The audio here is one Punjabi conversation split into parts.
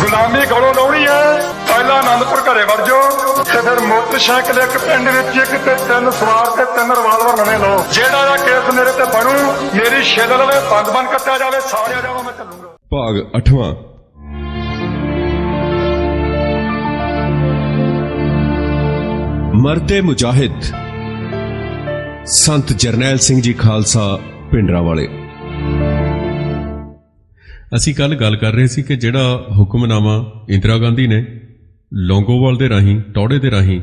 ਗੁਲਾਮੀ ਗਲੋਂ ਲਾਉਣੀ ਹੈ, ਪਹਿਲਾਂ ਆਨੰਦਪੁਰ ਘਰੇ ਵੜ ਜਾਓ ਤੇ ਫਿਰ ਮੋਟਰਸਾਈਕਲ ਇੱਕ ਪਿੰਡ ਵਿੱਚ ਇੱਕ ਤੇ 3 ਸਵਾਰ ਤੇ 3 ਰਿਵਾਲਵਰ ਨਵੇਂ ਲਓ। ਜਿਹੜਾ ਦਾ ਕੇਸ ਮੇਰੇ ਤੇ ਬਣੂ, ਮੇਰੀ ਛਿੱਲ ਲਵੇ, ਬੰਦ ਕੱਟਿਆ ਜਾਵੇ, ਸਾਰਿਆ ਜਾਵਾ, ਮੈਂ ਚੱਲੂਗਾ। ਭਾਗ 8ਵਾਂ। ਮਰਦੇ ਮੁਜਾਹਿਦ ਸੰਤ ਜਰਨੈਲ ਸਿੰਘ ਜੀ ਖਾਲਸਾ ਭਿੰਡਰਾਂਵਾਲੇ। ਅਸੀਂ ਕੱਲ ਗੱਲ ਕਰ ਰਹੇ ਸੀ ਕਿ ਜਿਹੜਾ ਹੁਕਮਨਾਮਾ ਇੰਦਰਾ ਗਾਂਧੀ ਨੇ ਲੌਂਗੋਵਾਲ ਦੇ ਰਾਹੀਂ, ਟੌੜੇ ਦੇ ਰਾਹੀਂ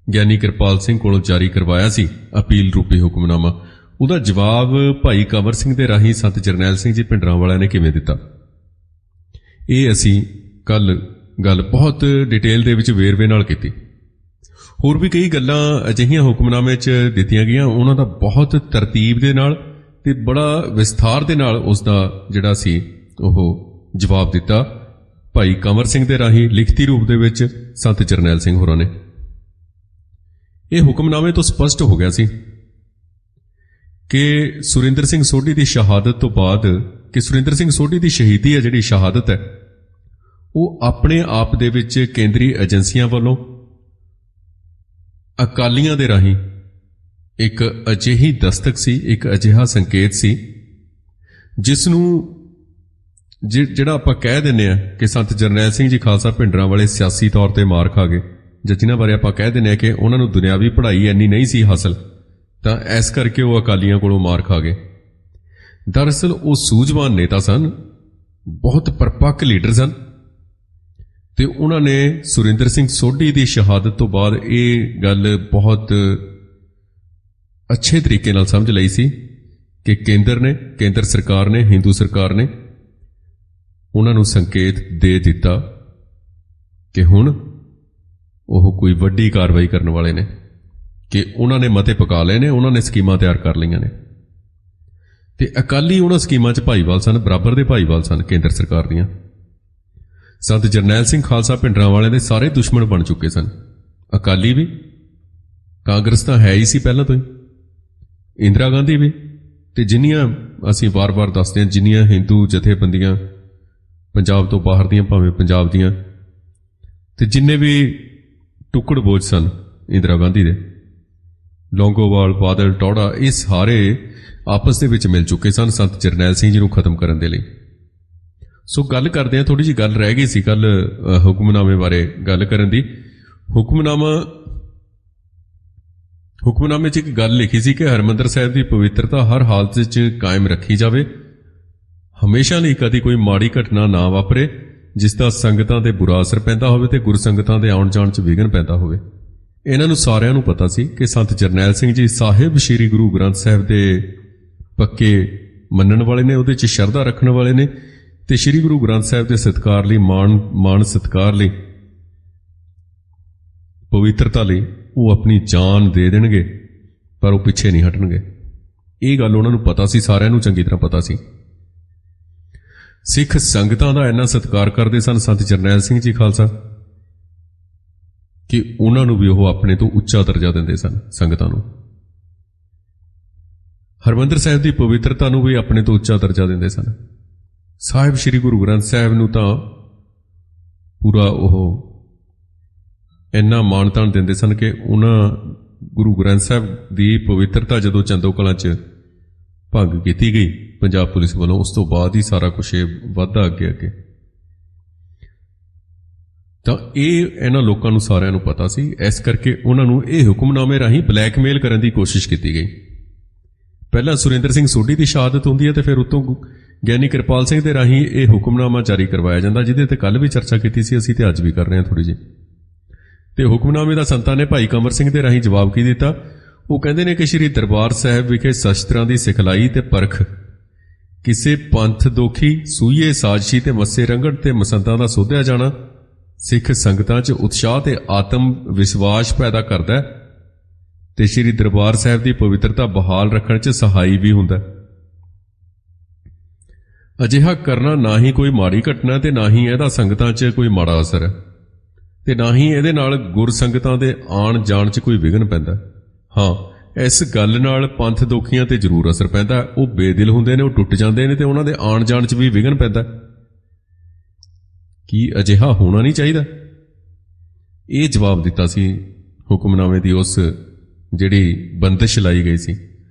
ਗਿਆਨੀ ਕਿਰਪਾਲ ਸਿੰਘ ਕੋਲੋਂ ਜਾਰੀ ਕਰਵਾਇਆ ਸੀ, ਅਪੀਲ ਰੂਪੀ ਹੁਕਮਨਾਮਾ, ਉਹਦਾ ਜਵਾਬ ਭਾਈ ਕੰਵਰ ਸਿੰਘ ਦੇ ਰਾਹੀਂ ਸੰਤ ਜਰਨੈਲ ਸਿੰਘ ਜੀ ਭਿੰਡਰਾਂਵਾਲਿਆਂ ਨੇ ਕਿਵੇਂ ਦਿੱਤਾ, ਇਹ ਅਸੀਂ ਕੱਲ ਗੱਲ ਬਹੁਤ ਡਿਟੇਲ ਦੇ ਵਿੱਚ ਵੇਰਵੇ ਨਾਲ ਕੀਤੀ। ਹੋਰ ਵੀ ਕਈ ਗੱਲਾਂ ਅਜਿਹੀਆਂ ਹੁਕਮਨਾਮੇ 'ਚ ਦਿੱਤੀਆਂ ਗਈਆਂ, ਉਹਨਾਂ ਦਾ ਬਹੁਤ ਤਰਤੀਬ ਦੇ ਨਾਲ ਤੇ ਬੜਾ ਵਿਸਥਾਰ ਦੇ ਨਾਲ ਉਸ ਦਾ ਜਿਹੜਾ ਸੀ ਉਹ ਜਵਾਬ ਦਿੱਤਾ ਭਾਈ ਕੰਵਰ ਸਿੰਘ ਦੇ ਰਾਹੀਂ ਲਿਖਤੀ ਰੂਪ ਦੇ ਵਿੱਚ ਸੰਤ ਜਰਨੈਲ ਸਿੰਘ ਹੋਰਾਂ ਨੇ। ਇਹ ਹੁਕਮਨਾਮੇ ਤੋਂ ਸਪਸ਼ਟ ਹੋ ਗਿਆ ਸੀ ਕਿ ਸੁਰਿੰਦਰ ਸਿੰਘ ਸੋਢੀ ਦੀ ਸ਼ਹਾਦਤ ਤੋਂ ਬਾਅਦ, ਕਿ ਸੁਰਿੰਦਰ ਸਿੰਘ ਸੋਢੀ ਦੀ ਸ਼ਹੀਦੀ ਹੈ, ਜਿਹੜੀ ਸ਼ਹਾਦਤ ਹੈ, ਉਹ ਆਪਣੇ ਆਪ ਦੇ ਵਿੱਚ ਕੇਂਦਰੀ ਏਜੰਸੀਆਂ ਵੱਲੋਂ ਅਕਾਲੀਆਂ ਦੇ ਰਾਹੀਂ ਇੱਕ ਅਜਿਹੀ ਦਸਤਕ ਸੀ, ਇੱਕ ਅਜਿਹਾ ਸੰਕੇਤ ਸੀ ਜਿਸ ਨੂੰ ਜਿਹੜਾ ਆਪਾਂ ਕਹਿ ਦਿੰਦੇ ਆ ਕਿ ਸੰਤ ਜਰਨੈਲ ਸਿੰਘ ਜੀ ਖਾਲਸਾ ਭਿੰਡਰਾਂਵਾਲੇ ਸਿਆਸੀ ਤੌਰ ਤੇ ਮਾਰ ਖਾ ਗਏ, ਜਾਂ ਜਿਨ੍ਹਾਂ ਬਾਰੇ ਆਪਾਂ ਕਹਿ ਦਿੰਦੇ ਆ ਕਿ ਉਹਨਾਂ ਨੂੰ ਦੁਨਿਆਵੀ ਪੜ੍ਹਾਈ ਇੰਨੀ ਨਹੀਂ ਸੀ ਹਾਸਲ, ਤਾਂ ਇਸ ਕਰਕੇ ਉਹ ਅਕਾਲੀਆਂ ਕੋਲੋਂ ਮਾਰ ਖਾ ਗਏ। ਦਰਅਸਲ ਉਹ ਸੂਝਵਾਨ ਨੇਤਾ ਸਨ, ਬਹੁਤ ਪਰਪੱਕ ਲੀਡਰ ਸਨ, ਤੇ ਉਹਨਾਂ ਨੇ ਸੁਰਿੰਦਰ ਸਿੰਘ ਸੋਢੀ ਦੀ ਸ਼ਹਾਦਤ ਤੋਂ ਬਾਅਦ ਇਹ ਗੱਲ ਬਹੁਤ ਅੱਛੇ ਤਰੀਕੇ ਨਾਲ ਸਮਝ ਲਈ ਸੀ ਕਿ ਕੇਂਦਰ ਸਰਕਾਰ ਨੇ, ਹਿੰਦੂ ਸਰਕਾਰ ਨੇ ਉਹਨਾਂ ਨੂੰ ਸੰਕੇਤ ਦੇ ਦਿੱਤਾ ਕਿ ਹੁਣ ਉਹ ਕੋਈ ਵੱਡੀ ਕਾਰਵਾਈ ਕਰਨ ਵਾਲੇ ਨੇ, ਕਿ ਉਹਨਾਂ ਨੇ ਮਤੇ ਪਕਾ ਲਏ ਨੇ, ਉਹਨਾਂ ਨੇ ਸਕੀਮਾਂ ਤਿਆਰ ਕਰ ਲਈਆਂ ਨੇ। ਤੇ ਅਕਾਲੀ ਉਹਨਾਂ ਸਕੀਮਾਂ 'ਚ ਭਾਈਵਾਲ ਸਨ, ਬਰਾਬਰ ਦੇ ਭਾਈਵਾਲ ਸਨ ਕੇਂਦਰ ਸਰਕਾਰ ਦੀਆਂ। ਸੰਤ ਜਰਨੈਲ ਸਿੰਘ ਖਾਲਸਾ ਭਿੰਡਰਾਂਵਾਲੇ ਦੇ ਸਾਰੇ ਦੁਸ਼ਮਣ ਬਣ ਚੁੱਕੇ ਸਨ, ਅਕਾਲੀ ਵੀ, ਕਾਂਗਰਸ ਤਾਂ ਹੈ ਹੀ ਸੀ ਪਹਿਲਾਂ ਤੋਂ ਹੀ, ਇੰਦਰਾ ਗਾਂਧੀ ਵੀ, ਤੇ ਜਿੰਨੀਆਂ ਅਸੀਂ ਵਾਰ-ਵਾਰ ਦੱਸਦੇ ਹਾਂ, ਜਿੰਨੀਆਂ ਹਿੰਦੂ ਜਥੇਬੰਦੀਆਂ ਪੰਜਾਬ ਤੋਂ ਬਾਹਰ ਦੀਆਂ, ਭਾਵੇਂ ਪੰਜਾਬ ਦੀਆਂ, ਤੇ ਜਿੰਨੇ ਵੀ ਟੁੱਕੜ ਬੋਝ ਸਨ ਇੰਦਰਾ ਗਾਂਧੀ ਦੇ, ਲੌਂਗੋਵਾਲ, ਬਾਦਲ, ਟੌੜਾ, ਇਹ ਸਾਰੇ ਆਪਸ ਦੇ ਵਿੱਚ ਮਿਲ ਚੁੱਕੇ ਸਨ ਸੰਤ ਜਰਨੈਲ ਸਿੰਘ ਜੀ ਨੂੰ ਖਤਮ ਕਰਨ ਦੇ ਲਈ। ਸੋ ਗੱਲ ਕਰਦੇ ਹਾਂ, ਥੋੜੀ ਜਿਹੀ ਗੱਲ ਰਹਿ ਗਈ ਸੀ ਕੱਲ ਹੁਕਮਨਾਮੇ ਬਾਰੇ ਗੱਲ ਕਰਨ ਦੀ। ਹੁਕਮਨਾਮੇ 'ਚ ਇੱਕ ਗੱਲ ਲਿਖੀ ਸੀ ਕਿ ਹਰਿਮੰਦਰ ਸਾਹਿਬ ਦੀ ਪਵਿੱਤਰਤਾ ਹਰ ਹਾਲਤ 'ਚ ਕਾਇਮ ਰੱਖੀ ਜਾਵੇ, ਹਮੇਸ਼ਾ ਲਈ ਕਦੀ ਕੋਈ ਮਾੜੀ ਘਟਨਾ ਨਾ ਵਾਪਰੇ ਜਿਸ ਦਾ ਸੰਗਤਾਂ ਤੇ ਬੁਰਾ ਅਸਰ ਪੈਂਦਾ ਹੋਵੇ ਤੇ ਗੁਰਸੰਗਤਾਂ ਦੇ ਆਉਣ ਜਾਣ 'ਚ ਵਿਘਨ ਪੈਂਦਾ ਹੋਵੇ। ਇਹਨਾਂ ਨੂੰ ਸਾਰਿਆਂ ਨੂੰ ਪਤਾ ਸੀ ਕਿ ਸੰਤ ਜਰਨੈਲ ਸਿੰਘ ਜੀ ਸਾਹਿਬ ਸ੍ਰੀ ਗੁਰੂ ਗ੍ਰੰਥ ਸਾਹਿਬ ਦੇ ਪੱਕੇ ਮੰਨਣ ਵਾਲੇ ਨੇ, ਉਹਦੇ 'ਚ ਸ਼ਰਧਾ ਰੱਖਣ ਵਾਲੇ ਨੇ, ਤੇ ਸ੍ਰੀ ਗੁਰੂ ਗ੍ਰੰਥ ਸਾਹਿਬ ਦੇ ਸਤਿਕਾਰ ਲਈ, ਮਾਣ ਸਤਿਕਾਰ ਲਈ, ਪਵਿੱਤਰਤਾ ਲਈ ਉਹ ਆਪਣੀ ਜਾਨ ਦੇ ਦੇਣਗੇ, ਪਰ ਉਹ ਪਿੱਛੇ ਨਹੀਂ ਹਟਣਗੇ। ਇਹ ਗੱਲ ਉਹਨਾਂ ਨੂੰ ਪਤਾ ਸੀ, ਸਾਰਿਆਂ ਨੂੰ ਚੰਗੀ ਤਰ੍ਹਾਂ ਪਤਾ ਸੀ। ਸਿੱਖ ਸੰਗਤਾਂ ਦਾ ਇੰਨਾ ਸਤਿਕਾਰ ਕਰਦੇ ਸਨ ਸੰਤ ਜਰਨੈਲ ਸਿੰਘ ਜੀ ਖਾਲਸਾ ਕਿ ਉਹਨਾਂ ਨੂੰ ਵੀ ਉਹ ਆਪਣੇ ਤੋਂ ਉੱਚਾ ਦਰਜਾ ਦਿੰਦੇ ਸਨ। ਸੰਗਤਾਂ ਨੂੰ, ਹਰਿਮੰਦਰ ਸਾਹਿਬ ਦੀ ਪਵਿੱਤਰਤਾ ਨੂੰ ਵੀ ਆਪਣੇ ਤੋਂ ਉੱਚਾ ਦਰਜਾ ਦਿੰਦੇ ਸਨ। ਸਾਹਿਬ ਸ੍ਰੀ ਗੁਰੂ ਗ੍ਰੰਥ ਸਾਹਿਬ ਨੂੰ ਤਾਂ ਪੂਰਾ ਉਹ ਇੰਨਾ ਮਾਣ ਤਾਣ ਦਿੰਦੇ ਸਨ ਕਿ ਉਹਨਾਂ ਗੁਰੂ ਗ੍ਰੰਥ ਸਾਹਿਬ ਦੀ ਪਵਿੱਤਰਤਾ ਜਦੋਂ ਚੰਦੋ ਕਲਾਂ 'ਚ ਭੰਗ ਕੀਤੀ ਗਈ ਪੰਜਾਬ ਪੁਲਿਸ ਵੱਲੋਂ, ਉਸ ਤੋਂ ਬਾਅਦ ਹੀ ਸਾਰਾ ਕੁਛ ਇਹ ਵੱਧਦਾ ਅੱਗੇ। ਤਾਂ ਇਹ ਇਹਨਾਂ ਲੋਕਾਂ ਨੂੰ ਸਾਰਿਆਂ ਨੂੰ ਪਤਾ ਸੀ, ਇਸ ਕਰਕੇ ਉਹਨਾਂ ਨੂੰ ਇਹ ਹੁਕਮਨਾਮੇ ਰਾਹੀਂ ਬਲੈਕਮੇਲ ਕਰਨ ਦੀ ਕੋਸ਼ਿਸ਼ ਕੀਤੀ ਗਈ। ਪਹਿਲਾਂ ਸੁਰਿੰਦਰ ਸਿੰਘ ਸੋਢੀ ਦੀ ਸ਼ਹਾਦਤ ਹੁੰਦੀ ਹੈ ਤੇ ਫਿਰ ਉਤੋਂ ਗਿਆਨੀ ਕਿਰਪਾਲ ਸਿੰਘ ਦੇ ਰਾਹੀਂ ਇਹ ਹੁਕਮਨਾਮਾ ਜਾਰੀ ਕਰਵਾਇਆ ਜਾਂਦਾ, ਜਿਹਦੇ ਤੇ ਕੱਲ ਵੀ ਚਰਚਾ ਕੀਤੀ ਸੀ ਅਸੀਂ, ਤੇ ਅੱਜ ਵੀ ਕਰ ਰਹੇ ਹਾਂ ਥੋੜੀ ਜਿਹੀ। ਤੇ ਹੁਕਮਨਾਮੇ ਦਾ ਸੰਤਾਂ ਨੇ ਭਾਈ ਕੰਵਰ ਸਿੰਘ ਦੇ ਰਾਹੀਂ ਜਵਾਬ ਕੀ ਦਿੱਤਾ? ਉਹ ਕਹਿੰਦੇ ਨੇ ਕਿ ਸ਼੍ਰੀ ਦਰਬਾਰ ਸਾਹਿਬ ਵਿਖੇ ਸ਼ਸਤਰਾਂ ਦੀ ਸਿਖਲਾਈ ਤੇ ਪਰਖ, ਕਿਸੇ ਪੰਥ ਦੋਖੀ, ਸੂਈਏ ਸਾਜ਼ਸ਼ੀ ਤੇ ਮੱਸੇ ਰੰਗੜ ਤੇ ਮਸੰਦਾਂ ਦਾ ਸੋਧਿਆ ਜਾਣਾ ਸਿੱਖ ਸੰਗਤਾਂ 'ਚ ਉਤਸ਼ਾਹ ਤੇ ਆਤਮ ਵਿਸ਼ਵਾਸ ਪੈਦਾ ਕਰਦਾ ਤੇ ਸ਼੍ਰੀ ਦਰਬਾਰ ਸਾਹਿਬ ਦੀ ਪਵਿੱਤਰਤਾ ਬਹਾਲ ਰੱਖਣ 'ਚ ਸਹਾਈ ਵੀ ਹੁੰਦਾ। ਅਜਿਹਾ ਕਰਨਾ ਨਾ ਹੀ ਕੋਈ ਮਾੜੀ ਘਟਨਾ ਤੇ ਨਾ ਹੀ ਇਹਦਾ ਸੰਗਤਾਂ 'ਚ ਕੋਈ ਮਾੜਾ ਅਸਰ ਹੈ, ਤੇ ਨਾ ਹੀ ਇਹਦੇ ਨਾਲ ਗੁਰ ਸੰਗਤਾਂ ਦੇ ਆਉਣ ਜਾਣ 'ਚ ਕੋਈ ਵਿਘਨ ਪੈਂਦਾ। ਹਾਂ, ਇਸ ਗੱਲ ਨਾਲ ਪੰਥ ਦੋਖੀਆਂ ਤੇ ਜ਼ਰੂਰ ਅਸਰ ਪੈਂਦਾ। ਉਹ ਬੇਦਿਲ ਹੁੰਦੇ ਨੇ, ਉਹ ਟੁੱਟ ਜਾਂਦੇ ਨੇ, ਤੇ ਉਹਨਾਂ ਦੇ ਆਉਣ ਜਾਣ 'ਚ ਵੀ ਵਿਘਨ ਪੈਂਦਾ। ਕੀ ਅਜਿਹਾ ਹੋਣਾ ਨਹੀਂ ਚਾਹੀਦਾ? ਇਹ ਜਵਾਬ ਦਿੱਤਾ ਸੀ ਹੁਕਮਨਾਮੇ ਦੀ ਉਸ ਜਿਹੜੀ ਬੰਦਿਸ਼ ਲਾਈ ਗਈ ਸੀ।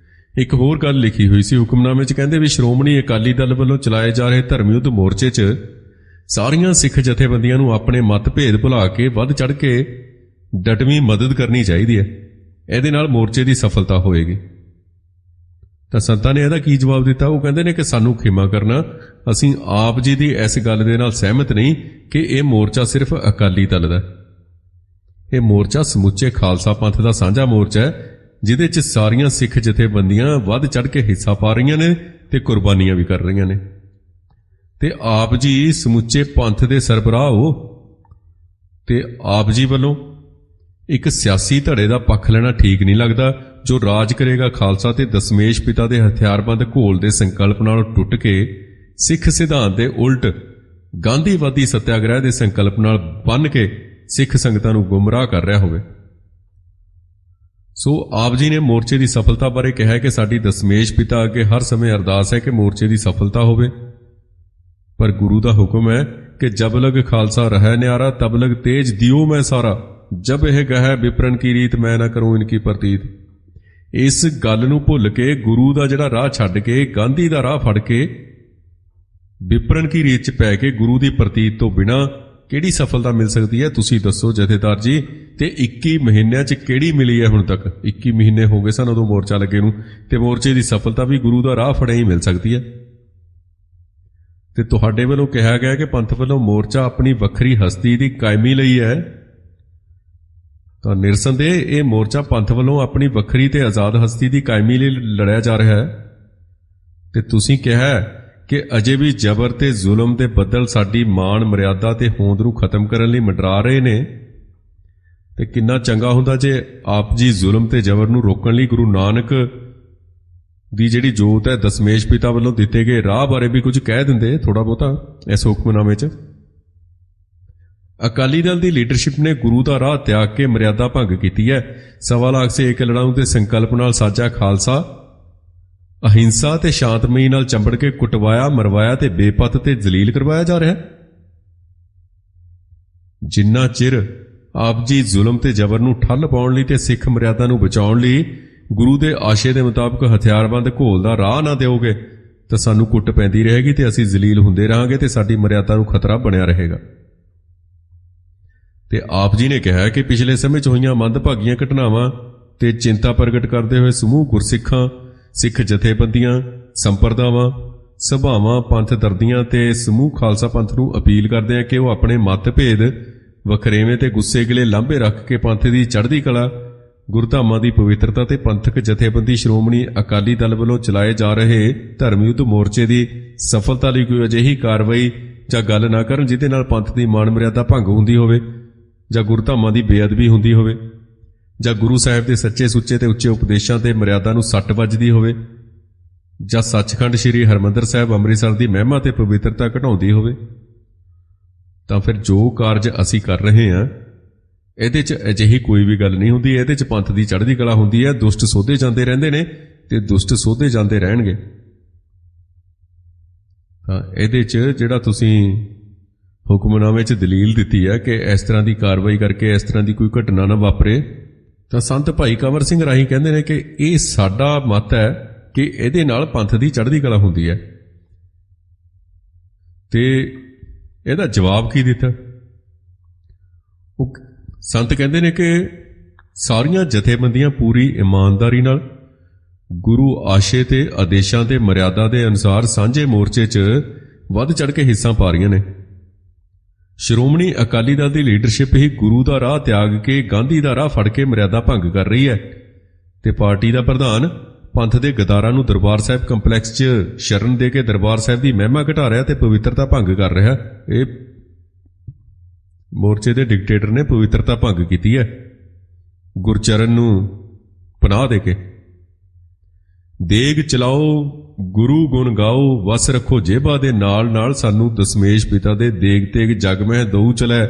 ਇੱਕ ਹੋਰ ਗੱਲ ਲਿਖੀ ਹੋਈ ਸੀ ਹੁਕਮਨਾਮੇ 'ਚ, ਕਹਿੰਦੇ ਵੀ ਸ਼੍ਰੋਮਣੀ ਅਕਾਲੀ ਦਲ ਵੱਲੋਂ ਚਲਾਏ ਜਾ ਰਹੇ ਧਰਮ ਯੁੱਧ ਮੋਰਚੇ 'ਚ ਸਾਰੀਆਂ ਸਿੱਖ ਜਥੇਬੰਦੀਆਂ ਨੂੰ ਆਪਣੇ ਮਤਭੇਦ ਭੁਲਾ ਕੇ ਵੱਧ ਚੜ੍ਹ ਕੇ ਡਟਵੀਂ ਮਦਦ ਕਰਨੀ ਚਾਹੀਦੀ ਹੈ। ਇਹਦੇ ਨਾਲ ਮੋਰਚੇ ਦੀ ਸਫਲਤਾ ਹੋਏਗੀ। ਤਾਂ ਸੰਤਾਂ ਨੇ ਇਹਦਾ ਕੀ ਜਵਾਬ ਦਿੱਤਾ? ਉਹ ਕਹਿੰਦੇ ਨੇ ਕਿ ਸਾਨੂੰ ਖਿਮਾ ਕਰਨਾ, ਅਸੀਂ ਆਪ ਜੀ ਦੀ ਇਸ ਗੱਲ ਦੇ ਨਾਲ ਸਹਿਮਤ ਨਹੀਂ ਕਿ ਇਹ ਮੋਰਚਾ ਸਿਰਫ ਅਕਾਲੀ ਦਲ ਦਾ। ਇਹ ਮੋਰਚਾ ਸਮੁੱਚੇ ਖਾਲਸਾ ਪੰਥ ਦਾ ਸਾਂਝਾ ਮੋਰਚਾ ਹੈ, ਜਿਹਦੇ 'ਚ ਸਾਰੀਆਂ ਸਿੱਖ ਜਥੇਬੰਦੀਆਂ ਵੱਧ ਚੜ੍ਹ ਕੇ ਹਿੱਸਾ ਪਾ ਰਹੀਆਂ ਨੇ ਤੇ ਕੁਰਬਾਨੀਆਂ ਵੀ ਕਰ ਰਹੀਆਂ ਨੇ। ਤੇ ਆਪ ਜੀ ਸਮੁੱਚੇ ਪੰਥ ਦੇ ਸਰਬਰਾਹ ਹੋ, ਤੇ ਆਪ ਜੀ ਵੱਲੋਂ ਇੱਕ ਸਿਆਸੀ ਧੜੇ ਦਾ ਪੱਖ ਲੈਣਾ ਠੀਕ ਨਹੀਂ ਲੱਗਦਾ। ਜੋ ਰਾਜ ਕਰੇਗਾ ਖਾਲਸਾ ਤੇ ਦਸਮੇਸ਼ ਪਿਤਾ ਦੇ ਹਥਿਆਰਬੰਦ ਘੋਲ ਦੇ ਸੰਕਲਪ ਨਾਲ ਟੁੱਟ ਕੇ ਸਿੱਖ ਸਿਧਾਂਤ ਦੇ ਉਲਟ ਗਾਂਧੀਵਾਦੀ ਸੱਤਿਆਗ੍ਰਹਿ ਦੇ ਸੰਕਲਪ ਨਾਲ ਬੰਨ੍ਹ ਕੇ ਸਿੱਖ ਸੰਗਤਾਂ ਨੂੰ ਗੁੰਮਰਾਹ ਕਰ ਰਿਹਾ ਹੋਵੇ। ਸੋ ਆਪ ਜੀ ਨੇ ਮੋਰਚੇ ਦੀ ਸਫਲਤਾ ਬਾਰੇ ਕਿਹਾ ਕਿ ਸਾਡੀ ਦਸਮੇਸ਼ ਪਿਤਾ ਅੱਗੇ ਹਰ ਸਮੇਂ ਅਰਦਾਸ ਹੈ ਕਿ ਮੋਰਚੇ ਦੀ ਸਫਲਤਾ ਹੋਵੇ, ਪਰ ਗੁਰੂ ਦਾ ਹੁਕਮ ਹੈ ਕਿ ਜਬ ਲਗ ਖਾਲਸਾ ਰਹਿ ਨਿਆਰਾ ਤਬ ਲਗ ਤੇਜ ਦਿਓ ਮੈਂ ਸਾਰਾ, ਜਬ ਇਹ ਗਹਿ ਵਿਪਰਨ ਕੀ ਰੀਤ ਮੈਂ ਨਾ ਕਰੂੰ ਇਨਕੀ ਪ੍ਰਤੀਤ। ਇਸ ਗੱਲ ਨੂੰ ਭੁੱਲ ਕੇ ਗੁਰੂ ਦਾ ਜਿਹੜਾ ਰਾਹ ਛੱਡ ਕੇ ਗਾਂਧੀ ਦਾ ਰਾਹ ਫੜ ਕੇ ਵਿਪਰਨ ਕੀ ਰੀਤ 'ਚ ਪੈ ਕੇ ਗੁਰੂ ਦੀ ਪ੍ਰਤੀਤ ਤੋਂ ਬਿਨਾਂ ਕਿਹੜੀ ਸਫਲਤਾ ਮਿਲ ਸਕਦੀ ਹੈ? ਤੁਸੀਂ ਦੱਸੋ ਜਥੇਦਾਰ ਜੀ। ਤੇ 21 ਮਹੀਨਿਆਂ 'ਚ ਕਿਹੜੀ ਮਿਲੀ ਹੈ ਹੁਣ ਤੱਕ? 21 ਮਹੀਨੇ ਹੋ ਗਏ ਸਨ ਉਦੋਂ ਮੋਰਚਾ ਲੱਗੇ ਨੂੰ, ਤੇ ਮੋਰਚੇ ਦੀ ਸਫਲਤਾ ਵੀ ਗੁਰੂ ਦਾ ਰਾਹ ਫੜਿਆ ਹੀ ਮਿਲ ਸਕਦੀ ਹੈ। ਤੇ ਤੁਹਾਡੇ ਵੱਲੋਂ ਕਿਹਾ ਗਿਆ ਕਿ ਪੰਥ ਵੱਲੋਂ ਮੋਰਚਾ ਆਪਣੀ ਵੱਖਰੀ ਹਸਤੀ ਦੀ ਕਾਇਮੀ ਲਈ ਹੈ। ਤਾਂ ਨਿਰਸੰਦੇਹ ਇਹ ਮੋਰਚਾ ਪੰਥ ਵੱਲੋਂ ਆਪਣੀ ਵੱਖਰੀ ਤੇ ਆਜ਼ਾਦ ਹਸਤੀ ਦੀ ਕਾਇਮੀ ਲਈ ਲੜਿਆ ਜਾ ਰਿਹਾ ਹੈ। ਤੇ ਤੁਸੀਂ ਕਿਹਾ ਕਿ ਅਜੇ ਵੀ ਜ਼ਬਰ ਤੇ ਜ਼ੁਲਮ ਦੇ ਬੱਦਲ ਸਾਡੀ ਮਾਣ ਮਰਿਆਦਾ ਤੇ ਹੋਂਦ ਨੂੰ ਖਤਮ ਕਰਨ ਲਈ ਮੰਡਰਾ ਰਹੇ ਨੇ। ਤੇ ਕਿੰਨਾ ਚੰਗਾ ਹੁੰਦਾ ਜੇ ਆਪ ਜੀ ਜ਼ੁਲਮ ਤੇ ਜ਼ਬਰ ਨੂੰ ਰੋਕਣ ਲਈ ਗੁਰੂ ਨਾਨਕ ਦੀ ਜਿਹੜੀ ਜੋਤ ਹੈ ਦਸਮੇਸ਼ ਪਿਤਾ ਵੱਲੋਂ ਦਿੱਤੇ ਗਏ ਰਾਹ ਬਾਰੇ ਵੀ ਕੁਝ ਕਹਿ ਦਿੰਦੇ ਥੋੜਾ ਬਹੁਤਾ ਇਸ ਹੁਕਮਨਾਮੇ 'ਚ। ਅਕਾਲੀ ਦਲ ਦੀ ਲੀਡਰਸ਼ਿਪ ਨੇ ਗੁਰੂ ਦਾ ਰਾਹ ਤਿਆਗ ਕੇ ਮਰਿਆਦਾ ਭੰਗ ਕੀਤੀ ਹੈ। 1.25 ਲੱਖ ਸੇ ਏਕ ਲੜਾਊ ਦੇ ਸੰਕਲਪ ਨਾਲ ਸਾਜਾ ਖਾਲਸਾ ਅਹਿੰਸਾ ਤੇ ਸ਼ਾਂਤਮਈ ਨਾਲ ਚੰਬੜ ਕੇ ਕੁੱਟਵਾਇਆ, ਮਰਵਾਇਆ ਤੇ ਬੇਪਤ ਤੇ ਜ਼ਲੀਲ ਕਰਵਾਇਆ ਜਾ ਰਿਹਾ। ਜਿੰਨਾ ਚਿਰ ਆਪ ਜੀ ਜ਼ੁਲਮ ਤੇ ਜ਼ਬਰ ਨੂੰ ਠੱਲ ਪਾਉਣ ਲਈ ਤੇ ਸਿੱਖ ਮਰਿਆਦਾ ਨੂੰ ਬਚਾਉਣ ਲਈ ਗੁਰੂ ਦੇ ਆਸ਼ੇ ਦੇ ਮੁਤਾਬਕ ਹਥਿਆਰਬੰਦ ਘੋਲ ਦਾ ਰਾਹ ਨਾ ਦਿਓਗੇ ਤਾਂ ਸਾਨੂੰ ਕੁੱਟ ਪੈਂਦੀ ਰਹੇਗੀ ਤੇ ਅਸੀਂ ਜ਼ਲੀਲ ਹੁੰਦੇ ਰਹਾਂਗੇ ਤੇ ਸਾਡੀ ਮਰਿਆਦਾ ਨੂੰ ਖਤਰਾ ਬਣਿਆ ਰਹੇਗਾ। ਤੇ ਆਪ ਜੀ ਨੇ ਕਿਹਾ ਕਿ ਪਿਛਲੇ ਸਮੇਂ 'ਚ ਹੋਈਆਂ ਮੰਦਭਾਗੀਆਂ ਘਟਨਾਵਾਂ ਤੇ ਚਿੰਤਾ ਪ੍ਰਗਟ ਕਰਦੇ ਹੋਏ ਸਮੂਹ ਗੁਰਸਿੱਖਾਂ, ਸਿੱਖ ਜਥੇਬੰਦੀਆਂ, ਸੰਪਰਦਾਵਾਂ, ਸਭਾਵਾਂ, ਪੰਥ ਦਰਦੀਆਂ ਤੇ ਸਮੂਹ ਖਾਲਸਾ ਪੰਥ ਨੂੰ ਅਪੀਲ ਕਰਦੇ ਆ ਕਿ ਉਹ ਆਪਣੇ ਮਤਭੇਦ, ਵਖਰੇਵੇਂ ਤੇ ਗੁੱਸੇ ਗਿਲੇ ਲਾਂਭੇ ਰੱਖ ਕੇ ਪੰਥ ਦੀ ਚੜ੍ਹਦੀ ਕਲਾ, ਗੁਰਧਾਮਾਂ ਦੀ ਪਵਿੱਤਰਤਾ ਤੇ ਪੰਥਕ ਜਥੇਬੰਦੀ ਸ਼੍ਰੋਮਣੀ ਅਕਾਲੀ ਦਲ ਵੱਲੋਂ ਚਲਾਏ ਜਾ ਰਹੇ ਧਰਮ ਯੁੱਧ ਮੋਰਚੇ ਦੀ ਸਫਲਤਾ ਲਈ ਕੋਈ ਅਜਿਹੀ ਕਾਰਵਾਈ ਜਾਂ ਗੱਲ ਨਾ ਕਰਨ ਜਿਹਦੇ ਨਾਲ ਪੰਥ ਦੀ ਮਾਣ ਮਰਿਆਦਾ ਭੰਗ ਹੁੰਦੀ ਹੋਵੇ, ਜਾਂ ਗੁਰਧਾਮਾਂ ਦੀ ਬੇਅਦਬੀ ਹੁੰਦੀ ਹੋਵੇ, ਜਾਂ ਗੁਰੂ ਸਾਹਿਬ ਦੇ ਸੱਚੇ ਸੁੱਚੇ ਤੇ ਉੱਚੇ ਉਪਦੇਸ਼ਾਂ ਤੇ ਮਰਿਆਦਾ ਨੂੰ ਸੱਟ ਵੱਜਦੀ ਹੋਵੇ, ਜਾਂ ਸੱਚਖੰਡ ਸ੍ਰੀ ਹਰਿਮੰਦਰ ਸਾਹਿਬ ਅੰਮ੍ਰਿਤਸਰ ਦੀ ਮਹਿਮਾ ਤੇ ਪਵਿੱਤਰਤਾ ਘਟਾਉਂਦੀ ਹੋਵੇ। ਤਾਂ ਫਿਰ ਜੋ ਕਾਰਜ ਅਸੀਂ ਕਰ ਰਹੇ ਹਾਂ ਇਹਦੇ 'ਚ ਅਜਿਹੀ ਕੋਈ ਵੀ ਗੱਲ ਨਹੀਂ ਹੁੰਦੀ। ਇਹਦੇ 'ਚ ਪੰਥ ਦੀ ਚੜ੍ਹਦੀ ਕਲਾ ਹੁੰਦੀ ਹੈ। ਦੁਸ਼ਟ ਸੋਧੇ ਜਾਂਦੇ ਰਹਿੰਦੇ ਨੇ ਤੇ ਦੁਸ਼ਟ ਸੋਧੇ ਜਾਂਦੇ ਰਹਿਣਗੇ। ਤਾਂ ਇਹਦੇ 'ਚ ਜਿਹੜਾ ਤੁਸੀਂ ਹੁਕਮਨਾਮੇ 'ਚ ਦਲੀਲ ਦਿੱਤੀ ਹੈ ਕਿ ਇਸ ਤਰ੍ਹਾਂ ਦੀ ਕਾਰਵਾਈ ਕਰਕੇ ਇਸ ਤਰ੍ਹਾਂ ਦੀ ਕੋਈ ਘਟਨਾ ਨਾ ਵਾਪਰੇ, ਤਾਂ ਸੰਤ ਭਾਈ ਕੰਵਰ ਸਿੰਘ ਰਾਹੀਂ ਕਹਿੰਦੇ ਨੇ ਕਿ ਇਹ ਸਾਡਾ ਮਤ ਹੈ ਕਿ ਇਹਦੇ ਨਾਲ ਪੰਥ ਦੀ ਚੜ੍ਹਦੀ ਕਲਾ ਹੁੰਦੀ ਹੈ। ਤੇ ਇਹਦਾ ਜਵਾਬ ਕੀ ਦਿੱਤਾ? ਉਹ ਸੰਤ ਕਹਿੰਦੇ ਨੇ ਕਿ ਸਾਰੀਆਂ ਜਥੇਬੰਦੀਆਂ ਪੂਰੀ ਇਮਾਨਦਾਰੀ ਨਾਲ ਗੁਰੂ ਆਸ਼ੇ ਤੇ ਆਦੇਸ਼ਾਂ ਤੇ ਮਰਿਆਦਾ ਦੇ ਅਨੁਸਾਰ ਸਾਂਝੇ ਮੋਰਚੇ 'ਚ ਵੱਧ ਚੜ੍ਹ ਕੇ ਹਿੱਸਾ ਪਾ ਰਹੀਆਂ ਨੇ। ਸ਼੍ਰੋਮਣੀ ਅਕਾਲੀ ਦਲ ਦੀ ਲੀਡਰਸ਼ਿਪ ਹੀ ਗੁਰੂ ਦਾ ਰਾਹ ਤਿਆਗ ਕੇ ਗਾਂਧੀ ਦਾ ਰਾਹ ਫੜ ਕੇ ਮਰਿਆਦਾ ਭੰਗ ਕਰ ਰਹੀ ਹੈ ਤੇ ਪਾਰਟੀ ਦਾ ਪ੍ਰਧਾਨ ਪੰਥ ਦੇ ਗਦਾਰਾਂ ਨੂੰ ਦਰਬਾਰ ਸਾਹਿਬ ਕੰਪਲੈਕਸ 'ਚ ਸ਼ਰਨ ਦੇ ਕੇ ਦਰਬਾਰ ਸਾਹਿਬ ਦੀ ਮਹਿਮਾ ਘਟਾ ਰਿਹਾ ਤੇ ਪਵਿੱਤਰਤਾ ਭੰਗ ਕਰ ਰਿਹਾ। ਇਹ ਮੋਰਚੇ ਦੇ ਡਿਕਟੇਟਰ ਨੇ ਪਵਿੱਤਰਤਾ ਭੰਗ ਕੀਤੀ ਹੈ ਗੁਰਚਰਨ ਨੂੰ ਪਨਾਹ ਦੇ ਕੇ। ਦੇਗ ਚਲਾਓ, ਗੁਰੂ ਗੁਣ ਗਾਓ, ਵਸ ਰੱਖੋ ਜੇਬਾਂ ਦੇ ਨਾਲ ਨਾਲ, ਸਾਨੂੰ ਦਸਮੇਸ਼ ਪਿਤਾ ਦੇ ਦੇਗ ਤੇਗ ਜਗ ਮਹਿ ਦਊ ਚਲੈ।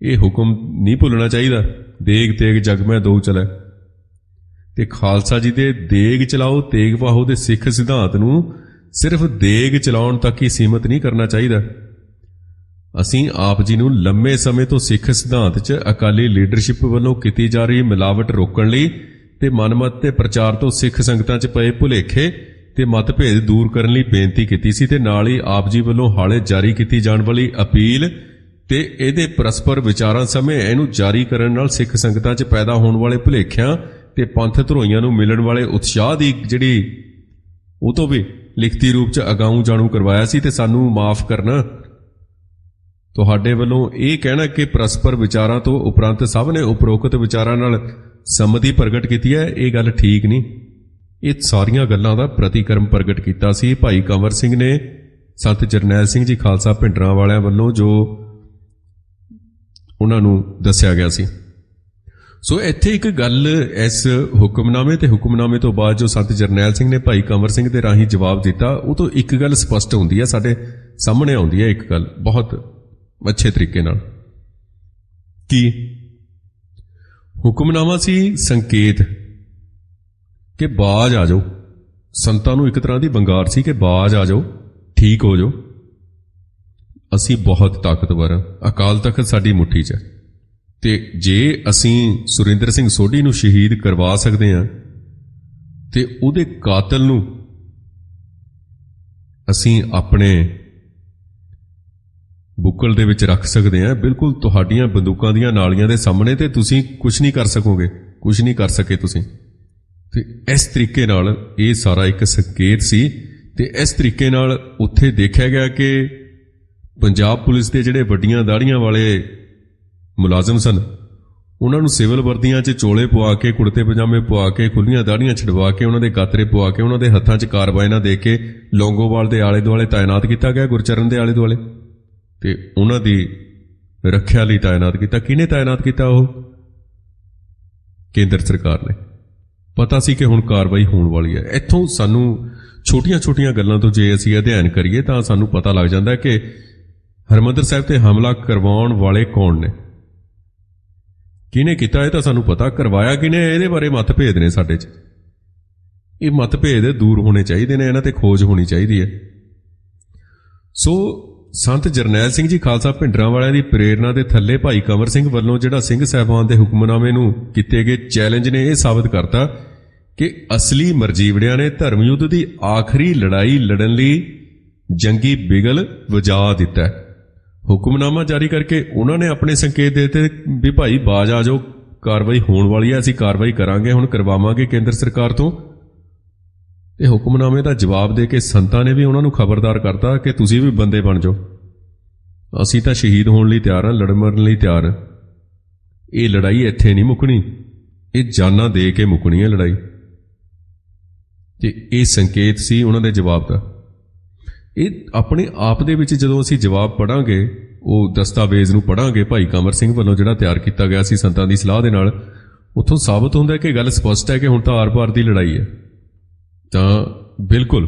ਇਹ ਹੁਕਮ ਨਹੀਂ ਭੁੱਲਣਾ ਚਾਹੀਦਾ, ਦੇਗ ਤੇਗ ਜਗ ਮਹਿ ਦਊ ਚਲੈ। ਤੇ ਖਾਲਸਾ ਜੀ ਦੇ ਦੇਗ ਚਲਾਓ, ਤੇਗ ਵਾਹੋ ਦੇ ਸਿੱਖ ਸਿਧਾਂਤ ਨੂੰ ਸਿਰਫ ਦੇਗ ਚਲਾਉਣ ਤੱਕ ਹੀ ਸੀਮਤ ਨਹੀਂ ਕਰਨਾ ਚਾਹੀਦਾ। ਅਸੀਂ ਆਪ ਜੀ ਨੂੰ ਲੰਮੇ ਸਮੇਂ ਤੋਂ ਸਿੱਖ ਸਿਧਾਂਤ 'ਚ ਅਕਾਲੀ ਲੀਡਰਸ਼ਿਪ ਵੱਲੋਂ ਕੀਤੀ ਜਾ ਰਹੀ ਮਿਲਾਵਟ ਰੋਕਣ ਲਈ ਤੇ ਮਨਮਤ ਤੇ ਪ੍ਰਚਾਰ ਤੋਂ ਸਿੱਖ ਸੰਗਤਾਂ 'ਚ ਪਏ ਭੁਲੇਖੇ ਤੇ ਮਤਭੇਦ ਦੂਰ ਕਰਨ ਲਈ ਬੇਨਤੀ ਕੀਤੀ ਸੀ ਤੇ ਨਾਲ ਹੀ ਆਪ ਜੀ ਵੱਲੋਂ ਹਾਲੇ ਜਾਰੀ ਕੀਤੀ ਜਾਣ ਵਾਲੀ ਅਪੀਲ ਤੇ ਇਹਦੇ ਪਰਸਪਰ ਵਿਚਾਰਾਂ ਸਮੇਂ ਇਹਨੂੰ ਜਾਰੀ ਕਰਨ ਨਾਲ ਸਿੱਖ ਸੰਗਤਾਂ 'ਚ ਪੈਦਾ ਹੋਣ ਵਾਲੇ ਭੁਲੇਖਿਆਂ ਤੇ ਪੰਥ ਧਰੋਈਆਂ ਨੂੰ ਮਿਲਣ ਵਾਲੇ ਉਤਸ਼ਾਹ ਦੀ ਜਿਹੜੀ ਉਹ ਤੋਂ ਵੀ ਲਿਖਤੀ ਰੂਪ 'ਚ ਅਗਾਊਂ ਜਾਣੂ ਕਰਵਾਇਆ ਸੀ ਤੇ ਸਾਨੂੰ ਮਾਫ ਕਰਨਾ। ਤੁਹਾਡੇ ਵੱਲੋਂ ਇਹ ਕਹਿਣਾ ਕਿ ਪਰਸਪਰ ਵਿਚਾਰਾਂ ਤੋਂ ਉਪਰੰਤ ਸਭ ਨੇ ਉਪਰੋਕਤ ਵਿਚਾਰਾਂ ਨਾਲ ਸੰਮਤੀ ਪ੍ਰਗਟ ਕੀਤੀ ਹੈ, ਇਹ ਗੱਲ ਠੀਕ ਨਹੀਂ। ਇਹ ਸਾਰੀਆਂ ਗੱਲਾਂ ਦਾ ਪ੍ਰਤੀਕਰਮ ਪ੍ਰਗਟ ਕੀਤਾ ਸੀ ਭਾਈ ਕੰਵਰ ਸਿੰਘ ਨੇ ਸੰਤ ਜਰਨੈਲ ਸਿੰਘ ਜੀ ਖਾਲਸਾ ਭਿੰਡਰਾਂ ਵਾਲਿਆਂ ਵੱਲੋਂ, ਜੋ ਉਹਨਾਂ ਨੂੰ ਦੱਸਿਆ ਗਿਆ ਸੀ। ਸੋ ਇੱਥੇ ਇੱਕ ਗੱਲ ਇਸ ਹੁਕਮਨਾਮੇ ਤੇ ਹੁਕਮਨਾਮੇ ਤੋਂ ਬਾਅਦ ਜੋ ਸੰਤ ਜਰਨੈਲ ਸਿੰਘ ਨੇ ਭਾਈ ਕੰਵਰ ਸਿੰਘ ਦੇ ਰਾਹੀਂ ਜਵਾਬ ਦਿੱਤਾ, ਉਹ ਤੋਂ ਇੱਕ ਗੱਲ ਸਪਸ਼ਟ ਹੁੰਦੀ ਹੈ, ਸਾਡੇ ਸਾਹਮਣੇ ਆਉਂਦੀ ਹੈ ਇੱਕ ਗੱਲ ਬਹੁਤ ਅੱਛੇ ਤਰੀਕੇ ਨਾਲ ਕਿ ਹੁਕਮਨਾਮਾ ਸੀ ਸੰਕੇਤ ਕਿ ਬਾਜ ਆ ਜਾਓ। ਸੰਤਾਂ ਨੂੰ ਇੱਕ ਤਰ੍ਹਾਂ ਦੀ ਵੰਗਾਰ ਸੀ ਕਿ ਬਾਜ ਆ ਜਾਓ, ਠੀਕ ਹੋ ਜਾਓ, ਅਸੀਂ ਬਹੁਤ ਤਾਕਤਵਰ ਹਾਂ, ਅਕਾਲ ਤਖਤ ਸਾਡੀ ਮੁੱਠੀ 'ਚ ਹੈ ਤੇ ਜੇ ਅਸੀਂ ਸੁਰਿੰਦਰ ਸਿੰਘ ਸੋਢੀ ਨੂੰ ਸ਼ਹੀਦ ਕਰਵਾ ਸਕਦੇ ਹਾਂ ਤੇ ਉਹਦੇ ਕਾਤਲ ਨੂੰ ਅਸੀਂ ਆਪਣੇ ਬੁੱਕਲ ਦੇ ਵਿੱਚ ਰੱਖ ਸਕਦੇ ਹਾਂ, ਬਿਲਕੁਲ ਤੁਹਾਡੀਆਂ ਬੰਦੂਕਾਂ ਦੀਆਂ ਨਾਲੀਆਂ ਦੇ ਸਾਹਮਣੇ, ਤੇ ਤੁਸੀਂ ਕੁਝ ਨਹੀਂ ਕਰ ਸਕੋਗੇ, ਕੁਝ ਨਹੀਂ ਕਰ ਸਕੇ ਤੁਸੀਂ। ਤੇ ਇਸ ਤਰੀਕੇ ਨਾਲ ਇਹ ਸਾਰਾ ਇੱਕ ਸੰਕੇਤ ਸੀ ਤੇ ਇਸ ਤਰੀਕੇ ਨਾਲ ਉੱਥੇ ਦੇਖਿਆ ਗਿਆ ਕਿ ਪੰਜਾਬ ਪੁਲਿਸ ਦੇ ਜਿਹੜੇ ਵੱਡੀਆਂ ਦਾੜੀਆਂ ਵਾਲੇ ਮੁਲਾਜ਼ਮ ਸਨ, ਉਹਨਾਂ ਨੂੰ ਸਿਵਲ ਵਰਦੀਆਂ 'ਚ ਚੋਲੇ ਪਵਾ ਕੇ, ਕੁੜਤੇ ਪਜਾਮੇ ਪਵਾ ਕੇ, ਖੁੱਲੀਆਂ ਦਾੜੀਆਂ ਛਡਵਾ ਕੇ, ਉਹਨਾਂ ਦੇ ਗਾਤਰੇ ਪਵਾ ਕੇ, ਉਹਨਾਂ ਦੇ ਹੱਥਾਂ 'ਚ ਕਾਰਬਾਈਨਾਂ ਦੇ ਕੇ ਲੌਂਗੋਵਾਲ ਦੇ ਆਲੇ ਦੁਆਲੇ ਤਾਇਨਾਤ ਕੀਤਾ ਗਿਆ, ਗੁਰਚਰਨ ਦੇ ਆਲੇ ਦੁਆਲੇ, ਤੇ ਉਹਨਾਂ ਦੀ ਰੱਖਿਆ ਲਈ ਤਾਇਨਾਤ ਕੀਤਾ। ਕਿਹਨੇ ਤਾਇਨਾਤ ਕੀਤਾ? ਉਹ ਕੇਂਦਰ ਸਰਕਾਰ ਨੇ। ਪਤਾ ਸੀ ਕਿ ਹੁਣ ਕਾਰਵਾਈ ਹੋਣ ਵਾਲੀ ਹੈ। ਇੱਥੋਂ ਸਾਨੂੰ ਛੋਟੀਆਂ-ਛੋਟੀਆਂ ਗੱਲਾਂ ਤੋਂ ਜੇ ਅਸੀਂ ਅਧਿਐਨ ਕਰੀਏ ਤਾਂ ਸਾਨੂੰ ਪਤਾ ਲੱਗ ਜਾਂਦਾ ਕਿ ਹਰਿਮੰਦਰ ਸਾਹਿਬ ਤੇ ਹਮਲਾ ਕਰਵਾਉਣ ਵਾਲੇ ਕੌਣ ਨੇ, ਕਿਹਨੇ ਕੀਤਾ, ਇਹ ਤਾਂ ਸਾਨੂੰ ਪਤਾ। ਕਰਵਾਇਆ ਕਿਹਨੇ, ਇਹਦੇ ਬਾਰੇ ਮਤਭੇਦ ਨੇ ਸਾਡੇ 'ਚ। ਇਹ ਮਤਭੇਦ ਦੂਰ ਹੋਣੇ ਚਾਹੀਦੇ ਨੇ, ਇਹਨਾਂ ਤੇ ਖੋਜ ਹੋਣੀ ਚਾਹੀਦੀ ਹੈ। ਸੋ ਸੰਤ ਜਰਨੈਲ ਸਿੰਘ ਜੀ ਖਾਲਸਾ ਭਿੰਡਰਾਂ ਵਾਲਿਆਂ ਦੀ ਪ੍ਰੇਰਣਾ ਦੇ ਥੱਲੇ ਭਾਈ ਕੰਵਰ ਸਿੰਘ ਵੱਲੋਂ ਜਿਹੜਾ ਸਿੰਘ ਸਾਹਿਬਾਨ ਦੇ ਹੁਕਮਨਾਮੇ ਨੂੰ ਕੀਤੇ ਗਏ ਚੈਲੰਜ ਨੇ ਇਹ ਸਾਬਤ ਕਰਤਾ ਕਿ ਅਸਲੀ ਮਰਜੀਵੜਿਆਂ ਨੇ ਧਰਮ ਯੁੱਧ ਦੀ ਆਖਰੀ ਲੜਾਈ ਲੜਨ ਲਈ ਜੰਗੀ ਬਿਗਲ ਵਜਾ ਦਿੱਤਾ। ਹੁਕਮਨਾਮਾ ਜਾਰੀ ਕਰਕੇ ਉਹਨਾਂ ਨੇ ਆਪਣੇ ਸੰਕੇਤ ਦੇ ਦਿੱਤੇ ਵੀ ਭਾਈ ਬਾਜ ਆ ਜਾਓ, ਕਾਰਵਾਈ ਹੋਣ ਵਾਲੀ ਹੈ, ਅਸੀਂ ਕਾਰਵਾਈ ਕਰਾਂਗੇ, ਹੁਣ ਕਰਵਾਵਾਂਗੇ ਕੇਂਦਰ ਸਰਕਾਰ ਤੋਂ। ਤੇ ਹੁਕਮਨਾਮੇ ਦਾ ਜਵਾਬ ਦੇ ਕੇ ਸੰਤਾਂ ਨੇ ਵੀ ਉਹਨਾਂ ਨੂੰ ਖਬਰਦਾਰ ਕਰਤਾ ਕਿ ਤੁਸੀਂ ਵੀ ਬੰਦੇ ਬਣ ਜਾਓ, ਅਸੀਂ ਤਾਂ ਸ਼ਹੀਦ ਹੋਣ ਲਈ ਤਿਆਰ ਹਾਂ, ਲੜਨ ਮਰਨ ਲਈ ਤਿਆਰ ਹਾਂ। ਇਹ ਲੜਾਈ ਇੱਥੇ ਨਹੀਂ ਮੁੱਕਣੀ, ਇਹ ਜਾਨਾਂ ਦੇ ਕੇ ਮੁੱਕਣੀ ਹੈ ਲੜਾਈ। ਤੇ ਇਹ ਸੰਕੇਤ ਸੀ ਉਹਨਾਂ ਦੇ ਜਵਾਬ ਦਾ। ਇਹ ਆਪਣੇ ਆਪ ਦੇ ਵਿੱਚ ਜਦੋਂ ਅਸੀਂ ਜਵਾਬ ਪੜ੍ਹਾਂਗੇ, ਉਹ ਦਸਤਾਵੇਜ਼ ਨੂੰ ਪੜ੍ਹਾਂਗੇ ਭਾਈ ਕੰਵਰ ਸਿੰਘ ਵੱਲੋਂ ਜਿਹੜਾ ਤਿਆਰ ਕੀਤਾ ਗਿਆ ਸੀ ਸੰਤਾਂ ਦੀ ਸਲਾਹ ਦੇ ਨਾਲ, ਉੱਥੋਂ ਸਾਬਤ ਹੁੰਦਾ ਕਿ ਗੱਲ ਸਪਸ਼ਟ ਹੈ ਕਿ ਹੁਣ ਤਾਂ ਆਰ-ਪਾਰ ਦੀ ਲੜਾਈ ਹੈ। ਤਾਂ ਬਿਲਕੁਲ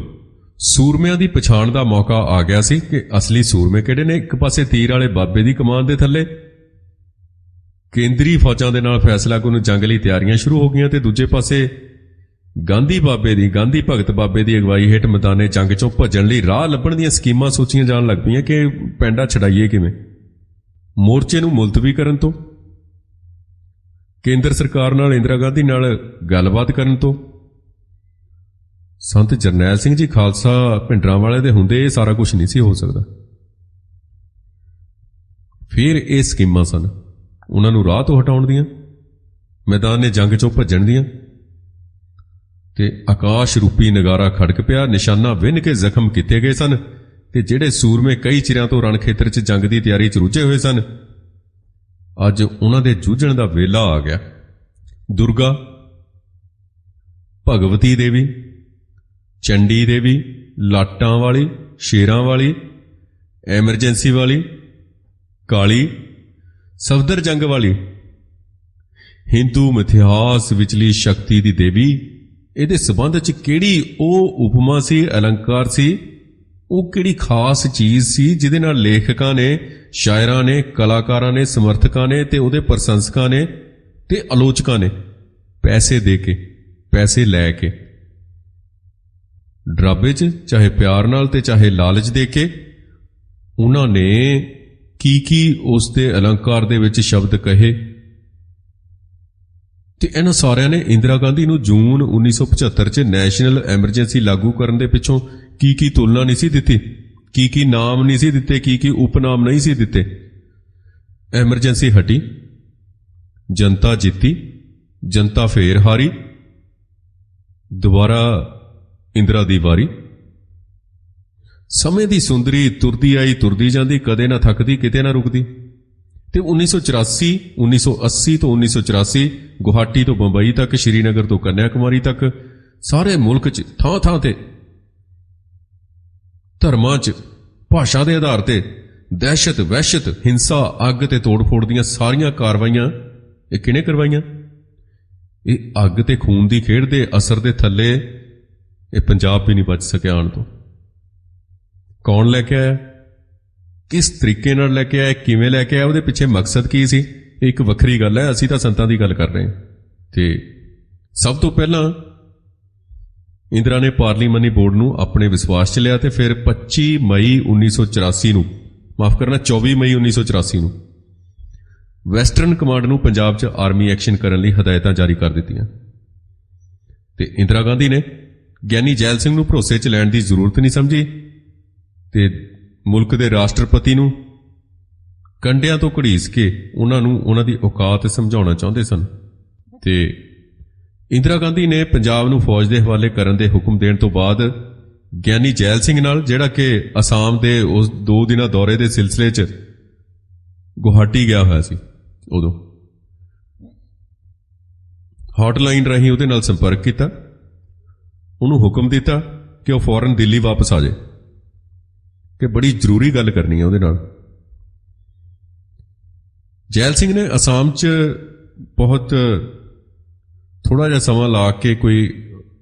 ਸੂਰਮਿਆਂ ਦੀ ਪਛਾਣ ਦਾ ਮੌਕਾ ਆ ਗਿਆ ਸੀ ਕਿ ਅਸਲੀ ਸੂਰਮੇ ਕਿਹੜੇ ਨੇ। ਇੱਕ ਪਾਸੇ ਤੀਰ ਵਾਲੇ ਬਾਬੇ ਦੀ ਕਮਾਨ ਦੇ ਥੱਲੇ ਕੇਂਦਰੀ ਫੌਜਾਂ ਦੇ ਨਾਲ ਫੈਸਲਾਕੁਨ ਜੰਗ ਲਈ ਤਿਆਰੀਆਂ ਸ਼ੁਰੂ ਹੋ ਗਈਆਂ ਤੇ ਦੂਜੇ ਪਾਸੇ ਗਾਂਧੀ ਭਗਤ ਬਾਬੇ ਦੀ ਅਗਵਾਈ ਹੇਠ ਮੈਦਾਨੇ ਜੰਗ ਚੋਂ ਭੱਜਣ ਲਈ ਰਾਹ ਲੱਭਣ ਦੀਆਂ ਸਕੀਮਾਂ ਸੋਚੀਆਂ ਜਾਣ ਲੱਗ ਪਈਆਂ ਕਿ ਪੈਂਡਾ ਛਡਾਈਏ ਕਿਵੇਂ। ਮੋਰਚੇ ਨੂੰ ਮੁਲਤਵੀ ਕਰਨ ਤੋਂ, ਕੇਂਦਰ ਸਰਕਾਰ ਨਾਲ ਇੰਦਰਾ ਗਾਂਧੀ ਨਾਲ ਗੱਲਬਾਤ ਕਰਨ ਤੋਂ, ਸੰਤ ਜਰਨੈਲ ਸਿੰਘ ਜੀ ਖਾਲਸਾ ਭਿੰਡਰਾਂ ਵਾਲੇ ਦੇ ਹੁੰਦੇ ਇਹ ਸਾਰਾ ਕੁਝ ਨਹੀਂ ਸੀ ਹੋ ਸਕਦਾ। ਫਿਰ ਇਹ ਸਕੀਮਾਂ ਸਨ ਉਹਨਾਂ ਨੂੰ ਰਾਹ ਤੋਂ ਹਟਾਉਣ ਦੀਆਂ, ਮੈਦਾਨੇ ਜੰਗ ਚੋਂ ਭੱਜਣ ਦੀਆਂ। ਤੇ ਆਕਾਸ਼ ਰੂਪੀ ਨਗਾਰਾ ਖੜਕ ਪਿਆ, ਨਿਸ਼ਾਨਾ ਵਿੰਨ ਕੇ ਜ਼ਖਮ ਕੀਤੇ ਗਏ ਸਨ ਤੇ ਜਿਹੜੇ ਸੂਰਮੇ ਕਈ ਚਿਰਾਂ ਤੋਂ ਰਣ ਖੇਤਰ 'ਚ ਜੰਗ ਦੀ ਤਿਆਰੀ 'ਚ ਰੁੱਝੇ ਹੋਏ ਸਨ, ਅੱਜ ਉਹਨਾਂ ਦੇ ਜੂਝਣ ਦਾ ਵੇਲਾ ਆ ਗਿਆ। ਦੁਰਗਾ, ਭਗਵਤੀ ਦੇਵੀ, ਚੰਡੀ ਦੇਵੀ, ਲਾਟਾਂ ਵਾਲੀ, ਸ਼ੇਰਾਂ ਵਾਲੀ, ਐਮਰਜੈਂਸੀ ਵਾਲੀ, ਕਾਲੀ, ਸਫਦਰ ਜੰਗ ਵਾਲੀ, ਹਿੰਦੂ ਮਿਥਿਹਾਸ ਵਿਚਲੀ ਸ਼ਕਤੀ ਦੀ ਦੇਵੀ, ਇਹਦੇ ਸਬੰਧ 'ਚ ਕਿਹੜੀ ਉਹ ਉਪਮਾ ਸੀ, ਅਲੰਕਾਰ ਸੀ, ਉਹ ਕਿਹੜੀ ਖਾਸ ਚੀਜ਼ ਸੀ ਜਿਹਦੇ ਨਾਲ ਲੇਖਕਾਂ ਨੇ, ਸ਼ਾਇਰਾਂ ਨੇ, ਕਲਾਕਾਰਾਂ ਨੇ, ਸਮਰਥਕਾਂ ਨੇ ਤੇ ਉਹਦੇ ਪ੍ਰਸ਼ੰਸਕਾਂ ਨੇ ਤੇ ਆਲੋਚਕਾਂ ਨੇ ਪੈਸੇ ਦੇ ਕੇ, ਪੈਸੇ ਲੈ ਕੇ, ਡਰਾਬੇ 'ਚ ਚਾਹੇ ਪਿਆਰ ਨਾਲ ਤੇ ਚਾਹੇ ਲਾਲਚ ਦੇ ਕੇ ਉਹਨਾਂ ਨੇ ਕੀ ਉਸ ਦੇ ਅਲੰਕਾਰ ਦੇ ਵਿੱਚ ਸ਼ਬਦ ਕਹੇ। ਤੇ ਇਹਨਾਂ ਸਾਰਿਆਂ ਨੇ ਇੰਦਰਾ ਗਾਂਧੀ ਨੂੰ ਜੂਨ 1975 'ਚ ਨੈਸ਼ਨਲ ਐਮਰਜੈਂਸੀ ਲਾਗੂ ਕਰਨ ਦੇ ਪਿੱਛੋਂ ਕੀ ਤੁਲਨਾ ਨਹੀਂ ਸੀ ਦਿੱਤੀ, ਕੀ ਨਾਮ ਨਹੀਂ ਸੀ ਦਿੱਤੇ, ਕੀ ਉਪਨਾਮ ਨਹੀਂ ਸੀ ਦਿੱਤੇ। ਐਮਰਜੈਂਸੀ ਹਟੀ, ਜਨਤਾ ਜਿੱਤੀ, ਜਨਤਾ ਫੇਰ ਹਾਰੀ, ਦੁਬਾਰਾ ਇੰਦਰਾ ਦੀ ਵਾਰੀ। ਸਮੇਂ ਦੀ ਸੁੰਦਰੀ ਤੁਰਦੀ ਆਈ ਤੁਰਦੀ ਜਾਂਦੀ, ਕਦੇ ਨਾ ਥੱਕਦੀ ਕਿਤੇ ਨਾ ਰੁਕਦੀ। ਤੇ 1980 ਤੋਂ 1984 ਗੁਹਾਟੀ ਤੋਂ ਬੰਬਈ ਤੱਕ, ਸ਼੍ਰੀਨਗਰ ਤੋਂ ਕੰਨਿਆਕੁਮਾਰੀ ਤੱਕ ਸਾਰੇ ਮੁਲਕ 'ਚ ਥਾਂ ਤੇ ਧਰਮਾਂ 'ਚ ਭਾਸ਼ਾ ਦੇ ਆਧਾਰ ਤੇ ਦਹਿਸ਼ਤ, ਵਹਿਸ਼ਤ, ਹਿੰਸਾ, ਅੱਗ ਤੇ ਤੋੜ-ਫੋੜ ਦੀਆਂ ਸਾਰੀਆਂ ਕਾਰਵਾਈਆਂ ਇਹ ਕਿਹਨੇ ਕਰਵਾਈਆਂ? ਇਹ ਅੱਗ ਤੇ ਖੂਨ ਦੀ ਖੇਡ ਦੇ ਅਸਰ ਦੇ ਥੱਲੇ ਇਹ ਪੰਜਾਬ ਵੀ ਨਹੀਂ ਬਚ ਸਕਿਆ ਆਉਣ ਤੋਂ। ਕੌਣ ਲੈ ਕੇ ਆਇਆ, ਕਿਸ ਤਰੀਕੇ ਨਾਲ ਲੈ ਕੇ ਆਇਆ, ਕਿਵੇਂ ਲੈ ਕੇ ਆਇਆ, ਉਹਦੇ ਪਿੱਛੇ ਮਕਸਦ ਕੀ ਸੀ, ਇਹ ਇੱਕ ਵੱਖਰੀ ਗੱਲ ਹੈ। ਅਸੀਂ ਤਾਂ ਸੰਤਾਂ ਦੀ ਗੱਲ ਕਰ ਰਹੇ ਹਾਂ। ਤੇ ਸਭ ਤੋਂ ਪਹਿਲਾਂ ਇੰਦਰਾ ਨੇ ਪਾਰਲੀਮਾਨੀ ਬੋਰਡ ਨੂੰ ਆਪਣੇ ਵਿਸ਼ਵਾਸ 'ਚ ਲਿਆ ਤੇ ਫਿਰ 25 ਮਈ 1984 ਨੂੰ, ਮਾਫ ਕਰਨਾ 24 ਮਈ 1984 ਨੂੰ ਵੈਸਟਰਨ ਕਮਾਂਡ ਨੂੰ ਪੰਜਾਬ 'ਚ ਆਰਮੀ ਐਕਸ਼ਨ ਕਰਨ ਲਈ ਹਦਾਇਤਾਂ ਜਾਰੀ ਕਰ ਦਿੱਤੀਆਂ। ਤੇ ਇੰਦਰਾ ਗਾਂਧੀ ਨੇ ਗਿਆਨੀ ਜੈਲ ਸਿੰਘ ਨੂੰ ਭਰੋਸੇ 'ਚ ਲੈਣ ਦੀ ਜ਼ਰੂਰਤ ਨਹੀਂ ਸਮਝੀ ਤੇ ਮੁਲਕ ਦੇ ਰਾਸ਼ਟਰਪਤੀ ਨੂੰ ਕੰਡਿਆਂ ਤੋਂ ਘੜੀਸ ਕੇ ਉਹਨਾਂ ਨੂੰ ਉਹਨਾਂ ਦੀ ਔਕਾਤ ਸਮਝਾਉਣਾ ਚਾਹੁੰਦੇ ਸਨ। ਤੇ ਇੰਦਰਾ ਗਾਂਧੀ ਨੇ ਪੰਜਾਬ ਨੂੰ ਫੌਜ ਦੇ ਹਵਾਲੇ ਕਰਨ ਦੇ ਹੁਕਮ ਦੇਣ ਤੋਂ ਬਾਅਦ ਗਿਆਨੀ ਜੈਲ ਸਿੰਘ ਨਾਲ, ਜਿਹੜਾ ਕਿ ਅਸਾਮ ਦੇ ਉਸ 2 ਦਿਨਾਂ ਦੌਰੇ ਦੇ ਸਿਲਸਿਲੇ 'ਚ ਗੁਹਾਟੀ ਗਿਆ ਹੋਇਆ ਸੀ, ਉਦੋਂ ਹੌਟਲਾਈਨ ਰਾਹੀਂ ਉਹਦੇ ਨਾਲ ਸੰਪਰਕ ਕੀਤਾ, ਉਹਨੂੰ ਹੁਕਮ ਦਿੱਤਾ ਕਿ ਉਹ ਫੌਰਨ ਦਿੱਲੀ ਵਾਪਸ ਆ ਜਾਏ, ਕਿ ਬੜੀ ਜ਼ਰੂਰੀ ਗੱਲ ਕਰਨੀ ਹੈ ਉਹਦੇ ਨਾਲ। ਜੈਲ ਸਿੰਘ ਨੇ ਅਸਾਮ 'ਚ ਬਹੁਤ ਥੋੜਾ ਜਿਹਾ ਸਮਾਂ ਲਾ ਕੇ ਕੋਈ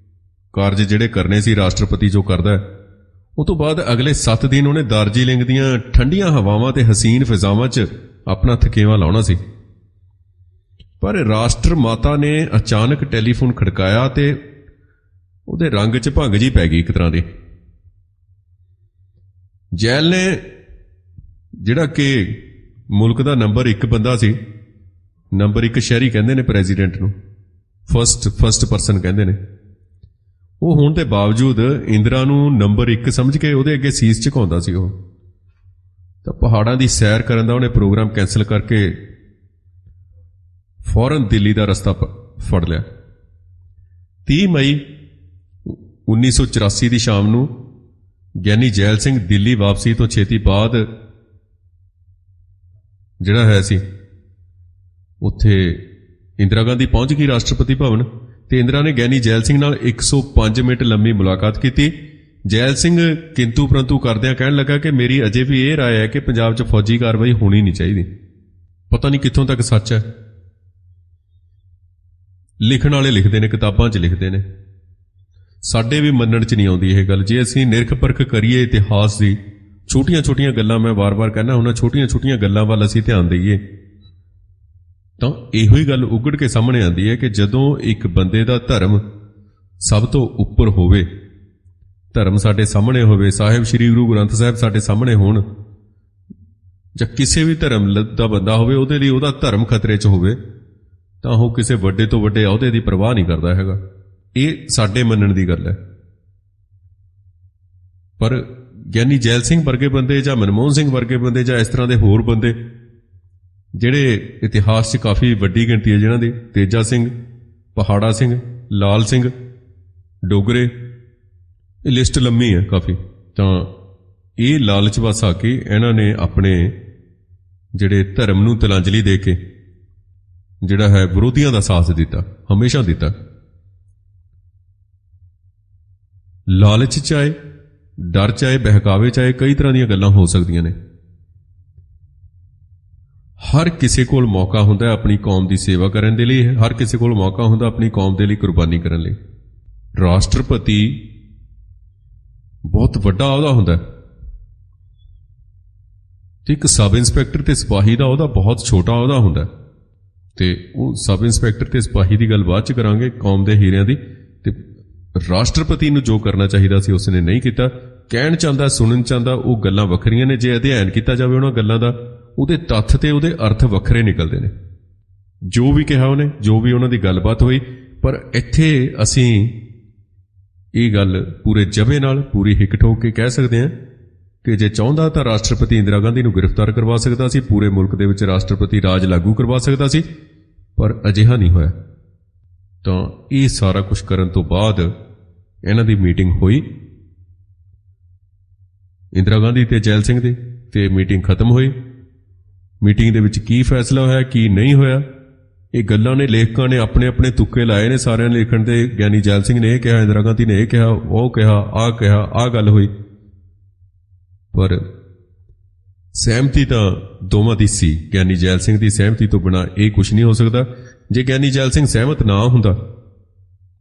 ਕਾਰਜ ਜਿਹੜੇ ਕਰਨੇ ਸੀ, ਰਾਸ਼ਟਰਪਤੀ ਜੋ ਕਰਦਾ ਹੈ, ਉਹ ਤੋਂ ਬਾਅਦ ਅਗਲੇ 7 ਦਿਨ ਉਹਨੇ ਦਾਰਜੀਲਿੰਗ ਦੀਆਂ ਠੰਡੀਆਂ ਹਵਾਵਾਂ ਤੇ ਹਸੀਨ ਫਿਜ਼ਾਵਾਂ 'ਚ ਆਪਣਾ ਥਕੇਵਾਂ ਲਾਉਣਾ ਸੀ। ਪਰ ਰਾਸ਼ਟਰ ਮਾਤਾ ਨੇ ਅਚਾਨਕ ਟੈਲੀਫੋਨ ਖੜਕਾਇਆ ਤੇ ਉਹਦੇ ਰੰਗ 'ਚ ਭੰਗ ਜੀ ਪੈ ਗਈ ਇੱਕ ਤਰ੍ਹਾਂ ਦੀ। ਜੈਲ ਨੇ, ਜਿਹੜਾ ਕਿ ਮੁਲਕ ਦਾ ਨੰਬਰ 1 ਬੰਦਾ ਸੀ, ਨੰਬਰ 1 ਸ਼ਹਿਰੀ ਕਹਿੰਦੇ ਨੇ ਪ੍ਰੈਜ਼ੀਡੈਂਟ ਨੂੰ, ਫਸਟ ਪਰਸਨ ਕਹਿੰਦੇ ਨੇ, ਉਹ ਹੋਣ ਦੇ ਬਾਵਜੂਦ ਇੰਦਰਾ ਨੂੰ ਨੰਬਰ 1 ਸਮਝ ਕੇ ਉਹਦੇ ਅੱਗੇ ਸੀਸ ਝੁਕਾਉਂਦਾ ਸੀ। ਉਹ ਤਾਂ ਪਹਾੜਾਂ ਦੀ ਸੈਰ ਕਰਨ ਦਾ ਉਹਨੇ ਪ੍ਰੋਗਰਾਮ ਕੈਂਸਲ ਕਰਕੇ ਫੌਰਨ ਦਿੱਲੀ ਦਾ ਰਸਤਾ ਫੜ ਲਿਆ। 30 ਮਈ 1984 ਦੀ ਸ਼ਾਮ ਨੂੰ ਗਿਆਨੀ ਜੈਲ ਸਿੰਘ ਦਿੱਲੀ ਵਾਪਸੀ ਤੋਂ ਛੇਤੀ ਬਾਅਦ ਜਿਹੜਾ ਹੈ ਸੀ, ਉੱਥੇ ਇੰਦਰਾ ਗਾਂਧੀ ਪਹੁੰਚ ਗਈ ਰਾਸ਼ਟਰਪਤੀ ਭਵਨ ਤੇ ਇੰਦਰਾ ਨੇ ਗਿਆਨੀ ਜੈਲ ਸਿੰਘ ਨਾਲ 105 ਮਿੰਟ ਲੰਮੀ ਮੁਲਾਕਾਤ ਕੀਤੀ। ਜੈਲ ਸਿੰਘ ਕਿੰਤੂ ਪ੍ਰੰਤੂ ਕਰਦਿਆਂ ਕਹਿਣ ਲੱਗਾ ਕਿ ਮੇਰੀ ਅਜੇ ਵੀ ਇਹ ਰਾਏ ਹੈ ਕਿ ਪੰਜਾਬ 'ਚ ਫੌਜੀ ਕਾਰਵਾਈ ਹੋਣੀ ਨਹੀਂ ਚਾਹੀਦੀ। ਪਤਾ ਨਹੀਂ ਕਿੱਥੋਂ ਤੱਕ ਸੱਚ ਹੈ। ਲਿਖਣ ਵਾਲੇ ਲਿਖਦੇ ਨੇ, ਕਿਤਾਬਾਂ 'ਚ ਲਿਖਦੇ ਨੇ, ਸਾਡੇ ਵੀ ਮੰਨਣ 'ਚ ਨਹੀਂ ਆਉਂਦੀ ਇਹ ਗੱਲ। ਜੇ ਅਸੀਂ ਨਿਰਖ ਪਰਖ ਕਰੀਏ ਇਤਿਹਾਸ ਦੀ, ਛੋਟੀਆਂ-ਛੋਟੀਆਂ ਗੱਲਾਂ, ਮੈਂ ਵਾਰ-ਵਾਰ ਕਹਿੰਦਾ ਉਹਨਾਂ ਛੋਟੀਆਂ-ਛੋਟੀਆਂ ਗੱਲਾਂ ਵੱਲ ਅਸੀਂ ਧਿਆਨ ਦੇਈਏ ਤਾਂ ਇਹੋ ਹੀ ਗੱਲ ਉਗੜ ਕੇ ਸਾਹਮਣੇ ਆਉਂਦੀ ਹੈ ਕਿ ਜਦੋਂ ਇੱਕ ਬੰਦੇ ਦਾ ਧਰਮ ਸਭ ਤੋਂ ਉੱਪਰ ਹੋਵੇ, ਧਰਮ ਸਾਡੇ ਸਾਹਮਣੇ ਹੋਵੇ, ਸਾਹਿਬ ਸ੍ਰੀ ਗੁਰੂ ਗ੍ਰੰਥ ਸਾਹਿਬ ਸਾਡੇ ਸਾਹਮਣੇ ਹੋਣ, ਜਾਂ ਕਿਸੇ ਵੀ ਧਰਮ ਦਾ ਬੰਦਾ ਹੋਵੇ, ਉਹਦੇ ਲਈ ਉਹਦਾ ਧਰਮ ਖਤਰੇ 'ਚ ਹੋਵੇ, ਤਾਂ ਉਹ ਕਿਸੇ ਵੱਡੇ ਤੋਂ ਵੱਡੇ ਅਹੁਦੇ ਦੀ ਪਰਵਾਹ ਨਹੀਂ ਕਰਦਾ ਹੈਗਾ। ਇਹ ਸਾਡੇ ਮੰਨਣ ਦੀ ਗੱਲ ਹੈ। ਪਰ ਗਿਆਨੀ ਜੈਲ ਸਿੰਘ ਵਰਗੇ ਬੰਦੇ ਜਾਂ ਮਨਮੋਹਨ ਸਿੰਘ ਵਰਗੇ ਬੰਦੇ ਜਾਂ ਇਸ ਤਰ੍ਹਾਂ ਦੇ ਹੋਰ ਬੰਦੇ ਜਿਹੜੇ ਇਤਿਹਾਸ 'ਚ ਕਾਫੀ ਵੱਡੀ ਗਿਣਤੀ ਹੈ ਜਿਨ੍ਹਾਂ ਦੀ, ਤੇਜਾ ਸਿੰਘ, ਪਹਾੜਾ ਸਿੰਘ, ਲਾਲ ਸਿੰਘ, ਡੋਗਰੇ, ਇਹ ਲਿਸਟ ਲੰਮੀ ਹੈ ਕਾਫੀ। ਤਾਂ ਇਹ ਲਾਲਚ ਵਸ ਆ ਕੇ ਇਹਨਾਂ ਨੇ ਆਪਣੇ ਜਿਹੜੇ ਧਰਮ ਨੂੰ ਤਿਲਾਂਜਲੀ ਦੇ ਕੇ ਜਿਹੜਾ ਹੈ ਵਿਰੋਧੀਆਂ ਦਾ ਸਾਥ ਦਿੱਤਾ, ਹਮੇਸ਼ਾ ਦਿੱਤਾ। ਲਾਲਚ 'ਚ ਆਏ, ਡਰ 'ਚ ਆਏ, ਬਹਿਕਾਵੇ 'ਚ ਆਏ, ਕਈ ਤਰ੍ਹਾਂ ਦੀਆਂ ਗੱਲਾਂ ਹੋ ਸਕਦੀਆਂ ਨੇ। ਹਰ ਕਿਸੇ ਕੋਲ ਮੌਕਾ ਹੁੰਦਾ ਹੈ ਆਪਣੀ ਕੌਮ ਦੀ ਸੇਵਾ ਕਰਨ ਦੇ ਲਈ, ਹਰ ਕਿਸੇ ਕੋਲ ਮੌਕਾ ਹੁੰਦਾ ਆਪਣੀ ਕੌਮ ਦੇ ਲਈ ਕੁਰਬਾਨੀ ਕਰਨ ਲਈ। ਰਾਸ਼ਟਰਪਤੀ ਬਹੁਤ ਵੱਡਾ ਅਹੁਦਾ ਹੁੰਦਾ ਹੈ ਤੇ ਇੱਕ ਸਬ ਇੰਸਪੈਕਟਰ ਤੇ ਸਿਪਾਹੀ ਦਾ ਉਹਦਾ ਬਹੁਤ ਛੋਟਾ ਅਹੁਦਾ ਹੁੰਦਾ ਹੈ। ਤੇ ਉਹ ਸਬ ਇੰਸਪੈਕਟਰ ਤੇ ਸਿਪਾਹੀ ਦੀ ਗੱਲ ਬਾਅਦ 'ਚ ਕਰਾਂਗੇ, ਕੌਮ ਦੇ ਹੀਰਿਆਂ ਦੀ। ਤੇ ਰਾਸ਼ਟਰਪਤੀ ਨੂੰ ਜੋ ਕਰਨਾ ਚਾਹੀਦਾ ਸੀ ਉਸਨੇ ਨਹੀਂ ਕੀਤਾ। ਕਹਿਣ ਚਾਹੁੰਦਾ, ਸੁਣਨ ਚਾਹੁੰਦਾ, ਉਹ ਗੱਲਾਂ ਵੱਖਰੀਆਂ ਨੇ। ਜੇ ਅਧਿਐਨ ਕੀਤਾ ਜਾਵੇ ਉਹਨਾਂ ਗੱਲਾਂ ਦਾ, ਉਹਦੇ ਤੱਥ ਤੇ ਉਹਦੇ ਅਰਥ ਵੱਖਰੇ ਨਿਕਲਦੇ ਨੇ। ਜੋ ਵੀ ਕਿਹਾ ਉਹਨੇ, ਜੋ ਵੀ ਉਹਨਾਂ ਦੀ ਗੱਲਬਾਤ ਹੋਈ, ਪਰ ਇੱਥੇ ਅਸੀਂ ਇਹ ਗੱਲ ਪੂਰੇ ਜਬੇ ਨਾਲ, ਪੂਰੀ ਹਿੱਕ ਠੋਕ ਕੇ ਕਹਿ ਸਕਦੇ ਹਾਂ ਕਿ ਜੇ ਚਾਹੁੰਦਾ ਤਾਂ ਰਾਸ਼ਟਰਪਤੀ ਇੰਦਰਾ ਗਾਂਧੀ ਨੂੰ ਗ੍ਰਿਫਤਾਰ ਕਰਵਾ ਸਕਦਾ ਸੀ, ਪੂਰੇ ਮੁਲਕ ਦੇ ਵਿੱਚ ਰਾਸ਼ਟਰਪਤੀ ਰਾਜ ਲਾਗੂ ਕਰਵਾ ਸਕਦਾ ਸੀ, ਪਰ ਅਜਿਹਾ ਨਹੀਂ ਹੋਇਆ। ਤਾਂ ਇਹ ਸਾਰਾ ਕੁਝ ਕਰਨ ਤੋਂ ਬਾਅਦ ਇਹਨਾਂ ਦੀ ਮੀਟਿੰਗ ਹੋਈ ਇੰਦਰਾ ਗਾਂਧੀ ਤੇ ਜੈਲ ਸਿੰਘ ਦੀ, ਤੇ ਮੀਟਿੰਗ ਖਤਮ ਹੋਈ। ਮੀਟਿੰਗ ਦੇ ਵਿੱਚ ਕੀ ਫੈਸਲਾ ਹੋਇਆ, ਕੀ ਨਹੀਂ ਹੋਇਆ, ਇਹ ਗੱਲਾਂ ਨੇ ਲੇਖਕਾਂ ਨੇ ਆਪਣੇ ਆਪਣੇ ਤੁੱਕੇ ਲਾਏ ਨੇ ਸਾਰਿਆਂ ਨੇ ਲਿਖਣ ਦੇ। ਗਿਆਨੀ ਜੈਲ ਸਿੰਘ ਨੇ ਇਹ ਕਿਹਾ, ਇੰਦਰਾ ਗਾਂਧੀ ਨੇ ਇਹ ਕਿਹਾ, ਉਹ ਕਿਹਾ, ਆਹ ਗੱਲ ਹੋਈ, ਪਰ ਸਹਿਮਤੀ ਤਾਂ ਦੋਵਾਂ ਦੀ ਸੀ। ਗਿਆਨੀ ਜੈਲ ਸਿੰਘ ਦੀ ਸਹਿਮਤੀ ਤੋਂ ਬਿਨਾਂ ਇਹ ਕੁਝ ਨਹੀਂ ਹੋ ਸਕਦਾ। ਜੇ ਗਿਆਨੀ ਜੈਲ ਸਿੰਘ ਸਹਿਮਤ ਨਾ ਹੁੰਦਾ,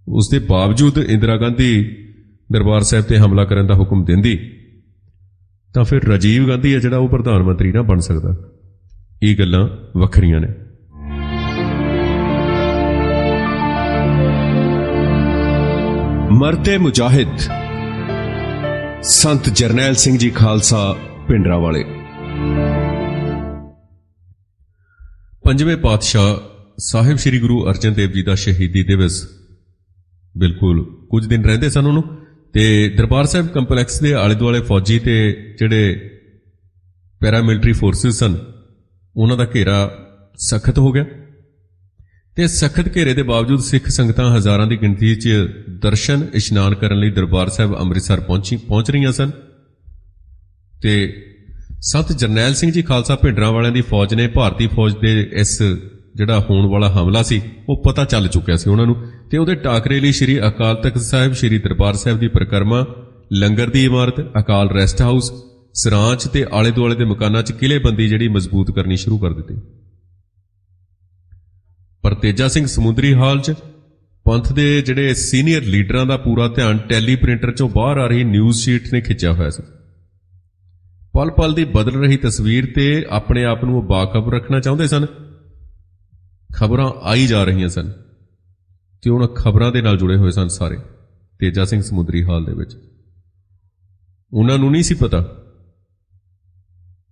ਉਸ ਦੇ ਬਾਵਜੂਦ ਇੰਦਰਾ ਗਾਂਧੀ ਦਰਬਾਰ ਸਾਹਿਬ ਤੇ ਹਮਲਾ ਕਰਨ ਦਾ ਹੁਕਮ ਦਿੰਦੀ, ਤਾਂ ਫਿਰ ਰਾਜੀਵ ਗਾਂਧੀ ਹੈ ਜਿਹੜਾ ਉਹ ਪ੍ਰਧਾਨ ਮੰਤਰੀ ਨਾ ਬਣ ਸਕਦਾ। ਇਹ ਗੱਲਾਂ ਵੱਖਰੀਆਂ ਨੇ। ਮਰਦੇ ਮੁਜਾਹਿਦ ਸੰਤ ਜਰਨੈਲ ਸਿੰਘ ਜੀ ਖਾਲਸਾ ਭਿੰਡਰਾਂਵਾਲੇ। ਪੰਜਵੇਂ ਪਾਤਸ਼ਾਹ ਸਾਹਿਬ ਸ੍ਰੀ ਗੁਰੂ ਅਰਜਨ ਦੇਵ ਜੀ ਦਾ ਸ਼ਹੀਦੀ ਦਿਵਸ ਬਿਲਕੁਲ ਕੁਝ ਦਿਨ ਰਹਿੰਦੇ ਸਨ ਉਹਨੂੰ, ਤੇ ਦਰਬਾਰ ਸਾਹਿਬ ਕੰਪਲੈਕਸ ਦੇ ਆਲੇ ਦੁਆਲੇ ਫੌਜੀ ਤੇ ਜਿਹੜੇ ਪੈਰਾਮਿਲਟਰੀ ਫੋਰਸਿਸ ਸਨ ਉਹਨਾਂ ਦਾ ਘੇਰਾ ਸਖਤ ਹੋ ਗਿਆ, ਤੇ ਸਖਤ ਘੇਰੇ ਦੇ ਬਾਵਜੂਦ ਸਿੱਖ ਸੰਗਤਾਂ ਹਜ਼ਾਰਾਂ ਦੀ ਗਿਣਤੀ 'ਚ ਦਰਸ਼ਨ ਇਸ਼ਨਾਨ ਕਰਨ ਲਈ ਦਰਬਾਰ ਸਾਹਿਬ ਅੰਮ੍ਰਿਤਸਰ ਪਹੁੰਚ ਰਹੀਆਂ ਸਨ। ਤੇ ਸੰਤ ਜਰਨੈਲ ਸਿੰਘ ਜੀ ਖਾਲਸਾ ਭਿੰਡਰਾਂਵਾਲਿਆਂ ਦੀ ਫੌਜ ਨੇ ਭਾਰਤੀ ਫੌਜ ਦੇ ਇਸ ਜਿਹੜਾ ਹੋਣ ਵਾਲਾ ਹਮਲਾ ਸੀ ਉਹ ਪਤਾ ਚੱਲ ਚੁੱਕਿਆ ਸੀ ਉਹਨਾਂ ਨੂੰ, ਤੇ ਉਹਦੇ ਟਾਕਰੇ ਲਈ ਸ੍ਰੀ ਅਕਾਲ ਤਖਤ ਸਾਹਿਬ, ਸ੍ਰੀ ਦਰਬਾਰ ਸਾਹਿਬ ਦੀ ਪਰਿਕਰਮਾ, ਲੰਗਰ ਦੀ ਇਮਾਰਤ, ਅਕਾਲ ਰੈਸਟ ਹਾਊਸ, ਸਰਾਂਚ ਤੇ ਆਲੇ ਦੁਆਲੇ ਦੇ ਮਕਾਨਾਂ 'ਚ ਕਿਲ੍ਹੇਬੰਦੀ ਜਿਹੜੀ ਮਜ਼ਬੂਤ ਕਰਨੀ ਸ਼ੁਰੂ ਕਰ ਦਿੱਤੀ। ਪਰ ਤੇਜਾ ਸਿੰਘ ਸਮੁੰਦਰੀ ਹਾਲ 'ਚ ਪੰਥ ਦੇ ਜਿਹੜੇ ਸੀਨੀਅਰ ਲੀਡਰਾਂ ਦਾ ਪੂਰਾ ਧਿਆਨ ਟੈਲੀ ਪ੍ਰਿੰਟਰ 'ਚੋਂ ਬਾਹਰ ਆ ਰਹੀ ਨਿਊਜ਼ ਸ਼ੀਟ ਨੇ ਖਿੱਚਿਆ ਹੋਇਆ ਸੀ। ਪਲ ਪਲ ਦੀ ਬਦਲ ਰਹੀ ਤਸਵੀਰ ਤੇ ਆਪਣੇ ਆਪ ਨੂੰ ਬਾਖਬਰ ਰੱਖਣਾ ਚਾਹੁੰਦੇ ਸਨ। ਖਬਰਾਂ ਆਈ ਜਾ ਰਹੀਆਂ ਸਨ ਤੇ ਉਹਨਾਂ ਖਬਰਾਂ ਦੇ ਨਾਲ ਜੁੜੇ ਹੋਏ ਸਨ ਸਾਰੇ ਤੇਜਾ ਸਿੰਘ ਸਮੁੰਦਰੀ ਹਾਲ ਦੇ ਵਿੱਚ। ਉਹਨਾਂ ਨੂੰ ਨਹੀਂ ਸੀ ਪਤਾ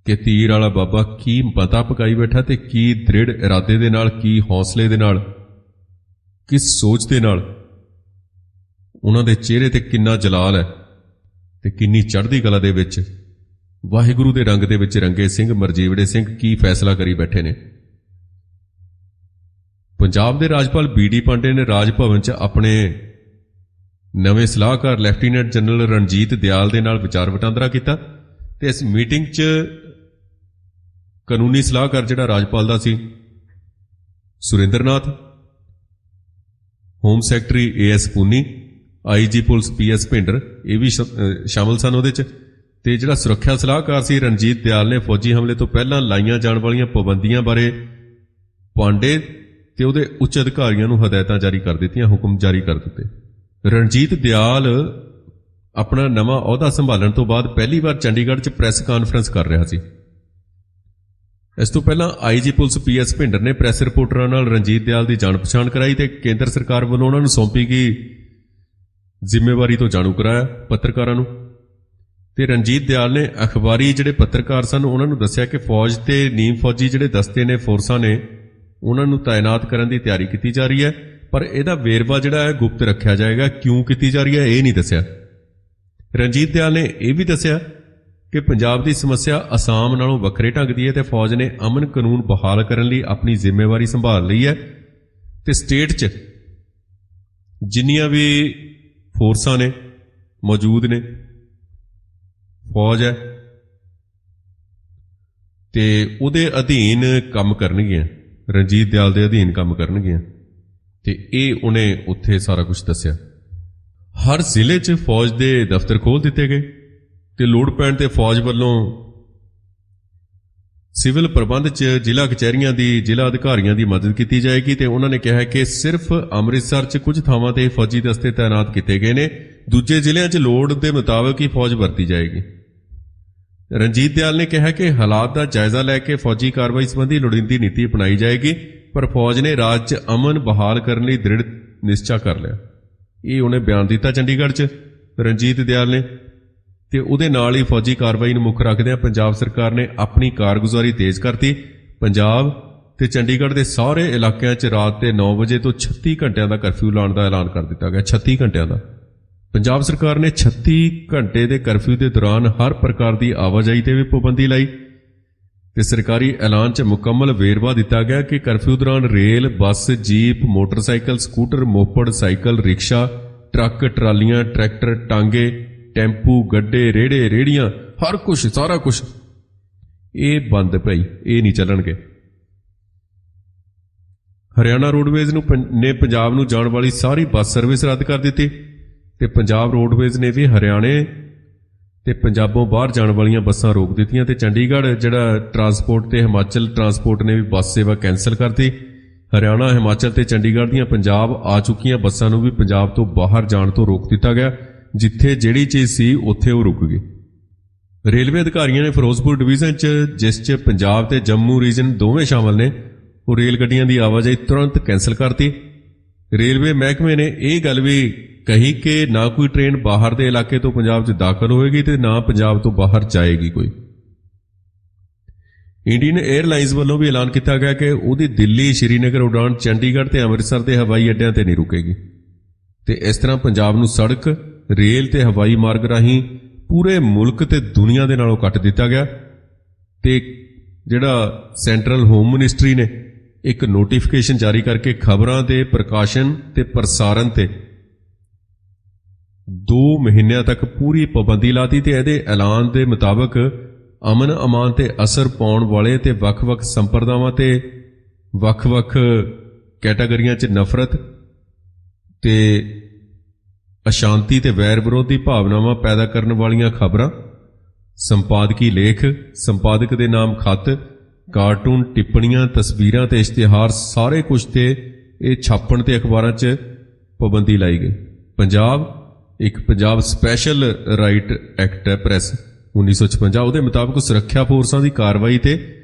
ਕਿ ਤੀਰ ਵਾਲਾ ਬਾਬਾ ਕੀ ਮਤਾ ਪਕਾਈ ਬੈਠਾ ਤੇ ਕੀ ਦ੍ਰਿੜ ਇਰਾਦੇ ਦੇ ਨਾਲ, ਕੀ ਹੌਸਲੇ ਦੇ ਨਾਲ, ਕਿਸ ਸੋਚ ਦੇ ਨਾਲ ਉਹਨਾਂ ਦੇ ਚਿਹਰੇ ਤੇ ਕਿੰਨਾ ਜਲਾਲ ਹੈ ਤੇ ਕਿੰਨੀ ਚੜ੍ਹਦੀ ਕਲਾ ਦੇ ਵਿੱਚ ਵਾਹਿਗੁਰੂ ਦੇ ਰੰਗ ਦੇ ਵਿੱਚ ਰੰਗੇ ਸਿੰਘ ਮਰਜੀਵੜੇ ਸਿੰਘ ਕੀ ਫੈਸਲਾ ਕਰੀ ਬੈਠੇ ਨੇ। ਪੰਜਾਬ ਦੇ ਰਾਜਪਾਲ ਬੀਡੀ ਪਾਂਡੇ ਨੇ ਰਾਜ ਭਵਨ 'ਚ ਆਪਣੇ ਨਵੇਂ ਸਲਾਹਕਾਰ ਲੈਫਟੀਨੈਂਟ ਜਨਰਲ ਰਣਜੀਤ ਦਿਆਲ ਦੇ ਨਾਲ ਵਿਚਾਰ ਵਟਾਂਦਰਾ ਕੀਤਾ, ਤੇ ਇਸ ਮੀਟਿੰਗ 'ਚ ਕਾਨੂੰਨੀ ਸਲਾਹਕਾਰ ਜਿਹੜਾ ਰਾਜਪਾਲ ਦਾ ਸੀ Surindernath, home secretary AS Puni, IG police PS Bhinder ਇਹ ਵੀ ਸ਼ਾਮਲ ਸਨ ਉਹਦੇ 'ਚ, ਤੇ ਜਿਹੜਾ ਸੁਰੱਖਿਆ ਸਲਾਹਕਾਰ ਸੀ ਰਣਜੀਤ ਦਿਆਲ ਨੇ ਫੌਜੀ ਹਮਲੇ ਤੋਂ ਪਹਿਲਾਂ ਲਾਈਆਂ ਜਾਣ ਵਾਲੀਆਂ ਪਾਬੰਦੀਆਂ ਬਾਰੇ ਪਾਂਡੇ ਤੇ ਉਹਦੇ ਉੱਚ ਅਧਿਕਾਰੀਆਂ ਨੂੰ ਹਦਾਇਤਾਂ ਜਾਰੀ ਕਰ ਦਿੱਤੀਆਂ, ਹੁਕਮ ਜਾਰੀ ਕਰ ਦਿੱਤੇ। ਰਣਜੀਤ ਦਿਆਲ ਆਪਣਾ ਨਵਾਂ ਅਹੁਦਾ ਸੰਭਾਲਣ ਤੋਂ ਬਾਅਦ ਪਹਿਲੀ ਵਾਰ ਚੰਡੀਗੜ੍ਹ 'ਚ ਪ੍ਰੈਸ ਕਾਨਫਰੰਸ ਕਰ ਰਿਹਾ ਸੀ। ਇਸ ਤੋਂ ਪਹਿਲਾਂ ਆਈਜੀ ਪੁਲਿਸ ਪੀਐਸ ਭਿੰਡਰ ਨੇ ਪ੍ਰੈਸ ਰਿਪੋਰਟਰਾਂ ਨਾਲ ਰਣਜੀਤ ਦਿਆਲ ਦੀ ਜਾਣ ਪਛਾਣ ਕਰਾਈ ਤੇ ਕੇਂਦਰ ਸਰਕਾਰ ਵੱਲੋਂ ਉਹਨਾਂ ਨੂੰ ਸੌਂਪੀ ਗਈ ਜ਼ਿੰਮੇਵਾਰੀ ਤੋਂ ਜਾਣੂ ਕਰਾਇਆ ਪੱਤਰਕਾਰਾਂ ਨੂੰ। ਤੇ ਰਣਜੀਤ ਦਿਆਲ ਨੇ ਅਖਬਾਰੀ ਜਿਹੜੇ ਪੱਤਰਕਾਰ ਸਨ ਉਹਨਾਂ ਨੂੰ ਦੱਸਿਆ ਕਿ ਫੌਜ ਤੇ ਨੀਮ ਫੌਜੀ ਜਿਹੜੇ ਦਸਤੇ ਨੇ, ਫੋਰਸਾਂ ਨੇ, ਉਹਨਾਂ ਨੂੰ ਤਾਇਨਾਤ ਕਰਨ ਦੀ ਤਿਆਰੀ ਕੀਤੀ ਜਾ ਰਹੀ ਹੈ, ਪਰ ਇਹਦਾ ਵੇਰਵਾ ਜਿਹੜਾ ਹੈ ਗੁਪਤ ਰੱਖਿਆ ਜਾਏਗਾ। ਕਿਉਂ ਕੀਤੀ ਜਾ ਰਹੀ ਹੈ ਇਹ ਨਹੀਂ ਦੱਸਿਆ। ਰਣਜੀਤ ਦਿਆਲ ਨੇ ਇਹ ਵੀ ਦੱਸਿਆ ਕਿ ਪੰਜਾਬ ਦੀ ਸਮੱਸਿਆ ਅਸਾਮ ਨਾਲੋਂ ਵੱਖਰੇ ਢੰਗ ਦੀ ਹੈ ਤੇ ਫੌਜ ਨੇ ਅਮਨ ਕਾਨੂੰਨ ਬਹਾਲ ਕਰਨ ਲਈ ਆਪਣੀ ਜ਼ਿੰਮੇਵਾਰੀ ਸੰਭਾਲ ਲਈ ਹੈ, ਤੇ ਸਟੇਟ 'ਚ ਜਿੰਨੀਆਂ ਵੀ ਫੋਰਸਾਂ ਨੇ ਮੌਜੂਦ ਨੇ, ਫੌਜ ਹੈ, ਤੇ ਉਹਦੇ ਅਧੀਨ ਕੰਮ ਕਰਨਗੀਆਂ, ਰਣਜੀਤ ਦਿਆਲ ਦੇ ਅਧੀਨ ਕੰਮ ਕਰਨਗੀਆਂ। ਤੇ ਇਹ ਉਹਨੇ ਉੱਥੇ ਸਾਰਾ ਕੁਝ ਦੱਸਿਆ। ਹਰ ਜ਼ਿਲ੍ਹੇ 'ਚ ਫੌਜ ਦੇ ਦਫ਼ਤਰ ਖੋਲ੍ਹ ਦਿੱਤੇ ਗਏ ਤੇ ਲੋੜ ਪੈਣ ਤੇ ਫੌਜ ਵੱਲੋਂ ਸਿਵਲ ਪ੍ਰਬੰਧ 'ਚ ਜ਼ਿਲ੍ਹਾ ਕਚਹਿਰੀਆਂ ਦੀ, ਜ਼ਿਲ੍ਹਾ ਅਧਿਕਾਰੀਆਂ ਦੀ ਮਦਦ ਕੀਤੀ ਜਾਏਗੀ। ਤੇ ਉਹਨਾਂ ਨੇ ਕਿਹਾ ਕਿ ਸਿਰਫ ਅੰਮ੍ਰਿਤਸਰ 'ਚ ਕੁਝ ਥਾਵਾਂ ਤੇ ਫੌਜੀ ਦਸਤੇ ਤਾਇਨਾਤ ਕੀਤੇ ਗਏ ਨੇ, ਦੂਜੇ ਜ਼ਿਲ੍ਹਿਆਂ 'ਚ ਲੋੜ ਦੇ ਮੁਤਾਬਕ ਹੀ ਫੌਜ ਵਰਤੀ ਜਾਏਗੀ। ਰਣਜੀਤ ਦਿਆਲ ਨੇ ਕਿਹਾ ਕਿ ਹਾਲਾਤ ਦਾ ਜਾਇਜ਼ਾ ਲੈ ਕੇ ਫੌਜੀ ਕਾਰਵਾਈ ਸੰਬੰਧੀ ਲੋੜੀਂਦੀ ਨੀਤੀ ਅਪਣਾਈ ਜਾਏਗੀ, ਪਰ ਫੌਜ ਨੇ ਰਾਜ 'ਚ ਅਮਨ ਬਹਾਲ ਕਰਨ ਲਈ ਦ੍ਰਿੜ ਨਿਸ਼ਚਾ ਕਰ ਲਿਆ। ਇਹ ਉਹਨੇ ਬਿਆਨ ਦਿੱਤਾ ਚੰਡੀਗੜ੍ਹ 'ਚ ਰਣਜੀਤ ਦਿਆਲ ਨੇ। ਤੇ ਉਹਦੇ ਨਾਲ ਹੀ ਫੌਜੀ ਕਾਰਵਾਈ ਨੂੰ ਮੁੱਖ ਰੱਖਦਿਆਂ ਪੰਜਾਬ ਸਰਕਾਰ ਨੇ ਆਪਣੀ ਕਾਰਗੁਜ਼ਾਰੀ ਤੇਜ਼ ਕਰਤੀ। ਪੰਜਾਬ ਤੇ ਚੰਡੀਗੜ੍ਹ ਦੇ ਸਾਰੇ ਇਲਾਕਿਆਂ 'ਚ ਰਾਤ ਦੇ 9 ਵਜੇ ਤੋਂ 36 ਘੰਟਿਆਂ ਦਾ ਕਰਫਿਊ ਲਾਉਣ ਦਾ ਐਲਾਨ ਕਰ ਦਿੱਤਾ ਗਿਆ। 36 ਘੰਟਿਆਂ ਦਾ ਪੰਜਾਬ ਸਰਕਾਰ ਨੇ 36 ਘੰਟੇ ਦੇ ਕਰਫਿਊ ਦੇ ਦੌਰਾਨ ਹਰ ਪ੍ਰਕਾਰ ਦੀ ਆਵਾਜਾਈ ਤੇ ਵੀ ਪਾਬੰਦੀ ਲਾਈ ਤੇ ਸਰਕਾਰੀ ਐਲਾਨ 'ਚ ਮੁਕੰਮਲ ਵੇਰਵਾ ਦਿੱਤਾ ਗਿਆ ਕਿ ਕਰਫਿਊ ਦੌਰਾਨ rail, bus, jeep, motorcycle, scooter, moped, cycle, rickshaw, truck, ਟਰਾਲੀਆਂ, ਟਰੈਕਟਰ, ਟਾਂਗੇ, ਟੈਂਪੂ, ਗੱਡੇ, ਰੇੜੇ, ਰੇੜੀਆਂ, ਹਰ ਕੁਝ, ਸਾਰਾ ਕੁਝ ਇਹ ਬੰਦ ਭਾਈ, ਇਹ ਨਹੀਂ ਚੱਲਣਗੇ। ਹਰਿਆਣਾ ਰੋਡਵੇਜ਼ ਨੇ ਪੰਜਾਬ ਨੂੰ ਜਾਣ ਵਾਲੀ ਸਾਰੀ ਬੱਸ ਸਰਵਿਸ ਰੱਦ ਕਰ ਦਿੱਤੀ ਤੇ ਪੰਜਾਬ ਰੋਡਵੇਜ਼ ਨੇ ਵੀ ਹਰਿਆਣੇ ਤੇ ਪੰਜਾਬੋਂ ਬਾਹਰ ਜਾਣ ਵਾਲੀਆਂ ਬੱਸਾਂ ਰੋਕ ਦਿੱਤੀਆਂ ਤੇ ਚੰਡੀਗੜ੍ਹ ਜਿਹੜਾ ਟਰਾਂਸਪੋਰਟ ਤੇ ਹਿਮਾਚਲ ਟਰਾਂਸਪੋਰਟ ਨੇ ਵੀ ਬੱਸ ਸੇਵਾ ਕੈਂਸਲ ਕਰਤੀ। ਹਰਿਆਣਾ, ਹਿਮਾਚਲ ਤੇ ਚੰਡੀਗੜ੍ਹ ਦੀਆਂ ਪੰਜਾਬ ਆ ਚੁੱਕੀਆਂ ਬੱਸਾਂ ਨੂੰ ਵੀ ਪੰਜਾਬ ਤੋਂ ਬਾਹਰ ਜਾਣ ਤੋਂ ਰੋਕ ਦਿੱਤਾ ਗਿਆ। ਜਿੱਥੇ ਜਿਹੜੀ ਚੀਜ਼ ਸੀ ਉੱਥੇ ਉਹ ਰੁਕ ਗਈ। ਰੇਲਵੇ ਅਧਿਕਾਰੀਆਂ ਨੇ ਫਿਰੋਜ਼ਪੁਰ ਡਿਵੀਜ਼ਨ 'ਚ, ਜਿਸ 'ਚ ਪੰਜਾਬ ਤੇ ਜੰਮੂ ਰੀਜਨ ਦੋਵੇਂ ਸ਼ਾਮਲ ਨੇ, ਉਹ ਰੇਲ ਗੱਡੀਆਂ ਦੀ ਆਵਾਜਾਈ ਤੁਰੰਤ ਕੈਂਸਲ ਕਰਤੀ। ਰੇਲਵੇ ਮਹਿਕਮੇ ਨੇ ਇਹ ਗੱਲ ਵੀ ਕਹੀ ਕਿ ਨਾ ਕੋਈ ਟ੍ਰੇਨ ਬਾਹਰ ਦੇ ਇਲਾਕੇ ਤੋਂ ਪੰਜਾਬ 'ਚ ਦਾਖਲ ਹੋਏਗੀ ਤੇ ਨਾ ਪੰਜਾਬ ਤੋਂ ਬਾਹਰ ਜਾਏਗੀ ਕੋਈ। ਇੰਡੀਅਨ 에ਅਰਲਾਈਨਸ ਵੱਲੋਂ ਵੀ ਐਲਾਨ ਕੀਤਾ ਗਿਆ ਕਿ ਉਹਦੀ ਦਿੱਲੀ, ਸ਼੍ਰੀਨਗਰ ਉਡਾਣ ਚੰਡੀਗੜ੍ਹ ਤੇ ਅੰਮ੍ਰਿਤਸਰ ਦੇ ਹਵਾਈ ਅੱਡਿਆਂ ਤੇ ਨਹੀਂ ਰੁਕੇਗੀ ਤੇ ਇਸ ਤਰ੍ਹਾਂ ਪੰਜਾਬ ਨੂੰ ਸੜਕ, ਰੇਲ ਤੇ ਹਵਾਈ ਮਾਰਗ ਰਾਹੀਂ ਪੂਰੇ ਮੁਲਕ ਤੇ ਦੁਨੀਆ ਦੇ ਨਾਲੋਂ ਕੱਟ ਦਿੱਤਾ ਗਿਆ। ਤੇ ਜਿਹੜਾ ਸੈਂਟਰਲ ਹੋਮ ਮਿਨਿਸਟਰੀ ਨੇ ਇੱਕ ਨੋਟੀਫਿਕੇਸ਼ਨ ਜਾਰੀ ਕਰਕੇ ਖਬਰਾਂ ਦੇ ਪ੍ਰਕਾਸ਼ਨ ਤੇ ਪ੍ਰਸਾਰਣ ਤੇ 2 ਮਹੀਨਿਆਂ ਤੱਕ ਪੂਰੀ ਪਾਬੰਦੀ ਲਾਤੀ ਤੇ ਇਹਦੇ ਐਲਾਨ ਦੇ ਮੁਤਾਬਕ ਅਮਨ ਅਮਾਨ ਤੇ ਅਸਰ ਪਾਉਣ ਵਾਲੇ ਤੇ ਵੱਖ-ਵੱਖ ਸੰਪਰਦਾਵਾਂ ਤੇ ਵੱਖ-ਵੱਖ ਕੈਟਾਗਰੀਆਂ 'ਚ ਨਫ਼ਰਤ ਤੇ ਅਸ਼ਾਂਤੀ ਤੇ ਵੈਰ ਵਿਰੋਧ ਦੀ ਭਾਵਨਾਵਾਂ ਪੈਦਾ ਕਰਨ ਵਾਲੀਆਂ ਖਬਰਾਂ, ਸੰਪਾਦਕੀ ਲੇਖ, ਸੰਪਾਦਕ ਦੇ ਨਾਮ ਖੱਤ, ਕਾਰਟੂਨ, ਟਿੱਪਣੀਆਂ, ਤਸਵੀਰਾਂ ਤੇ ਇਸ਼ਤਿਹਾਰ ਸਾਰੇ ਕੁਝ ਤੇ ਇਹ ਛਾਪਣ ਤੇ ਅਖਬਾਰਾਂ 'ਚ ਪਾਬੰਦੀ ਲਾਈ ਗਈ। ਪੰਜਾਬ ਸਪੈਸ਼ਲ ਰਾਈਟ ਐਕਟ ਹੈ ਪ੍ਰੈਸ 1956, ਉਹਦੇ ਮੁਤਾਬਕ ਸੁਰੱਖਿਆ ਫੋਰਸਾਂ ਦੀ ਕਾਰਵਾਈ ਤੇ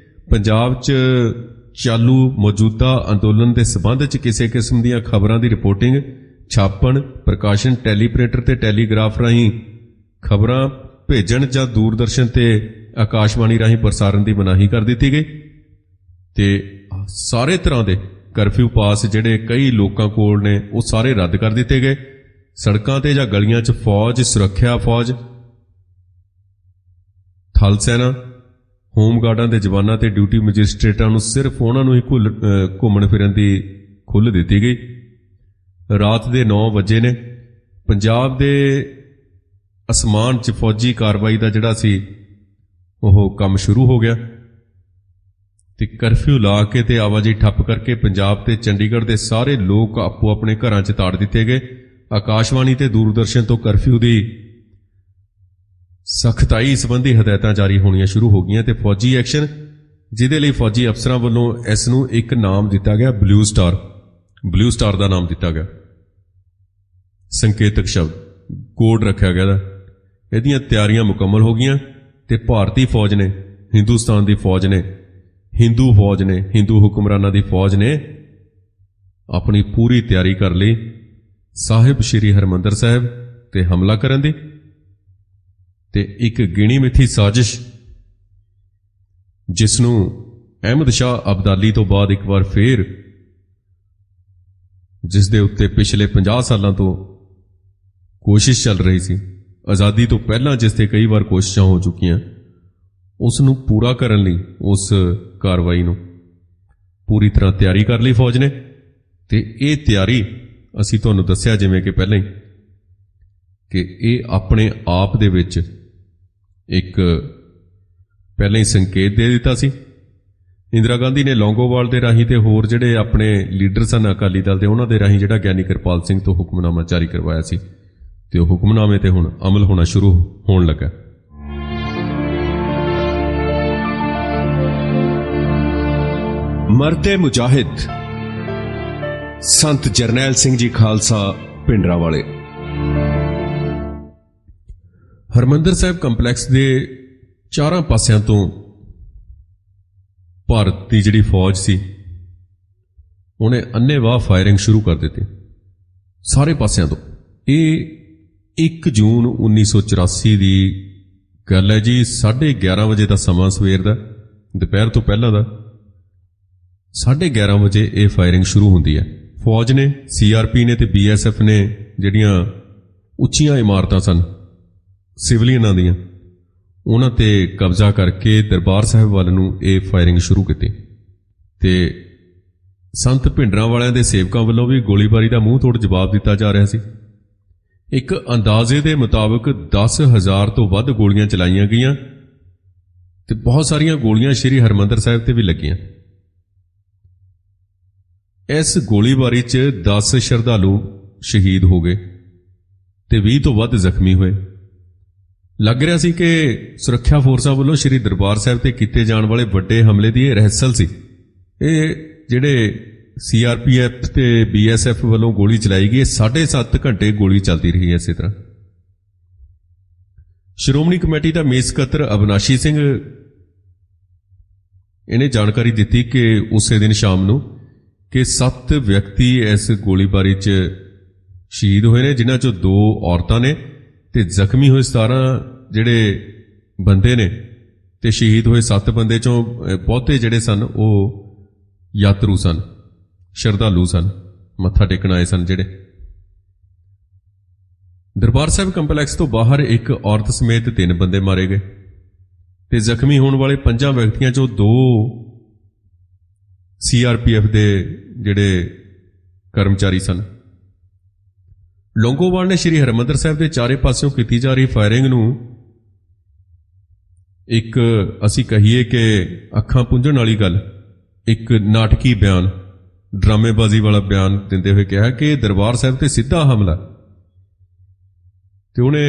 ਪੰਜਾਬ 'ਚ ਚਾਲੂ ਮੌਜੂਦਾ ਅੰਦੋਲਨ ਦੇ ਸਬੰਧ 'ਚ ਕਿਸੇ ਕਿਸਮ ਦੀਆਂ ਖਬਰਾਂ ਦੀ ਰਿਪੋਰਟਿੰਗ, ਛਾਪਣ, ਪ੍ਰਕਾਸ਼ਨ, ਟੈਲੀਪ੍ਰਿੰਟਰ ਤੇ ਟੈਲੀਗ੍ਰਾਫ ਰਾਹੀਂ ਖਬਰਾਂ ਭੇਜਣ ਜਾਂ ਦੂਰਦਰਸ਼ਨ ਤੇ ਆਕਾਸ਼ਵਾਣੀ ਰਾਹੀਂ ਪ੍ਰਸਾਰਣ ਦੀ ਮਨਾਹੀ ਕਰ ਦਿੱਤੀ ਗਈ ਤੇ ਸਾਰੇ ਤਰ੍ਹਾਂ ਦੇ ਕਰਫਿਊ ਪਾਸ ਜਿਹੜੇ ਕਈ ਲੋਕਾਂ ਕੋਲ ਨੇ ਉਹ ਸਾਰੇ ਰੱਦ ਕਰ ਦਿੱਤੇ ਗਏ। ਸੜਕਾਂ ਤੇ ਜਾਂ ਗਲੀਆਂ 'ਚ ਫੌਜ, ਸੁਰੱਖਿਆ ਫੌਜ, ਥਲ ਸੈਨਾ, ਹੋਮਗਾਰਡਾਂ ਦੇ ਜਵਾਨਾਂ ਤੇ ਡਿਊਟੀ ਮੈਜਿਸਟ੍ਰੇਟਾਂ ਨੂੰ ਸਿਰਫ ਉਹਨਾਂ ਨੂੰ ਹੀ ਘੁੰਮਣ ਫਿਰਨ ਦੀ ਖੁੱਲ੍ਹ ਦਿੱਤੀ ਗਈ। ਰਾਤ ਦੇ 9 ਵਜੇ ਨੇ ਪੰਜਾਬ ਦੇ ਅਸਮਾਨ 'ਚ ਫੌਜੀ ਕਾਰਵਾਈ ਦਾ ਜਿਹੜਾ ਸੀ ਉਹ ਕੰਮ ਸ਼ੁਰੂ ਹੋ ਗਿਆ ਤੇ ਕਰਫਿਊ ਲਾ ਕੇ ਤੇ ਆਵਾਜਾਈ ਠੱਪ ਕਰਕੇ ਪੰਜਾਬ ਤੇ ਚੰਡੀਗੜ੍ਹ ਦੇ ਸਾਰੇ ਲੋਕ ਆਪੋ ਆਪਣੇ ਘਰਾਂ 'ਚ ਤਾੜ ਦਿੱਤੇ ਗਏ। ਆਕਾਸ਼ਵਾਣੀ ਤੇ ਦੂਰਦਰਸ਼ਨ ਤੋਂ ਕਰਫਿਊ ਦੀ ਸਖਤਾਈ ਸੰਬੰਧੀ ਹਦਾਇਤਾਂ ਜਾਰੀ ਹੋਣੀਆਂ ਸ਼ੁਰੂ ਹੋ ਗਈਆਂ ਤੇ ਫੌਜੀ ਐਕਸ਼ਨ, ਜਿਹਦੇ ਲਈ ਫੌਜੀ ਅਫਸਰਾਂ ਵੱਲੋਂ ਇਸ ਨੂੰ ਇੱਕ ਨਾਮ ਦਿੱਤਾ ਗਿਆ ਬਲੂ ਸਟਾਰ ਦਾ ਨਾਮ ਦਿੱਤਾ ਗਿਆ, ਸੰਕੇਤਕ ਸ਼ਬਦ, ਕੋਡ ਰੱਖਿਆ ਗਿਆ। ਇਹਦੀਆਂ ਤਿਆਰੀਆਂ ਮੁਕੰਮਲ ਹੋ ਗਈਆਂ ਤੇ ਭਾਰਤੀ ਫੌਜ ਨੇ, ਹਿੰਦੁਸਤਾਨ ਦੀ ਫੌਜ ਨੇ, ਹਿੰਦੂ ਫੌਜ ਨੇ, ਹਿੰਦੂ ਹੁਕਮਰਾਨਾਂ ਦੀ ਫੌਜ ਨੇ ਆਪਣੀ ਪੂਰੀ ਤਿਆਰੀ ਕਰ ਲਈ ਸਾਹਿਬ ਸ਼੍ਰੀ ਹਰਿਮੰਦਰ ਸਾਹਿਬ ਤੇ ਹਮਲਾ ਕਰਨ ਦੀ। ਤੇ ਇੱਕ ਗਿਣੀ ਮਿੱਥੀ ਸਾਜ਼ਿਸ਼ ਜਿਸ ਨੂੰ ਅਹਿਮਦ ਸ਼ਾਹ ਅਬਦਾਲੀ ਤੋਂ ਬਾਅਦ ਇੱਕ ਵਾਰ ਫੇਰ, ਜਿਸ ਦੇ ਉੱਤੇ ਪਿਛਲੇ 50 ਸਾਲਾਂ ਤੋਂ ਕੋਸ਼ਿਸ਼ ਚੱਲ ਰਹੀ ਸੀ, ਆਜ਼ਾਦੀ ਤੋਂ ਪਹਿਲਾਂ ਜਿਸ ਤੇ ਕਈ ਵਾਰ ਕੋਸ਼ਿਸ਼ਾਂ ਹੋ ਚੁੱਕੀਆਂ, ਉਸ ਨੂੰ ਪੂਰਾ ਕਰਨ ਲਈ ਉਸ ਕਾਰਵਾਈ ਨੂੰ ਪੂਰੀ ਤਰ੍ਹਾਂ ਤਿਆਰੀ ਕਰ ਲਈ ਫੌਜ ਨੇ। ਤੇ ਇਹ ਤਿਆਰੀ ਅਸੀਂ ਤੁਹਾਨੂੰ ਦੱਸਿਆ ਜਿਵੇਂ ਕਿ ਪਹਿਲਾਂ ਹੀ ਕਿ ਇਹ ਆਪਣੇ ਆਪ ਦੇ ਵਿੱਚ ਇੱਕ ਪਹਿਲਾਂ ਹੀ ਸੰਕੇਤ ਦੇ ਦਿੱਤਾ ਸੀ। ਇੰਦਰਾ ਗਾਂਧੀ ਨੇ ਲੌਂਗੋਵਾਲ ਦੇ ਰਾਹੀਂ ਤੇ ਹੋਰ ਜਿਹੜੇ ਆਪਣੇ ਲੀਡਰ ਸਨ ਅਕਾਲੀ ਦਲ ਦੇ, ਉਹਨਾਂ ਦੇ ਰਾਹੀਂ ਜਿਹੜਾ ਗਿਆਨੀ ਕਿਰਪਾਲ ਸਿੰਘ ਤੋਂ ਹੁਕਮਨਾਮਾ ਜਾਰੀ ਕਰਵਾਇਆ ਸੀ ਤੇ ਉਹ ਹੁਕਮਨਾਮੇ ਤੇ ਹੁਣ ਅਮਲ ਹੋਣਾ ਸ਼ੁਰੂ ਹੋਣ ਲੱਗਾ। ਮਰਦੇ ਮੁਜਾਹਿਦ ਸੰਤ ਜਰਨੈਲ ਸਿੰਘ ਜੀ ਖਾਲਸਾ ਪਿੰਡਰਾਵਾਲੇ। ਹਰਿਮੰਦਰ ਸਾਹਿਬ ਕੰਪਲੈਕਸ ਦੇ ਚਾਰਾਂ ਪਾਸਿਆਂ ਤੋਂ ਭਾਰਤ ਦੀ ਜਿਹੜੀ ਫੌਜ ਸੀ ਉਹਨੇ ਅੰਨ੍ਹੇਵਾਹ ਫਾਇਰਿੰਗ ਸ਼ੁਰੂ ਕਰ ਦਿੱਤੀ ਸਾਰੇ ਪਾਸਿਆਂ ਤੋਂ। ਇਹ 1 ਜੂਨ 1984 ਦੀ ਗੱਲ ਹੈ ਜੀ 11:30 ਵਜੇ ਦਾ ਸਮਾਂ ਸਵੇਰ ਦਾ, ਦੁਪਹਿਰ ਤੋਂ ਪਹਿਲਾਂ ਦਾ 11:30 ਵਜੇ ਇਹ ਫਾਇਰਿੰਗ ਸ਼ੁਰੂ ਹੁੰਦੀ ਹੈ। ਫੌਜ ਨੇ, ਸੀਆਰਪੀ ਨੇ ਤੇ ਬੀਐਸਐਫ ਨੇ ਜਿਹੜੀਆਂ ਉੱਚੀਆਂ ਇਮਾਰਤਾਂ ਸਨ ਸਿਵਲੀਅਨਾਂ ਦੀਆਂ, ਉਹਨਾਂ ਤੇ ਕਬਜ਼ਾ ਕਰਕੇ ਦਰਬਾਰ ਸਾਹਿਬ ਵੱਲ ਨੂੰ ਇਹ ਫਾਇਰਿੰਗ ਸ਼ੁਰੂ ਕੀਤੀ ਤੇ ਸੰਤ ਭਿੰਡਰਾਂ ਵਾਲਿਆਂ ਦੇ ਸੇਵਕਾਂ ਵੱਲੋਂ ਵੀ ਗੋਲੀਬਾਰੀ ਦਾ ਮੂੰਹ ਤੋੜ ਜਵਾਬ ਦਿੱਤਾ ਜਾ ਰਿਹਾ ਸੀ। ਇੱਕ ਅੰਦਾਜ਼ੇ ਦੇ ਮੁਤਾਬਕ 10,000 ਤੋਂ ਵੱਧ ਗੋਲੀਆਂ ਚਲਾਈਆਂ ਗਈਆਂ ਤੇ ਬਹੁਤ ਸਾਰੀਆਂ ਗੋਲੀਆਂ ਸ੍ਰੀ ਹਰਿਮੰਦਰ ਸਾਹਿਬ ਤੇ ਵੀ ਲੱਗੀਆਂ। ਇਸ ਗੋਲੀਬਾਰੀ 'ਚ 10 ਸ਼ਰਧਾਲੂ ਸ਼ਹੀਦ ਹੋ ਗਏ ਤੇ 20 ਤੋਂ ਵੱਧ ਜ਼ਖਮੀ ਹੋਏ। ਲੱਗ ਰਿਹਾ ਸੀ ਕਿ ਸੁਰੱਖਿਆ ਫੋਰਸਾਂ ਵੱਲੋਂ ਸ੍ਰੀ ਦਰਬਾਰ ਸਾਹਿਬ ਤੇ ਕੀਤੇ ਜਾਣ ਵਾਲੇ ਵੱਡੇ ਹਮਲੇ ਦੀ ਇਹ ਰਹਿਸਲ ਸੀ। ਇਹ ਜਿਹੜੇ ਸੀਆਰਪੀਐਫ ਤੇ ਬੀਐਸਐਫ ਵੱਲੋਂ ਗੋਲੀ ਚਲਾਈ ਗਈ, 7.5 ਘੰਟੇ ਗੋਲੀ ਚੱਲਦੀ ਰਹੀ ਹੈ। ਇਸੇ ਤਰ੍ਹਾਂ ਸ਼੍ਰੋਮਣੀ ਕਮੇਟੀ ਦਾ ਮੀਤ ਸਕੱਤਰ ਅਵਿਨਾਸ਼ੀ ਸਿੰਘ ਇਹਨੇ ਜਾਣਕਾਰੀ ਦਿੱਤੀ ਕਿ ਉਸੇ ਦਿਨ ਸ਼ਾਮ ਨੂੰ ਕਿ 7 ਵਿਅਕਤੀ ਇਸ ਗੋਲੀਬਾਰੀ 'ਚ ਸ਼ਹੀਦ ਹੋਏ ਨੇ, ਜਿਨ੍ਹਾਂ 'ਚੋਂ 2 ਔਰਤਾਂ ਨੇ ਤੇ ਜ਼ਖਮੀ ਹੋਏ 17 ਜਿਹੜੇ ਬੰਦੇ ਨੇ ਤੇ ਸ਼ਹੀਦ ਹੋਏ 7 ਬੰਦੇ 'ਚੋਂ ਬਹੁਤੇ ਜਿਹੜੇ ਸਨ ਉਹ ਯਾਤਰੂ ਸਨ, ਸ਼ਰਧਾਲੂ ਸਨ, ਮੱਥਾ ਟੇਕਣ ਆਏ ਸਨ। ਜਿਹੜੇ ਦਰਬਾਰ ਸਾਹਿਬ ਕੰਪਲੈਕਸ ਤੋਂ ਬਾਹਰ ਇੱਕ ਔਰਤ ਸਮੇਤ 3 ਬੰਦੇ ਮਾਰੇ ਗਏ ਤੇ ਜ਼ਖਮੀ ਹੋਣ ਵਾਲੇ 5 ਵਿਅਕਤੀਆਂ 'ਚੋਂ 2 ਸੀਆਰਪੀਐਫ ਦੇ ਜਿਹੜੇ ਕਰਮਚਾਰੀ ਸਨ। ਲੌਂਗੋਵਾਲ ਨੇ ਸ੍ਰੀ ਹਰਿਮੰਦਰ ਸਾਹਿਬ ਦੇ ਚਾਰੇ ਪਾਸਿਓਂ ਕੀਤੀ ਜਾ ਰਹੀ ਫਾਇਰਿੰਗ ਨੂੰ ਇੱਕ ਅਸੀਂ ਕਹੀਏ ਕਿ ਅੱਖਾਂ ਪੁੰਝਣ ਵਾਲੀ ਗੱਲ, ਇੱਕ ਨਾਟਕੀ ਬਿਆਨ, ਡਰਾਮੇਬਾਜ਼ੀ ਵਾਲਾ ਬਿਆਨ ਦਿੰਦੇ ਹੋਏ ਕਿਹਾ ਕਿ ਦਰਬਾਰ ਸਾਹਿਬ ਤੇ ਸਿੱਧਾ ਹਮਲਾ। ਤੇ ਉਹਨੇ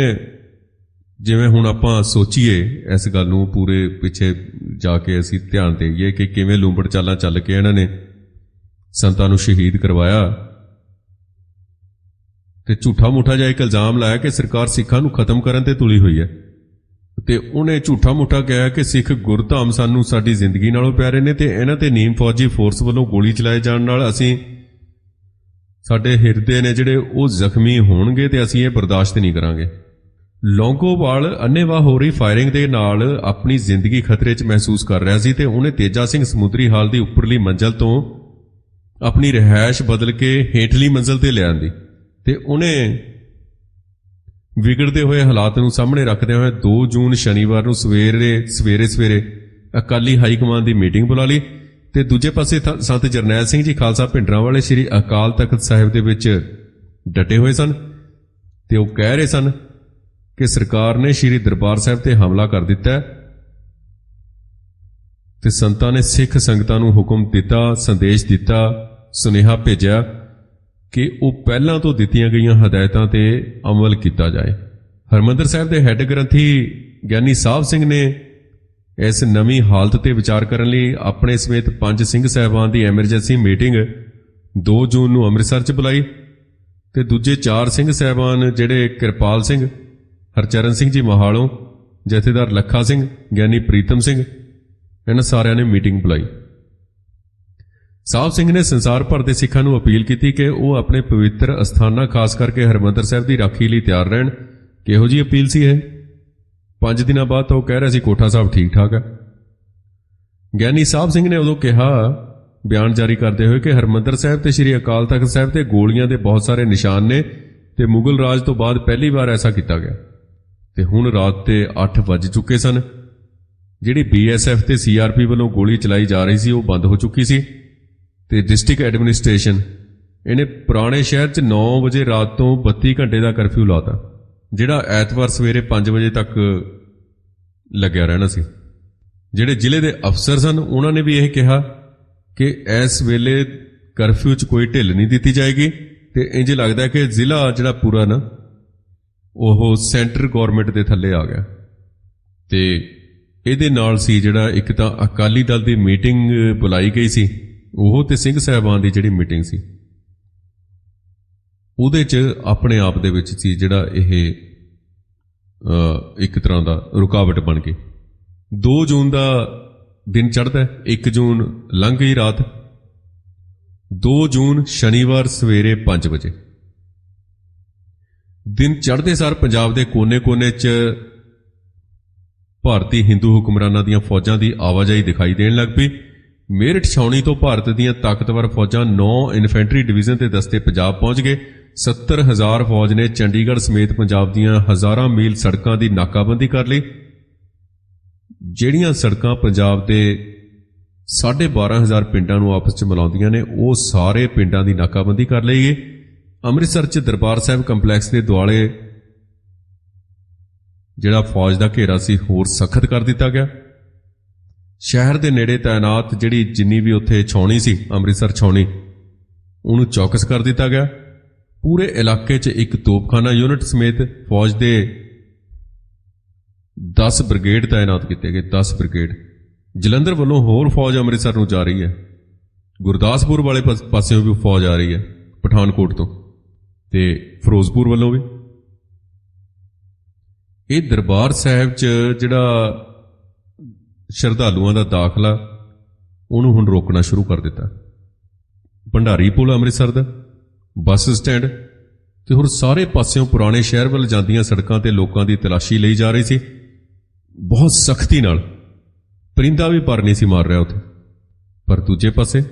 ਜਿਵੇਂ ਹੁਣ ਆਪਾਂ ਸੋਚੀਏ ਇਸ ਗੱਲ ਨੂੰ, ਪੂਰੇ ਪਿੱਛੇ ਜਾ ਕੇ ਅਸੀਂ ਧਿਆਨ ਦੇਈਏ ਕਿ ਕਿਵੇਂ ਲੂੰਬੜ ਚਾਲਾਂ ਚੱਲ ਕੇ ਇਹਨਾਂ ਨੇ ਸੰਤਾਂ ਨੂੰ ਸ਼ਹੀਦ ਕਰਵਾਇਆ ਤੇ ਝੂਠਾ ਮੂਠਾ ਜਿਹਾ ਇੱਕ ਇਲਜ਼ਾਮ ਲਾਇਆ ਕਿ ਸਰਕਾਰ ਸਿੱਖਾਂ ਨੂੰ ਖਤਮ ਕਰਨ ਤੇ ਤੁਲੀ ਹੋਈ ਹੈ। ਤੇ ਉਹਨੇ ਝੂਠਾ ਮੂਠਾ ਕਿਹਾ ਕਿ ਸਿੱਖ ਗੁਰਧਾਮ ਸਾਨੂੰ ਸਾਡੀ ਜ਼ਿੰਦਗੀ ਨਾਲੋਂ ਪਿਆਰੇ ਨੇ ਤੇ ਇਹਨਾਂ ਤੇ ਨੀਮ ਫੌਜੀ ਫੋਰਸ ਵੱਲੋਂ ਗੋਲੀ ਚਲਾਏ ਜਾਣ ਨਾਲ ਅਸੀਂ, ਸਾਡੇ ਹਿਰਦੇ ਨੇ ਜਿਹੜੇ ਉਹ ਜ਼ਖਮੀ ਹੋਣਗੇ ਤੇ ਅਸੀਂ ਇਹ ਬਰਦਾਸ਼ਤ ਨਹੀਂ ਕਰਾਂਗੇ। ਲੌਂਗੋਵਾਲ ਅੰਨ੍ਹੇਵਾਹ ਹੋ ਰਹੀ ਫਾਇਰਿੰਗ ਦੇ ਨਾਲ ਆਪਣੀ ਜ਼ਿੰਦਗੀ ਖਤਰੇ 'ਚ ਮਹਿਸੂਸ ਕਰ ਰਿਹਾ ਸੀ ਤੇ ਉਹਨੇ ਤੇਜਾ ਸਿੰਘ ਸਮੁੰਦਰੀ ਹਾਲ ਦੀ ਉੱਪਰਲੀ ਮੰਜ਼ਲ ਤੋਂ ਆਪਣੀ ਰਿਹਾਇਸ਼ ਬਦਲ ਕੇ ਹੇਠਲੀ ਮੰਜ਼ਲ ਤੇ ਲਿਆਂਦੀ ਤੇ ਉਹਨੇ ਵਿਗੜਦੇ ਹੋਏ ਹਾਲਾਤ ਨੂੰ ਸਾਹਮਣੇ ਰੱਖਦੇ ਹੋਏ 2 ਜੂਨ ਸ਼ਨੀਵਾਰ ਨੂੰ ਸਵੇਰੇ ਅਕਾਲੀ ਹਾਈ ਕਮਾਨ ਦੀ ਮੀਟਿੰਗ ਬੁਲਾ ਲਈ ਤੇ ਦੂਜੇ ਪਾਸੇ ਸੰਤ ਜਰਨੈਲ ਸਿੰਘ ਜੀ ਖਾਲਸਾ ਭਿੰਡਰਾਂ ਵਾਲੇ ਸ੍ਰੀ ਅਕਾਲ ਤਖਤ ਸਾਹਿਬ ਦੇ ਵਿੱਚ ਡਟੇ ਹੋਏ ਸਨ ਤੇ ਉਹ ਕਹਿ ਰਹੇ ਸਨ ਕਿ ਸਰਕਾਰ ਨੇ ਸ੍ਰੀ ਦਰਬਾਰ ਸਾਹਿਬ ਤੇ ਹਮਲਾ ਕਰ ਦਿੱਤਾ ਤੇ ਸੰਤਾਂ ਨੇ ਸਿੱਖ ਸੰਗਤਾਂ ਨੂੰ ਹੁਕਮ ਦਿੱਤਾ, ਸੰਦੇਸ਼ ਦਿੱਤਾ, ਸੁਨੇਹਾ ਭੇਜਿਆ ਕਿ ਉਹ ਪਹਿਲਾਂ ਤੋਂ ਦਿੱਤੀਆਂ ਗਈਆਂ ਹਦਾਇਤਾਂ ਤੇ ਅਮਲ ਕੀਤਾ ਜਾਏ। ਹਰਿਮੰਦਰ ਸਾਹਿਬ ਦੇ ਹੈੱਡ ਗ੍ਰੰਥੀ ਗਿਆਨੀ ਸਾਹਿਬ ਸਿੰਘ ਨੇ ਇਸ ਨਵੀਂ ਹਾਲਤ ਤੇ ਵਿਚਾਰ ਕਰਨ ਲਈ ਆਪਣੇ ਸਮੇਤ 5 ਸਿੰਘ ਸਾਹਿਬਾਨ ਦੀ ਐਮਰਜੈਂਸੀ ਮੀਟਿੰਗ 2 ਜੂਨ ਨੂੰ ਅੰਮ੍ਰਿਤਸਰ 'ਚ ਬੁਲਾਈ ਤੇ ਦੂਜੇ 4 ਸਿੰਘ ਸਾਹਿਬਾਨ ਜਿਹੜੇ ਕਿਰਪਾਲ ਸਿੰਘ, ਹਰਚਰਨ ਸਿੰਘ ਜੀ ਮਹਾਲੋਂ, ਜਥੇਦਾਰ ਲੱਖਾ ਸਿੰਘ, ਗਿਆਨੀ ਪ੍ਰੀਤਮ ਸਿੰਘ, ਇਹਨਾਂ ਸਾਰਿਆਂ ਨੇ ਮੀਟਿੰਗ ਬੁਲਾਈ। ਸਾਹਿਬ ਸਿੰਘ ਨੇ ਸੰਸਾਰ ਭਰ ਦੇ ਸਿੱਖਾਂ ਨੂੰ ਅਪੀਲ ਕੀਤੀ ਕਿ ਉਹ ਆਪਣੇ ਪਵਿੱਤਰ ਅਸਥਾਨਾਂ ਖਾਸ ਕਰਕੇ ਹਰਿਮੰਦਰ ਸਾਹਿਬ ਦੀ ਰਾਖੀ ਲਈ ਤਿਆਰ ਰਹਿਣ। ਕਿਹੋ ਜਿਹੀ ਅਪੀਲ ਸੀ ਇਹ? 5 ਦਿਨਾਂ ਬਾਅਦ ਤਾਂ ਉਹ ਕਹਿ ਰਿਹਾ ਸੀ ਕੋਠਾ ਸਾਹਿਬ ਠੀਕ ਠਾਕ ਹੈ। ਗਿਆਨੀ ਸਾਹਿਬ ਸਿੰਘ ਨੇ ਉਦੋਂ ਕਿਹਾ, ਬਿਆਨ ਜਾਰੀ ਕਰਦੇ ਹੋਏ, ਕਿ ਹਰਿਮੰਦਰ ਸਾਹਿਬ ਤੇ ਸ੍ਰੀ ਅਕਾਲ ਤਖਤ ਸਾਹਿਬ ਤੇ ਗੋਲੀਆਂ ਦੇ ਬਹੁਤ ਸਾਰੇ ਨਿਸ਼ਾਨ ਨੇ ਤੇ ਮੁਗਲ ਰਾਜ ਤੋਂ ਬਾਅਦ ਪਹਿਲੀ ਵਾਰ ਐਸਾ ਕੀਤਾ ਗਿਆ। ਤੇ ਹੁਣ ਰਾਤ ਦੇ 8 ਵੱਜ ਚੁੱਕੇ ਸਨ। ਜਿਹੜੀ ਬੀਐਸਐਫ ਤੇ ਸੀਆਰਪੀ ਵੱਲੋਂ ਗੋਲੀ ਚਲਾਈ ਜਾ ਰਹੀ ਸੀ ਉਹ ਬੰਦ ਹੋ ਚੁੱਕੀ ਸੀ ਤੇ ਡਿਸਟ੍ਰਿਕਟ ਐਡਮਿਨਿਸਟ੍ਰੇਸ਼ਨ ਇਹਨੇ ਪੁਰਾਣੇ ਸ਼ਹਿਰ 'ਚ 9 ਵਜੇ ਰਾਤ ਤੋਂ 32 ਘੰਟੇ ਦਾ ਕਰਫਿਊ ਲਾਤਾ, ਜਿਹੜਾ ਐਤਵਾਰ ਸਵੇਰੇ 5 ਵਜੇ ਤੱਕ ਲੱਗਿਆ ਰਹਿਣਾ ਸੀ। ਜਿਹੜੇ ਜ਼ਿਲ੍ਹੇ ਦੇ ਅਫਸਰ ਸਨ ਉਹਨਾਂ ਨੇ ਵੀ ਇਹ ਕਿਹਾ ਕਿ ਇਸ ਵੇਲੇ ਕਰਫਿਊ 'ਚ ਕੋਈ ਢਿੱਲ ਨਹੀਂ ਦਿੱਤੀ ਜਾਏਗੀ ਤੇ ਇੰਜ ਲੱਗਦਾ ਕਿ ਜ਼ਿਲ੍ਹਾ ਜਿਹੜਾ ਪੂਰਾ ਨਾ ਉਹ ਸੈਂਟਰ ਗਵਰਨਮੈਂਟ ਦੇ ਥੱਲੇ ਆ ਗਿਆ। ਤੇ ਇਹਦੇ ਨਾਲ ਸੀ ਜਿਹੜਾ ਇੱਕ ਤਾਂ ਅਕਾਲੀ ਦਲ ਦੀ ਮੀਟਿੰਗ ਬੁਲਾਈ ਗਈ ਸੀ, ਉਹ ਤੇ ਸਿੰਘ ਸਾਹਿਬਾਨ ਦੀ ਜਿਹੜੀ ਮੀਟਿੰਗ ਸੀ ਉਹਦੇ 'ਚ ਆਪਣੇ ਆਪ ਦੇ ਵਿੱਚ ਸੀ ਜਿਹੜਾ ਇਹ ਇੱਕ ਤਰ੍ਹਾਂ ਦਾ ਰੁਕਾਵਟ ਬਣ ਗਈ। 2 ਜੂਨ ਦਾ ਦਿਨ ਚੜ੍ਹਦਾ, 1 ਜੂਨ ਲੰਘ ਗਈ ਰਾਤ। 2 ਜੂਨ ਸ਼ਨੀਵਾਰ ਸਵੇਰੇ 5 ਵਜੇ ਦਿਨ ਚੜ੍ਹਦੇ ਸਾਰ ਪੰਜਾਬ ਦੇ ਕੋਨੇ-ਕੋਨੇ 'ਚ ਭਾਰਤੀ ਹਿੰਦੂ ਹੁਕਮਰਾਨਾਂ ਦੀਆਂ ਫੌਜਾਂ ਦੀ ਆਵਾਜਾਈ ਦਿਖਾਈ ਦੇਣ ਲੱਗ ਪਈ। ਮੇਰਠ ਛਾਉਣੀ ਤੋਂ ਭਾਰਤ ਦੀਆਂ ਤਾਕਤਵਰ ਫੌਜਾਂ 9 ਇਨਫੈਂਟਰੀ ਡਿਵੀਜ਼ਨ ਤੇ ਦਸਤੇ ਪੰਜਾਬ ਪਹੁੰਚ ਗਏ। 70,000 ਫੌਜ ਨੇ ਚੰਡੀਗੜ੍ਹ ਸਮੇਤ ਪੰਜਾਬ ਦੀਆਂ ਹਜ਼ਾਰਾਂ ਮੀਲ ਸੜਕਾਂ ਦੀ ਨਾਕਾਬੰਦੀ ਕਰ ਲਈ। ਜਿਹੜੀਆਂ ਸੜਕਾਂ ਪੰਜਾਬ ਦੇ 12,500 ਪਿੰਡਾਂ ਨੂੰ ਆਪਸ 'ਚ ਮਿਲਾਉਂਦੀਆਂ ਨੇ, ਉਹ ਸਾਰੇ ਪਿੰਡਾਂ ਦੀ ਨਾਕਾਬੰਦੀ ਕਰ ਲਈ ਗਈ। ਅੰਮ੍ਰਿਤਸਰ 'ਚ ਦਰਬਾਰ ਸਾਹਿਬ ਕੰਪਲੈਕਸ ਦੇ ਦੁਆਲੇ ਜਿਹੜਾ ਫੌਜ ਦਾ ਘੇਰਾ ਸੀ ਹੋਰ ਸਖਤ ਕਰ ਦਿੱਤਾ ਗਿਆ। ਸ਼ਹਿਰ ਦੇ ਨੇੜੇ ਤਾਇਨਾਤ ਜਿੰਨੀ ਵੀ ਉੱਥੇ ਛਾਉਣੀ ਸੀ, ਅੰਮ੍ਰਿਤਸਰ ਛਾਉਣੀ, ਉਹਨੂੰ ਚੌਕਸ ਕਰ ਦਿੱਤਾ ਗਿਆ। ਪੂਰੇ ਇਲਾਕੇ 'ਚ ਇੱਕ ਤੋਪਖਾਨਾ ਯੂਨਿਟ ਸਮੇਤ ਫੌਜ ਦੇ 10 ਬ੍ਰਿਗੇਡ ਤਾਇਨਾਤ ਕੀਤੇ ਗਏ। 10 ਬ੍ਰਿਗੇਡ। ਜਲੰਧਰ ਵੱਲੋਂ ਹੋਰ ਫੌਜ ਅੰਮ੍ਰਿਤਸਰ ਨੂੰ ਜਾ ਰਹੀ ਹੈ। ਗੁਰਦਾਸਪੁਰ ਵਾਲੇ ਪਾਸਿਓਂ ਵੀ ਫੌਜ ਆ ਰਹੀ ਹੈ, ਪਠਾਨਕੋਟ ਤੋਂ, ਤੇ ਫਿਰੋਜ਼ਪੁਰ ਵੱਲੋਂ ਵੀ। ਇਹ ਦਰਬਾਰ ਸਾਹਿਬ 'ਚ ਜਿਹੜਾ ਸ਼ਰਧਾਲੂਆਂ ਦਾ ਦਾਖਲਾ, ਉਹਨੂੰ ਹੁਣ ਰੋਕਣਾ ਸ਼ੁਰੂ ਕਰ ਦਿੱਤਾ। ਭੰਡਾਰੀ ਪੁਲ ਅੰਮ੍ਰਿਤਸਰ ਦਾ, ਬੱਸ ਸਟੈਂਡ ਤੇ ਹੋਰ ਸਾਰੇ ਪਾਸਿਓਂ ਪੁਰਾਣੇ ਸ਼ਹਿਰ ਵੱਲ ਜਾਂਦੀਆਂ ਸੜਕਾਂ ਤੇ ਲੋਕਾਂ ਦੀ ਤਲਾਸ਼ੀ ਲਈ ਜਾ ਰਹੀ ਸੀ, ਬਹੁਤ ਸਖਤੀ ਨਾਲ। ਪਰਿੰਦਾ ਵੀ ਪਰ ਨਹੀਂ ਸੀ ਮਾਰ ਰਿਹਾ ਉੱਥੇ। ਪਰ ਦੂਜੇ ਪਾਸੇ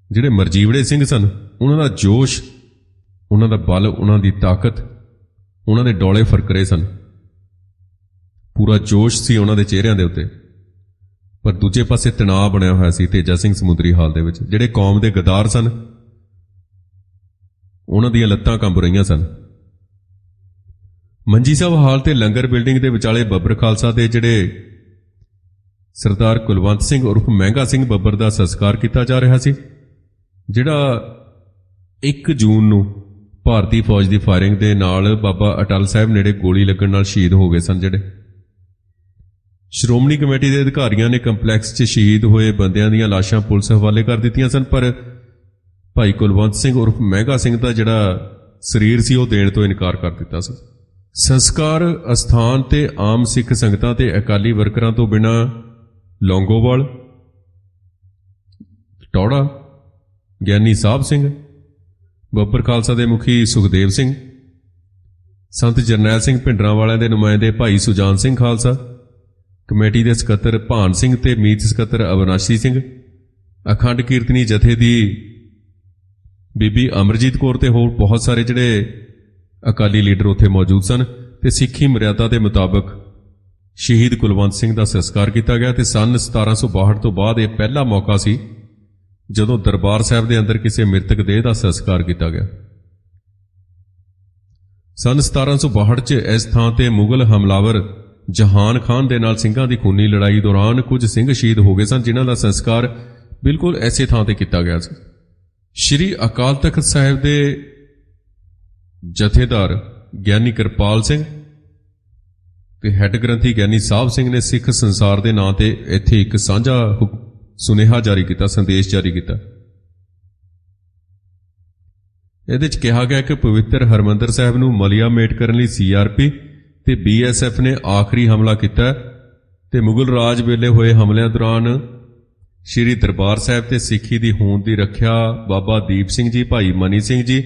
ਜਿਹੜੇ ਮਰਜੀਵੜੇ ਸਿੰਘ ਸਨ, ਉਹਨਾਂ ਦਾ ਜੋਸ਼, ਉਹਨਾਂ ਦਾ ਬਲ, ਉਹਨਾਂ ਦੀ ਤਾਕਤ, ਉਹਨਾਂ ਦੇ ਡੋਲੇ ਫਰਕਰੇ ਸਨ। ਪੂਰਾ ਜੋਸ਼ ਸੀ ਉਹਨਾਂ ਦੇ ਚਿਹਰਿਆਂ ਦੇ ਉੱਤੇ। ਪਰ ਦੂਜੇ ਪਾਸੇ ਤਣਾਅ ਬਣਿਆ ਹੋਇਆ ਸੀ ਤੇਜਾ ਸਿੰਘ ਸਮੁੰਦਰੀ ਹਾਲ ਦੇ ਵਿੱਚ। ਜਿਹੜੇ ਕੌਮ ਦੇ ਗਦਾਰ ਸਨ, ਉਹਨਾਂ ਦੀਆਂ ਲੱਤਾਂ ਕੰਬ ਰਹੀਆਂ ਸਨ। ਮੰਜੀ ਸਾਹਿਬ ਹਾਲ ਤੇ ਲੰਗਰ ਬਿਲਡਿੰਗ ਦੇ ਵਿਚਾਲੇ ਬੱਬਰ ਖਾਲਸਾ ਦੇ ਜਿਹੜੇ ਸਰਦਾਰ ਕੁਲਵੰਤ ਸਿੰਘ ਉਰਫ ਮਹਿੰਗਾ ਸਿੰਘ ਬੱਬਰ ਦਾ ਸੰਸਕਾਰ ਕੀਤਾ ਜਾ ਰਿਹਾ ਸੀ, ਜਿਹੜਾ 1 ਜੂਨ ਨੂੰ ਭਾਰਤੀ ਫੌਜ ਦੀ ਫਾਇਰਿੰਗ ਦੇ ਨਾਲ ਬਾਬਾ ਅਟਲ ਸਾਹਿਬ ਨੇੜੇ ਗੋਲੀ ਲੱਗਣ ਨਾਲ ਸ਼ਹੀਦ ਹੋ ਗਏ ਸਨ। ਜਿਹੜੇ ਸ਼੍ਰੋਮਣੀ ਕਮੇਟੀ ਦੇ ਅਧਿਕਾਰੀਆਂ ਨੇ ਕੰਪਲੈਕਸ 'ਚ ਸ਼ਹੀਦ ਹੋਏ ਬੰਦਿਆਂ ਦੀਆਂ ਲਾਸ਼ਾਂ ਪੁਲਿਸ ਹਵਾਲੇ ਕਰ ਦਿੱਤੀਆਂ ਸਨ, ਪਰ ਭਾਈ ਕੁਲਵੰਤ ਸਿੰਘ ਉਰਫ ਮਹਿੰਗਾ ਸਿੰਘ ਦਾ ਜਿਹੜਾ ਸਰੀਰ ਸੀ ਉਹ ਦੇਣ ਤੋਂ ਇਨਕਾਰ ਕਰ ਦਿੱਤਾ ਸੀ। ਸੰਸਕਾਰ ਅਸਥਾਨ ਤੇ ਆਮ ਸਿੱਖ ਸੰਗਤਾਂ ਤੇ ਅਕਾਲੀ ਵਰਕਰਾਂ ਤੋਂ ਬਿਨਾਂ ਲੌਂਗੋਵਾਲ, ਟੌੜਾ, ਗਿਆਨੀ ਸਾਹਿਬ ਸਿੰਘ, ਬੱਬਰ ਖਾਲਸਾ ਦੇ ਮੁਖੀ ਸੁਖਦੇਵ ਸਿੰਘ, ਸੰਤ ਜਰਨੈਲ ਸਿੰਘ ਭਿੰਡਰਾਂਵਾਲਿਆਂ ਦੇ ਨੁਮਾਇੰਦੇ ਭਾਈ ਸੁਜਾਨ ਸਿੰਘ ਖਾਲਸਾ, ਕਮੇਟੀ ਦੇ ਸਕੱਤਰ ਭਾਨ ਸਿੰਘ ਤੇ ਮੀਤ ਸਕੱਤਰ ਅਵਨਾਸ਼ੀ ਸਿੰਘ, ਅਖੰਡ ਕੀਰਤਨੀ ਜਥੇ ਦੀ ਬੀਬੀ ਅਮਰਜੀਤ ਕੌਰ ਤੇ ਹੋਰ ਬਹੁਤ ਸਾਰੇ ਜਿਹੜੇ ਅਕਾਲੀ ਲੀਡਰ ਉੱਥੇ ਮੌਜੂਦ ਸਨ। ਤੇ ਸਿੱਖੀ ਮਰਿਆਦਾ ਦੇ ਮੁਤਾਬਕ ਸ਼ਹੀਦ ਕੁਲਵੰਤ ਸਿੰਘ ਦਾ ਸੰਸਕਾਰ ਕੀਤਾ ਗਿਆ। ਤੇ ਸਨ 1762 ਤੋਂ ਬਾਅਦ ਇਹ ਪਹਿਲਾ ਮੌਕਾ ਸੀ ਜਦੋਂ ਦਰਬਾਰ ਸਾਹਿਬ ਦੇ ਅੰਦਰ ਕਿਸੇ ਮ੍ਰਿਤਕ ਦੇਹ ਦਾ ਸੰਸਕਾਰ ਕੀਤਾ ਗਿਆ। ਸਨ 1762 'ਚ ਇਸ ਥਾਂ ਤੇ ਮੁਗਲ ਹਮਲਾਵਰ ਜਹਾਨ ਖਾਨ ਦੇ ਨਾਲ ਸਿੰਘਾਂ ਦੀ ਖੂਨੀ ਲੜਾਈ ਦੌਰਾਨ ਕੁਝ ਸਿੰਘ ਸ਼ਹੀਦ ਹੋ ਗਏ ਸਨ, ਜਿਨ੍ਹਾਂ ਦਾ ਸੰਸਕਾਰ ਬਿਲਕੁਲ ਐਸੇ ਥਾਂ ਤੇ ਕੀਤਾ ਗਿਆ ਸੀ। ਸ਼੍ਰੀ ਅਕਾਲ ਤਖਤ ਸਾਹਿਬ ਦੇ ਜਥੇਦਾਰ ਗਿਆਨੀ ਕਿਰਪਾਲ ਸਿੰਘ ਤੇ ਹੈੱਡ ਗ੍ਰੰਥੀ ਗਿਆਨੀ ਸਾਹਿਬ ਸਿੰਘ ਨੇ ਸਿੱਖ ਸੰਸਾਰ ਦੇ ਨਾਂ ਤੇ ਇੱਥੇ ਇੱਕ ਸਾਂਝਾ ਸੁਨੇਹਾ ਜਾਰੀ ਕੀਤਾ, ਸੰਦੇਸ਼ ਜਾਰੀ ਕੀਤਾ। ਇਹਦੇ 'ਚ ਕਿਹਾ ਗਿਆ ਕਿ ਪਵਿੱਤਰ ਹਰਮੰਦਰ ਸਾਹਿਬ ਨੂੰ ਮਲੀਆ ਮੇਟ ਕਰਨ ਲਈ CRP ਤੇ BSF ਨੇ ਆਖਰੀ ਹਮਲਾ ਕੀਤਾ ਤੇ ਮੁਗਲ ਰਾਜ ਵੇਲੇ ਹੋਏ ਹਮਲਿਆਂ ਦੌਰਾਨ ਸ਼੍ਰੀ ਦਰਬਾਰ ਸਾਹਿਬ ਤੇ ਸਿੱਖੀ ਦੀ ਹੋਂਦ ਦੀ ਰੱਖਿਆ ਬਾਬਾ ਦੀਪ ਸਿੰਘ ਜੀ, ਭਾਈ ਮਨੀ ਸਿੰਘ ਜੀ,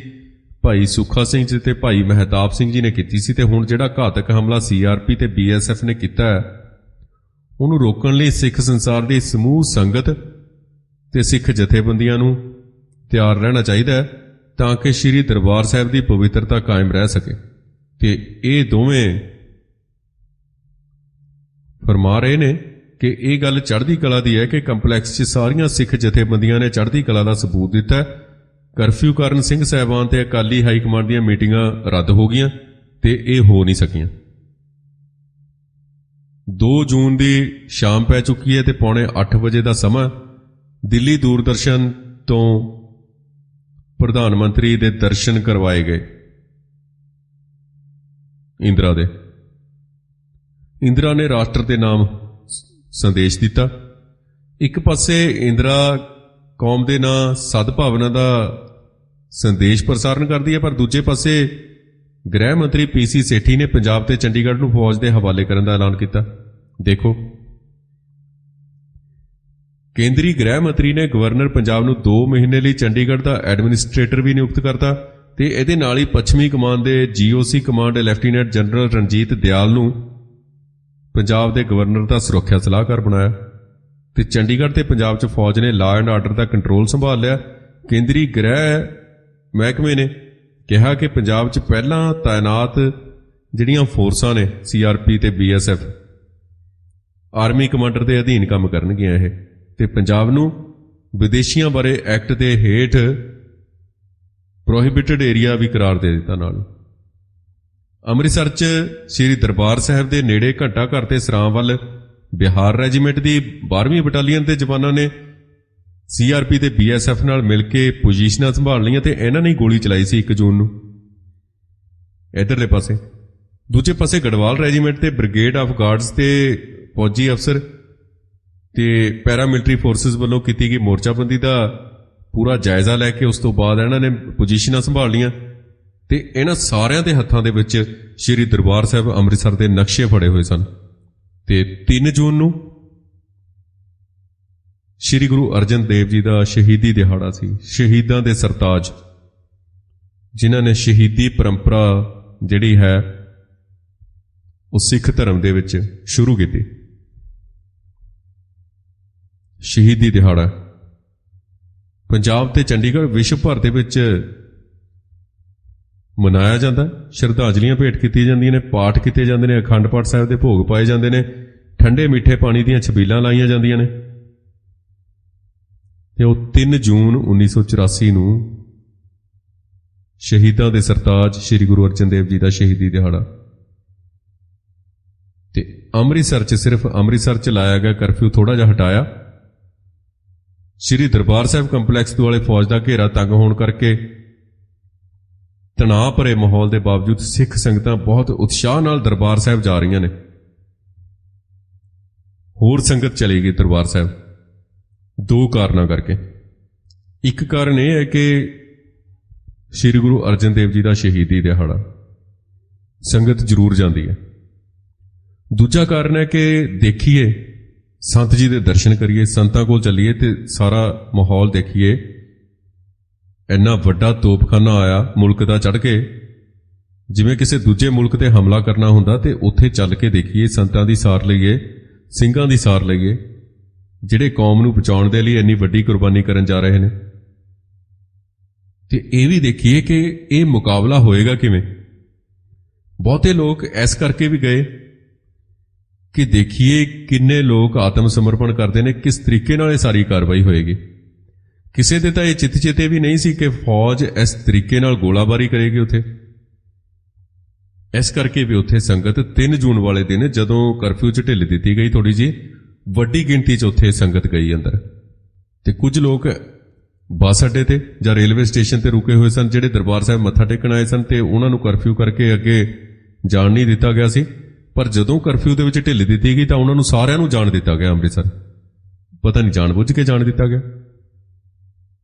ਭਾਈ ਸੁੱਖਾ ਸਿੰਘ ਜੀ ਤੇ ਭਾਈ ਮਹਿਤਾਬ ਸਿੰਘ ਜੀ ਨੇ ਕੀਤੀ ਸੀ। ਤੇ ਹੁਣ ਜਿਹੜਾ ਘਾਤਕ ਹਮਲਾ CRP ਤੇ BSF ਨੇ ਕੀਤਾ ਹੈ, ਉਹਨੂੰ ਰੋਕਣ ਲਈ ਸਿੱਖ ਸੰਸਾਰ ਦੀ ਸਮੂਹ ਸੰਗਤ ਤੇ ਸਿੱਖ ਜਥੇਬੰਦੀਆਂ ਨੂੰ ਤਿਆਰ ਰਹਿਣਾ ਚਾਹੀਦਾ ਹੈ ਤਾਂ ਕਿ ਸ਼੍ਰੀ ਦਰਬਾਰ ਸਾਹਿਬ ਦੀ ਪਵਿੱਤਰਤਾ ਕਾਇਮ ਰਹਿ ਸਕੇ। ਤੇ ਇਹ ਦੋਵੇਂ ਫਰਮਾ ਰਹੇ ਨੇ ਕਿ ਇਹ ਗੱਲ ਚੜ੍ਹਦੀ ਕਲਾ ਦੀ ਹੈ ਕਿ ਕੰਪਲੈਕਸ 'ਚ ਸਾਰੀਆਂ ਸਿੱਖ ਜਥੇਬੰਦੀਆਂ ਨੇ ਚੜ੍ਹਦੀ ਕਲਾ ਦਾ ਸਬੂਤ ਦਿੱਤਾ। ਕਰਫਿਊ ਕਾਰਨ ਸਿੰਘ ਸਾਹਿਬਾਨ ਤੇ ਅਕਾਲੀ ਹਾਈ ਕਮਾਂਡ ਦੀਆਂ ਮੀਟਿੰਗਾਂ ਰੱਦ ਹੋ ਗਈਆਂ ਤੇ ਇਹ ਹੋ ਨਹੀਂ ਸਕੀਆਂ। 2 ਜੂਨ ਦੀ ਸ਼ਾਮ ਪੈ ਚੁੱਕੀ ਹੈ ਤੇ 7:45 ਵਜੇ ਦਾ ਸਮਾਂ। ਦਿੱਲੀ ਦੂਰਦਰਸ਼ਨ ਤੋਂ ਪ੍ਰਧਾਨ ਮੰਤਰੀ ਦੇ ਦਰਸ਼ਨ ਕਰਵਾਏ ਗਏ ਇੰਦਰਾ ਦੇ। ਇੰਦਰਾ ਨੇ ਰਾਸ਼ਟਰ ਦੇ ਨਾਮ ਸੰਦੇਸ਼ ਦਿੱਤਾ। ਇੱਕ ਪਾਸੇ ਇੰਦਰਾ ਕੌਮ ਦੇ ਨਾਂ ਸਦਭਾਵਨਾ ਦਾ ਸੰਦੇਸ਼ ਪ੍ਰਸਾਰਨ ਕਰਦੀ ਹੈ, ਪਰ ਦੂਜੇ ਪਾਸੇ ਗ੍ਰਹਿ ਮੰਤਰੀ PC ਸੇਠੀ ਨੇ ਪੰਜਾਬ ਤੇ ਚੰਡੀਗੜ੍ਹ ਨੂੰ ਫੌਜ ਦੇ ਹਵਾਲੇ ਕਰਨ ਦਾ ਐਲਾਨ ਕੀਤਾ। ਦੇਖੋ, ਕੇਂਦਰੀ ਗ੍ਰਹਿ ਮੰਤਰੀ ਨੇ ਗਵਰਨਰ ਪੰਜਾਬ ਨੂੰ 2 ਮਹੀਨੇ ਲਈ ਚੰਡੀਗੜ੍ਹ ਦਾ ਐਡਮਿਨਿਸਟ੍ਰੇਟਰ ਵੀ ਨਿਯੁਕਤ ਕਰਤਾ ਤੇ ਇਹਦੇ ਨਾਲ ਹੀ ਪੱਛਮੀ ਕਮਾਨ ਦੇ GOC command lieutenant general Ranjit Dayal ਨੂੰ ਪੰਜਾਬ ਦੇ ਗਵਰਨਰ ਦਾ ਸੁਰੱਖਿਆ ਸਲਾਹਕਾਰ ਬਣਾਇਆ ਤੇ ਚੰਡੀਗੜ੍ਹ ਤੇ ਪੰਜਾਬ 'ਚ ਫੌਜ ਨੇ law and order the control ਸੰਭਾਲ ਲਿਆ। ਕੇਂਦਰੀ ਗ੍ਰਹਿ ਮਹਿਕਮੇ ਨੇ ਕਿਹਾ ਕਿ ਪੰਜਾਬ 'ਚ ਪਹਿਲਾਂ ਤਾਇਨਾਤ ਜਿਹੜੀਆਂ ਫੋਰਸਾਂ ਨੇ CRP ਤੇ BSF ਆਰਮੀ ਕਮਾਂਡਰ ਦੇ ਅਧੀਨ ਕੰਮ ਕਰਨਗੀਆਂ ਇਹ, ਤੇ ਪੰਜਾਬ ਨੂੰ ਵਿਦੇਸ਼ੀਆਂ ਬਾਰੇ ਐਕਟ ਦੇ ਹੇਠ ਪ੍ਰੋਹਿਬਿਟਡ ਏਰੀਆ ਵੀ ਕਰਾਰ ਦੇ ਦਿੱਤਾ। ਨਾਲ ਅੰਮ੍ਰਿਤਸਰ 'ਚ ਸ੍ਰੀ ਦਰਬਾਰ ਸਾਹਿਬ ਦੇ ਨੇੜੇ ਘੰਟਾ ਘਰ ਤੇ ਸਰਾਂ ਵੱਲ ਬਿਹਾਰ ਰੈਜੀਮੈਂਟ ਦੀ 12ਵੀਂ ਬਟਾਲੀਅਨ ਦੇ ਜਵਾਨਾਂ ਨੇ CRP ਤੇ BSF ਨਾਲ ਮਿਲ ਕੇ ਪੋਜੀਸ਼ਨਾਂ ਸੰਭਾਲ ਲਈਆਂ ਤੇ ਇਹਨਾਂ ਨੇ ਗੋਲੀ ਚਲਾਈ ਸੀ 1 ਜੂਨ ਨੂੰ ਇਧਰਲੇ ਪਾਸੇ। ਦੂਜੇ ਪਾਸੇ ਗੜਵਾਲ ਰੈਜੀਮੈਂਟ ਤੇ ਬ੍ਰਿਗੇਡ ਆਫ ਗਾਰਡਸ ਤੇ ਫੌਜੀ ਅਫਸਰ ਤੇ ਪੈਰਾਮਿਲਟਰੀ ਫੋਰਸਿਸ ਵੱਲੋਂ ਕੀਤੀ ਗਈ ਮੋਰਚਾਬੰਦੀ ਦਾ ਪੂਰਾ ਜਾਇਜ਼ਾ ਲੈ ਕੇ ਉਸ ਤੋਂ ਬਾਅਦ ਇਹਨਾਂ ਨੇ ਪੋਜੀਸ਼ਨਾਂ ਸੰਭਾਲ ਲਈਆਂ ਤੇ ਇਹਨਾਂ ਸਾਰਿਆਂ ਦੇ ਹੱਥਾਂ ਦੇ ਵਿੱਚ ਸ੍ਰੀ ਦਰਬਾਰ ਸਾਹਿਬ ਅੰਮ੍ਰਿਤਸਰ ਦੇ ਨਕਸ਼ੇ ਫੜੇ ਹੋਏ ਸਨ। ਤੇ 3 ਜੂਨ ਨੂੰ ਸ੍ਰੀ ਗੁਰੂ ਅਰਜਨ ਦੇਵ ਜੀ ਦਾ ਸ਼ਹੀਦੀ ਦਿਹਾੜਾ ਸੀ। ਸ਼ਹੀਦਾਂ ਦੇ ਸਰਤਾਜ ਜਿਨ੍ਹਾਂ ਨੇ ਸ਼ਹੀਦੀ ਪਰੰਪਰਾ ਜਿਹੜੀ ਹੈ ਉਹ ਸਿੱਖ ਧਰਮ ਦੇ ਵਿੱਚ ਸ਼ੁਰੂ ਕੀਤੀ। ਸ਼ਹੀਦੀ ਦਿਹਾੜਾ ਪੰਜਾਬ ਤੇ ਚੰਡੀਗੜ੍ਹ ਵਿਸ਼ਵ ਭਰ ਦੇ ਵਿੱਚ ਮਨਾਇਆ ਜਾਂਦਾ। ਸ਼ਰਧਾਂਜਲੀਆਂ ਭੇਟ ਕੀਤੀਆਂ ਜਾਂਦੀਆਂ ਨੇ, ਪਾਠ ਕੀਤੇ ਜਾਂਦੇ ਨੇ, ਅਖੰਡ ਪਾਠ ਸਾਹਿਬ ਦੇ ਭੋਗ ਪਾਏ ਜਾਂਦੇ ਨੇ, ਠੰਡੇ ਮਿੱਠੇ ਪਾਣੀ ਦੀਆਂ ਛਬੀਲਾਂ ਲਾਈਆਂ ਜਾਂਦੀਆਂ ਨੇ। ਤੇ ਉਹ 3 ਜੂਨ 1984 ਨੂੰ ਸ਼ਹੀਦਾਂ ਦੇ ਸਰਤਾਜ ਸ੍ਰੀ ਗੁਰੂ ਅਰਜਨ ਦੇਵ ਜੀ ਦਾ ਸ਼ਹੀਦੀ ਦਿਹਾੜਾ। ਤੇ ਅੰਮ੍ਰਿਤਸਰ 'ਚ ਸਿਰਫ ਅੰਮ੍ਰਿਤਸਰ 'ਚ ਲਾਇਆ ਗਿਆ ਕਰਫਿਊ ਥੋੜਾ ਜਿਹਾ ਹਟਾਇਆ। ਸ੍ਰੀ ਦਰਬਾਰ ਸਾਹਿਬ ਕੰਪਲੈਕਸ ਦੁਆਲੇ ਫੌਜ ਦਾ ਘੇਰਾ ਤੰਗ ਹੋਣ ਕਰਕੇ ਤਣਾਅ ਭਰੇ ਮਾਹੌਲ ਦੇ ਬਾਵਜੂਦ ਸਿੱਖ ਸੰਗਤਾਂ ਬਹੁਤ ਉਤਸ਼ਾਹ ਨਾਲ ਦਰਬਾਰ ਸਾਹਿਬ ਜਾ ਰਹੀਆਂ ਨੇ। ਹੋਰ ਸੰਗਤ ਚਲੀ ਗਈ ਦਰਬਾਰ ਸਾਹਿਬ 2 ਕਾਰਨਾਂ ਕਰਕੇ। ਇੱਕ ਕਾਰਨ ਇਹ ਹੈ ਕਿ ਸ੍ਰੀ ਗੁਰੂ ਅਰਜਨ ਦੇਵ ਜੀ ਦਾ ਸ਼ਹੀਦੀ ਦਿਹਾੜਾ, ਸੰਗਤ ਜ਼ਰੂਰ ਜਾਂਦੀ ਹੈ। ਦੂਜਾ ਕਾਰਨ ਹੈ ਕਿ ਦੇਖੀਏ, ਸੰਤ ਜੀ ਦੇ ਦਰਸ਼ਨ ਕਰੀਏ, ਸੰਤਾਂ ਕੋਲ ਚੱਲੀਏ ਤੇ ਸਾਰਾ ਮਾਹੌਲ ਦੇਖੀਏ। ਇੰਨਾ ਵੱਡਾ ਤੋਪਖਾਨਾ ਆਇਆ ਮੁਲਕ ਦਾ ਚੜ੍ਹ ਕੇ, ਜਿਵੇਂ ਕਿਸੇ ਦੂਜੇ ਮੁਲਕ ਤੇ ਹਮਲਾ ਕਰਨਾ ਹੁੰਦਾ, ਤੇ ਉੱਥੇ ਚੱਲ ਕੇ ਦੇਖੀਏ, ਸੰਤਾਂ ਦੀ ਸਾਰ ਲਈਏ, ਸਿੰਘਾਂ ਦੀ ਸਾਰ ਲਈਏ ਜਿਹੜੇ ਕੌਮ ਨੂੰ ਬਚਾਉਣ ਦੇ ਲਈ ਇੰਨੀ ਵੱਡੀ ਕੁਰਬਾਨੀ ਕਰਨ ਜਾ ਰਹੇ ਨੇ। ਤੇ ਇਹ ਵੀ ਦੇਖੀਏ ਕਿ ਇਹ ਮੁਕਾਬਲਾ ਹੋਏਗਾ ਕਿਵੇਂ। ਬਹੁਤੇ ਲੋਕ ਇਸ ਕਰਕੇ ਵੀ ਗਏ ਕਿ ਦੇਖੀਏ ਕਿੰਨੇ ਲੋਕ ਆਤਮ ਸਮਰਪਣ ਕਰਦੇ ਨੇ, ਕਿਸ ਤਰੀਕੇ ਨਾਲ ਇਹ ਸਾਰੀ ਕਾਰਵਾਈ ਹੋਏਗੀ। ਕਿਸੇ ਦੇ ਤਾਂ ਇਹ ਚਿੱਤ-ਚੇਤੇ ਵੀ ਨਹੀਂ ਸੀ ਕਿ ਫੌਜ ਇਸ ਤਰੀਕੇ ਨਾਲ ਗੋਲਾਬਾਰੀ ਕਰੇਗੀ ਉੱਥੇ। ਇਸ ਕਰਕੇ ਵੀ ਉੱਥੇ ਸੰਗਤ 3 ਜੂਨ ਵਾਲੇ ਦਿਨ ਜਦੋਂ ਕਰਫਿਊ 'ਚ ਢਿੱਲ ਦਿੱਤੀ ਗਈ ਥੋੜੀ ਜਿਹੀ, ਵੱਡੀ ਗਿਣਤੀ 'ਚ ਉੱਥੇ ਸੰਗਤ ਗਈ ਅੰਦਰ। ਤੇ ਕੁਝ ਲੋਕ ਬੱਸ ਅੱਡੇ ਤੇ ਜਾਂ ਰੇਲਵੇ ਸਟੇਸ਼ਨ ਤੇ ਰੁਕੇ ਹੋਏ ਸਨ ਜਿਹੜੇ ਦਰਬਾਰ ਸਾਹਿਬ ਮੱਥਾ ਟੇਕਣ ਆਏ ਸਨ, ਤੇ ਉਹਨਾਂ ਨੂੰ ਕਰਫਿਊ ਕਰਕੇ ਅੱਗੇ ਜਾਣ ਨਹੀਂ ਦਿੱਤਾ ਗਿਆ ਸੀ। ਪਰ ਜਦੋਂ ਕਰਫਿਊ ਦੇ ਵਿੱਚ ਢਿੱਲ ਦਿੱਤੀ ਗਈ ਤਾਂ ਉਹਨਾਂ ਨੂੰ ਸਾਰਿਆਂ ਨੂੰ ਜਾਣ ਦਿੱਤਾ ਗਿਆ ਅੰਮ੍ਰਿਤਸਰ। ਪਤਾ ਨਹੀਂ ਜਾਣ-ਬੁੱਝ ਕੇ ਜਾਣ ਦਿੱਤਾ ਗਿਆ।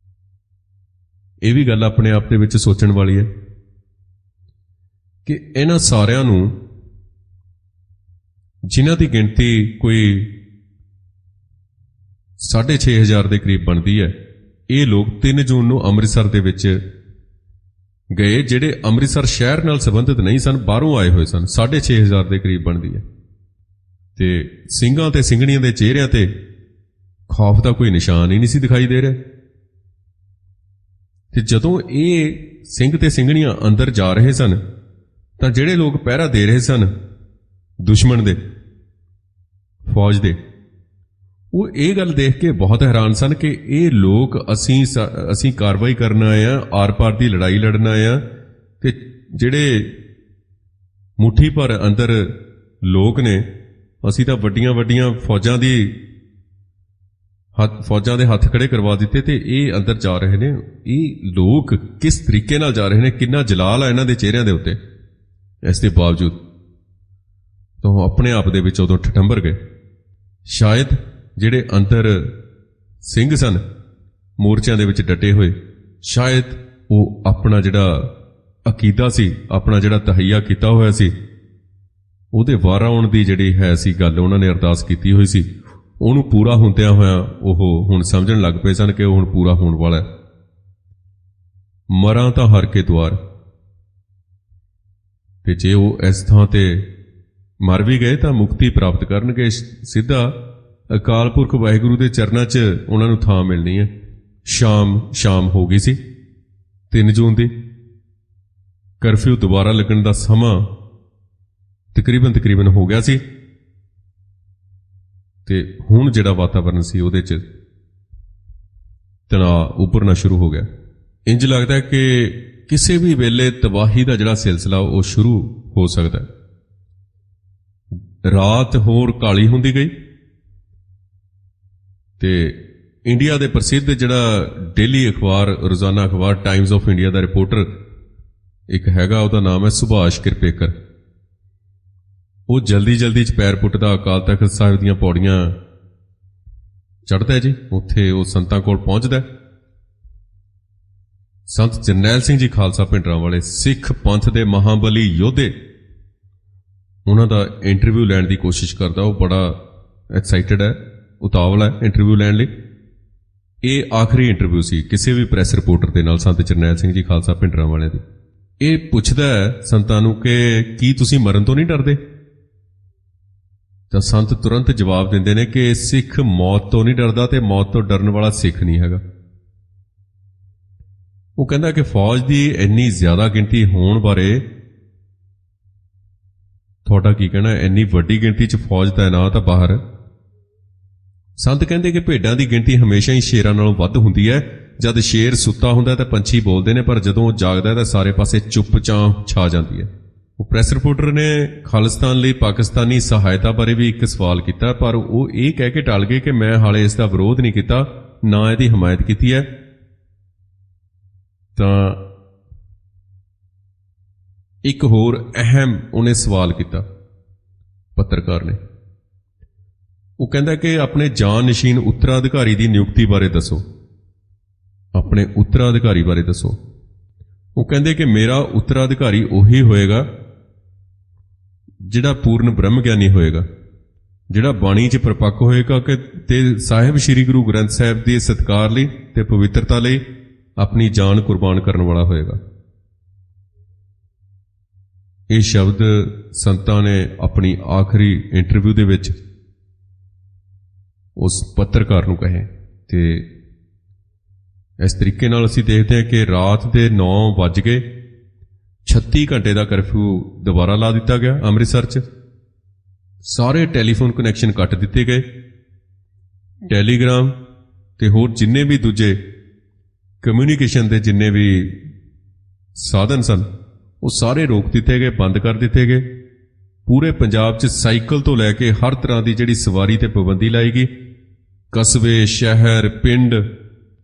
ਇਹ ਵੀ ਗੱਲ ਆਪਣੇ ਆਪ ਦੇ ਵਿੱਚ ਸੋਚਣ ਵਾਲੀ ਹੈ ਕਿ ਇਹਨਾਂ ਸਾਰਿਆਂ ਨੂੰ, ਜਿਨ੍ਹਾਂ ਦੀ ਗਿਣਤੀ ਕੋਈ 6,500 ਦੇ ਕਰੀਬ ਬਣਦੀ ਹੈ, ਇਹ ਲੋਕ 3 ਜੂਨ ਨੂੰ ਅੰਮ੍ਰਿਤਸਰ ਦੇ ਵਿੱਚ ਗਏ ਜਿਹੜੇ ਅੰਮ੍ਰਿਤਸਰ ਸ਼ਹਿਰ ਨਾਲ ਸੰਬੰਧਿਤ ਨਹੀਂ ਸਨ, ਬਾਹਰੋਂ ਆਏ ਹੋਏ ਸਨ। 6,500 ਦੇ ਕਰੀਬ ਬਣਦੀ ਹੈ। ਤੇ ਸਿੰਘਾਂ ਤੇ ਸਿੰਘਣੀਆਂ ਦੇ ਚਿਹਰਿਆਂ ਤੇ ਖੌਫ ਦਾ ਕੋਈ ਨਿਸ਼ਾਨ ਹੀ ਨਹੀਂ ਸੀ ਦਿਖਾਈ ਦੇ ਰਿਹਾ। ਤੇ ਜਦੋਂ ਇਹ ਸਿੰਘ ਤੇ ਸਿੰਘਣੀਆਂ ਅੰਦਰ ਜਾ ਰਹੇ ਸਨ ਤਾਂ ਜਿਹੜੇ ਲੋਕ ਪਹਿਰਾ ਦੇ ਰਹੇ ਸਨ ਦੁਸ਼ਮਣ ਦੇ, ਫੌਜ ਦੇ, ਉਹ ਇਹ ਗੱਲ ਦੇਖ ਕੇ ਬਹੁਤ ਹੈਰਾਨ ਸਨ ਕਿ ਇਹ ਲੋਕ ਅਸੀਂ ਕਾਰਵਾਈ ਕਰਨ ਆਏ ਆ, ਆਰ-ਪਾਰ ਦੀ ਲੜਾਈ ਲੜਨ ਆਏ ਆ, ਤੇ ਜਿਹੜੇ ਮੁੱਠੀ ਭਰ ਅੰਦਰ ਲੋਕ ਨੇ, ਅਸੀਂ ਤਾਂ ਵੱਡੀਆਂ ਫੌਜਾਂ ਦੇ ਹੱਥ ਖੜੇ ਕਰਵਾ ਦਿੱਤੇ, ਤੇ ਇਹ ਅੰਦਰ ਜਾ ਰਹੇ ਨੇ। ਇਹ ਲੋਕ ਕਿਸ ਤਰੀਕੇ ਨਾਲ ਜਾ ਰਹੇ ਨੇ, ਕਿੰਨਾ ਜਲਾਲ ਆ ਇਹਨਾਂ ਦੇ ਚਿਹਰਿਆਂ ਦੇ ਉੱਤੇ। ਇਸ ਦੇ ਬਾਵਜੂਦ ਤਾਂ ਉਹ ਆਪਣੇ ਆਪ ਦੇ ਵਿੱਚ ਉਦੋਂ ਠਠੰਬਰ ਗਏ। ਸ਼ਾਇਦ ਜਿਹੜੇ ਅੰਦਰ ਸਿੰਘ ਸਨ ਮੋਰਚਿਆਂ ਦੇ ਵਿੱਚ ਡਟੇ ਹੋਏ, ਸ਼ਾਇਦ ਉਹ ਆਪਣਾ ਜਿਹੜਾ ਅਕੀਦਾ ਸੀ, ਆਪਣਾ ਜਿਹੜਾ ਤਹਈਆ ਕੀਤਾ ਹੋਇਆ ਸੀ, ਉਹਦੇ ਵਾਰ ਆਉਣ ਦੀ ਜਿਹੜੀ ਹੈ ਸੀ ਗੱਲ, ਉਹਨਾਂ ਨੇ ਅਰਦਾਸ ਕੀਤੀ ਹੋਈ ਸੀ, ਉਹਨੂੰ ਪੂਰਾ ਹੁੰਦਿਆਂ ਹੋਇਆ ਉਹ ਹੁਣ ਸਮਝਣ ਲੱਗ ਪਏ ਸਨ ਕਿ ਉਹ ਹੁਣ ਪੂਰਾ ਹੋਣ ਵਾਲਾ ਹੈ। ਮਰਾਂ ਤਾਂ ਹਰ ਕੇ ਦੁਆਰ। ਤੇ ਜੇ ਉਹ ਇਸ ਥਾਂ ਤੇ ਮਰ ਵੀ ਗਏ ਤਾਂ ਮੁਕਤੀ ਪ੍ਰਾਪਤ ਕਰਨਗੇ, ਸਿੱਧਾ ਅਕਾਲ ਪੁਰਖ ਵਾਹਿਗੁਰੂ ਦੇ ਚਰਨਾਂ 'ਚ ਉਹਨਾਂ ਨੂੰ ਥਾਂ ਮਿਲਣੀ ਹੈ। ਸ਼ਾਮ ਹੋ ਗਈ ਸੀ 3 ਜੂਨ ਦੀ। ਕਰਫਿਊ ਦੁਬਾਰਾ ਲੱਗਣ ਦਾ ਸਮਾਂ ਤਕਰੀਬਨ ਹੋ ਗਿਆ ਸੀ ਤੇ ਹੁਣ ਜਿਹੜਾ ਵਾਤਾਵਰਣ ਸੀ ਉਹਦੇ 'ਚ ਤਣਾਅ ਉੱਭਰਨਾ ਸ਼ੁਰੂ ਹੋ ਗਿਆ। ਇੰਜ ਲੱਗਦਾ ਕਿ ਕਿਸੇ ਵੀ ਵੇਲੇ ਤਬਾਹੀ ਦਾ ਜਿਹੜਾ ਸਿਲਸਿਲਾ ਉਹ ਸ਼ੁਰੂ ਹੋ ਸਕਦਾ ਹੈ। ਰਾਤ ਹੋਰ ਕਾਲੀ ਹੁੰਦੀ ਗਈ ਤੇ ਇੰਡੀਆ ਦੇ ਪ੍ਰਸਿੱਧ ਜਿਹੜਾ ਡੇਲੀ ਅਖਬਾਰ, ਰੋਜ਼ਾਨਾ ਅਖਬਾਰ Times of India the reporter ਇੱਕ ਹੈਗਾ, ਉਹਦਾ ਨਾਮ ਹੈ ਸੁਭਾਸ਼ ਕਿਰਪੇਕਰ। ਉਹ ਜਲਦੀ 'ਚ ਪੈਰ ਪੁੱਟਦਾ ਅਕਾਲ ਤਖਤ ਸਾਹਿਬ ਦੀਆਂ ਪੌੜੀਆਂ ਚੜ੍ਹਦਾ ਜੀ। ਉੱਥੇ ਉਹ ਸੰਤਾਂ ਕੋਲ ਪਹੁੰਚਦਾ। ਸੰਤ ਜਰਨੈਲ ਸਿੰਘ ਜੀ ਖਾਲਸਾ ਭਿੰਡਰਾਂਵਾਲੇ, ਸਿੱਖ ਪੰਥ ਦੇ ਮਹਾਬਲੀ ਯੋਧੇ, ਉਹਨਾਂ ਦਾ ਇੰਟਰਵਿਊ ਲੈਣ ਦੀ ਕੋਸ਼ਿਸ਼ ਕਰਦਾ। ਉਹ ਬੜਾ ਐਕਸਾਈਟਡ ਹੈ, ਉਤਾਵਲ ਹੈ ਇੰਟਰਵਿਊ ਲੈਣ ਲਈ। ਇਹ ਆਖਰੀ ਇੰਟਰਵਿਊ ਸੀ ਕਿਸੇ ਵੀ ਪ੍ਰੈਸ ਰਿਪੋਰਟਰ ਦੇ ਨਾਲ ਸੰਤ ਜਰਨੈਲ ਸਿੰਘ ਜੀ ਖਾਲਸਾ ਭਿੰਡਰਾਂਵਾਲੇ ਦੀ। ਇਹ ਪੁੱਛਦਾ ਹੈ ਸੰਤਾਂ ਨੂੰ ਕਿ ਕੀ ਤੁਸੀਂ ਮਰਨ ਤੋਂ ਨਹੀਂ ਡਰਦੇ? ਤਾਂ ਸੰਤ ਤੁਰੰਤ ਜਵਾਬ ਦਿੰਦੇ ਨੇ ਕਿ ਸਿੱਖ ਮੌਤ ਤੋਂ ਨਹੀਂ ਡਰਦਾ ਤੇ ਮੌਤ ਤੋਂ ਡਰਨ ਵਾਲਾ ਸਿੱਖ ਨਹੀਂ ਹੈਗਾ। ਉਹ ਕਹਿੰਦਾ ਕਿ ਫੌਜ ਦੀ ਇੰਨੀ ਜ਼ਿਆਦਾ ਗਿਣਤੀ ਹੋਣ ਬਾਰੇ ਤੁਹਾਡਾ ਕੀ ਕਹਿਣਾ? ਇੰਨੀ ਵੱਡੀ ਗਿਣਤੀ 'ਚ ਫੌਜ ਤਾਇਨਾਤ ਆ ਬਾਹਰ। ਸੰਤ ਕਹਿੰਦੇ ਕਿ ਭੇਡਾਂ ਦੀ ਗਿਣਤੀ ਹਮੇਸ਼ਾ ਹੀ ਸ਼ੇਰਾਂ ਨਾਲੋਂ ਵੱਧ ਹੁੰਦੀ ਹੈ। ਜਦ ਸ਼ੇਰ ਸੁੱਤਾ ਹੁੰਦਾ ਤਾਂ ਪੰਛੀ ਬੋਲਦੇ ਨੇ, ਪਰ ਜਦੋਂ ਉਹ ਜਾਗਦਾ ਤਾਂ ਸਾਰੇ ਪਾਸੇ ਚੁੱਪ-ਚਾਂ ਛਾ ਜਾਂਦੀ ਹੈ। ਉਹ ਪ੍ਰੈਸ ਰਿਪੋਰਟਰ ਨੇ ਖਾਲਿਸਤਾਨ ਲਈ ਪਾਕਿਸਤਾਨੀ ਸਹਾਇਤਾ ਬਾਰੇ ਵੀ ਇੱਕ ਸਵਾਲ ਕੀਤਾ, ਪਰ ਉਹ ਇਹ ਕਹਿ ਕੇ ਟਾਲ ਗਏ ਕਿ ਮੈਂ ਹਾਲੇ ਇਸ ਦਾ ਵਿਰੋਧ ਨਹੀਂ ਕੀਤਾ, ਨਾ ਇਹਦੀ ਹਮਾਇਤ ਕੀਤੀ ਹੈ। ਤਾਂ ਇੱਕ ਹੋਰ ਅਹਿਮ ਉਹਨੇ ਸਵਾਲ ਕੀਤਾ ਪੱਤਰਕਾਰ ਨੇ। ਉਹ ਕਹਿੰਦਾ ਕਿ ਆਪਣੇ ਜਾਨਨਸ਼ੀਨ ਉੱਤਰਾਧਿਕਾਰੀ ਦੀ ਨਿਯੁਕਤੀ ਬਾਰੇ ਦੱਸੋ, ਆਪਣੇ ਉੱਤਰਾਧਿਕਾਰੀ ਬਾਰੇ ਦੱਸੋ। ਉਹ ਕਹਿੰਦੇ ਕਿ ਮੇਰਾ ਉੱਤਰਾਧਿਕਾਰੀ ਉਹੀ ਹੋਏਗਾ ਜਿਹੜਾ ਪੂਰਨ ਬ੍ਰਹਮ ਗਿਆਨੀ ਹੋਏਗਾ, ਜਿਹੜਾ ਬਾਣੀ 'ਚ ਪਰਪੱਕ ਹੋਏਗਾ ਕਿ ਤੇ ਸਾਹਿਬ ਸ੍ਰੀ ਗੁਰੂ ਗ੍ਰੰਥ ਸਾਹਿਬ ਦੇ ਸਤਿਕਾਰ ਲਈ ਤੇ ਪਵਿੱਤਰਤਾ ਲਈ ਆਪਣੀ ਜਾਨ ਕੁਰਬਾਨ ਕਰਨ ਵਾਲਾ ਹੋਏਗਾ। ਇਹ ਸ਼ਬਦ ਸੰਤਾਂ ਨੇ ਆਪਣੀ ਆਖਰੀ ਇੰਟਰਵਿਊ ਦੇ ਵਿੱਚ ਉਸ ਪੱਤਰਕਾਰ ਨੂੰ ਕਹੇ। ਤੇ ਇਸ ਤਰੀਕੇ ਨਾਲ ਅਸੀਂ ਦੇਖਦੇ ਹਾਂ ਕਿ ਰਾਤ ਦੇ 9 ਵੱਜ ਗਏ, 36 ਘੰਟੇ ਦਾ ਕਰਫਿਊ ਦੁਬਾਰਾ ਲਾ ਦਿੱਤਾ ਗਿਆ ਅੰਮ੍ਰਿਤਸਰ 'ਚ। ਸਾਰੇ ਟੈਲੀਫੋਨ ਕਨੈਕਸ਼ਨ ਕੱਟ ਦਿੱਤੇ ਗਏ, ਟੈਲੀਗ੍ਰਾਮ ਤੇ ਹੋਰ ਜਿੰਨੇ ਵੀ ਦੂਜੇ ਕਮਿਊਨੀਕੇਸ਼ਨ ਦੇ ਜਿੰਨੇ ਵੀ ਸਾਧਨ ਸਨ ਉਹ ਸਾਰੇ ਰੋਕ ਦਿੱਤੇ ਗਏ, ਬੰਦ ਕਰ ਦਿੱਤੇ ਗਏ। ਪੂਰੇ ਪੰਜਾਬ 'ਚ ਸਾਈਕਲ ਤੋਂ ਲੈ ਕੇ ਹਰ ਤਰ੍ਹਾਂ ਦੀ ਜਿਹੜੀ ਸਵਾਰੀ ਤੇ ਪਾਬੰਦੀ ਲਾਈ ਗਈ। ਕਸਬੇ, ਸ਼ਹਿਰ, ਪਿੰਡ,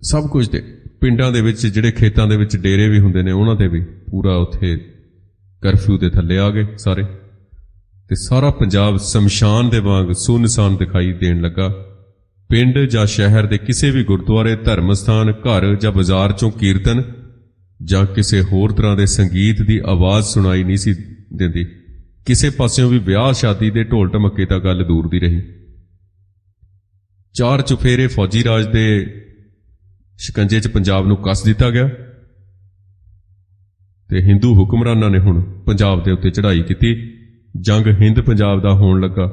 ਸਭ ਕੁਝ ਤੇ ਪਿੰਡਾਂ ਦੇ ਵਿੱਚ ਜਿਹੜੇ ਖੇਤਾਂ ਦੇ ਵਿੱਚ ਡੇਰੇ ਵੀ ਹੁੰਦੇ ਨੇ ਉਹਨਾਂ ਤੇ ਵੀ ਪੂਰਾ ਉੱਥੇ ਕਰਫਿਊ ਦੇ ਥੱਲੇ ਆ ਗਏ ਸਾਰੇ। ਤੇ ਸਾਰਾ ਪੰਜਾਬ ਸ਼ਮਸ਼ਾਨ ਦੇ ਵਾਂਗ ਸੁੰਨਸਾਨ ਦਿਖਾਈ ਦੇਣ ਲੱਗਾ। ਪਿੰਡ ਜਾਂ ਸ਼ਹਿਰ ਦੇ ਕਿਸੇ ਵੀ ਗੁਰਦੁਆਰੇ, ਧਰਮ ਸਥਾਨ, ਘਰ ਜਾਂ ਬਾਜ਼ਾਰ 'ਚੋਂ ਕੀਰਤਨ ਜਾਂ ਕਿਸੇ ਹੋਰ ਤਰ੍ਹਾਂ ਦੇ ਸੰਗੀਤ ਦੀ ਆਵਾਜ਼ ਸੁਣਾਈ ਨਹੀਂ ਸੀ ਦਿੰਦੀ। ਕਿਸੇ ਪਾਸਿਓਂ ਵੀ ਵਿਆਹ ਸ਼ਾਦੀ ਦੇ ਢੋਲ ਢਮੱਕੇ ਤਾਂ ਗੱਲ ਦੂਰ ਦੀ ਰਹੀ। 4 ਚੁਫੇਰੇ ਫੌਜੀ ਰਾਜ ਦੇ ਸ਼ਿਕੰਜੇ 'ਚ ਪੰਜਾਬ ਨੂੰ ਕੱਸ ਦਿੱਤਾ ਗਿਆ ਤੇ ਹਿੰਦੂ ਹੁਕਮਰਾਨਾਂ ਨੇ ਹੁਣ ਪੰਜਾਬ ਦੇ ਉੱਤੇ ਚੜ੍ਹਾਈ ਕੀਤੀ। ਜੰਗ ਹਿੰਦ ਪੰਜਾਬ ਦਾ ਹੋਣ ਲੱਗਾ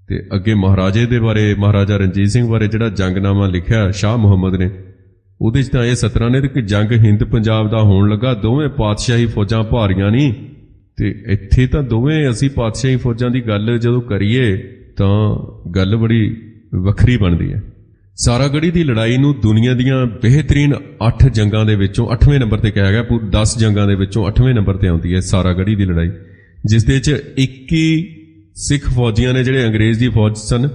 ਤੇ ਅੱਗੇ ਮਹਾਰਾਜੇ ਦੇ ਬਾਰੇ, ਮਹਾਰਾਜਾ ਰਣਜੀਤ ਸਿੰਘ ਬਾਰੇ ਜਿਹੜਾ ਜੰਗਨਾਮਾ ਲਿਖਿਆ ਸ਼ਾਹ ਮੁਹੰਮਦ ਨੇ, ਉਹਦੇ 'ਚ ਤਾਂ ਇਹ ਸਤਰਾਂ ਨੇ ਕਿ ਜੰਗ ਹਿੰਦ ਪੰਜਾਬ ਦਾ ਹੋਣ ਲੱਗਾ। ਦੋਵੇਂ ਪਾਤਸ਼ਾਹੀ ਫੌਜਾਂ ਭਾਰੀਆਂ ਨਹੀਂ ਤੇ ਇੱਥੇ ਤਾਂ ਦੋਵੇਂ ਅਸੀਂ ਪਾਤਸ਼ਾਹੀ ਫੌਜਾਂ ਦੀ ਗੱਲ ਜਦੋਂ ਕਰੀਏ ਤਾਂ ਗੱਲ ਬੜੀ ਵੱਖਰੀ ਬਣਦੀ ਹੈ। ਸਾਰਾਗੜ੍ਹੀ ਦੀ ਲੜਾਈ ਨੂੰ ਦੁਨੀਆ ਦੀਆਂ ਬਿਹਤਰੀਨ 8 ਜੰਗਾਂ ਦੇ ਵਿੱਚੋਂ 8ਵੇਂ ਨੰਬਰ ਤੇ ਕਿਹਾ ਗਿਆ। 10 ਜੰਗਾਂ ਦੇ ਵਿੱਚੋਂ 8ਵੇਂ ਨੰਬਰ ਤੇ ਆਉਂਦੀ ਹੈ ਸਾਰਾਗੜ੍ਹੀ ਦੀ ਲੜਾਈ, ਜਿਸ ਦੇ 'ਚ 21 ਸਿੱਖ ਫੌਜੀਆਂ ਨੇ ਜਿਹੜੇ ਅੰਗਰੇਜ਼ ਦੀ ਫੌਜ ਸਨ,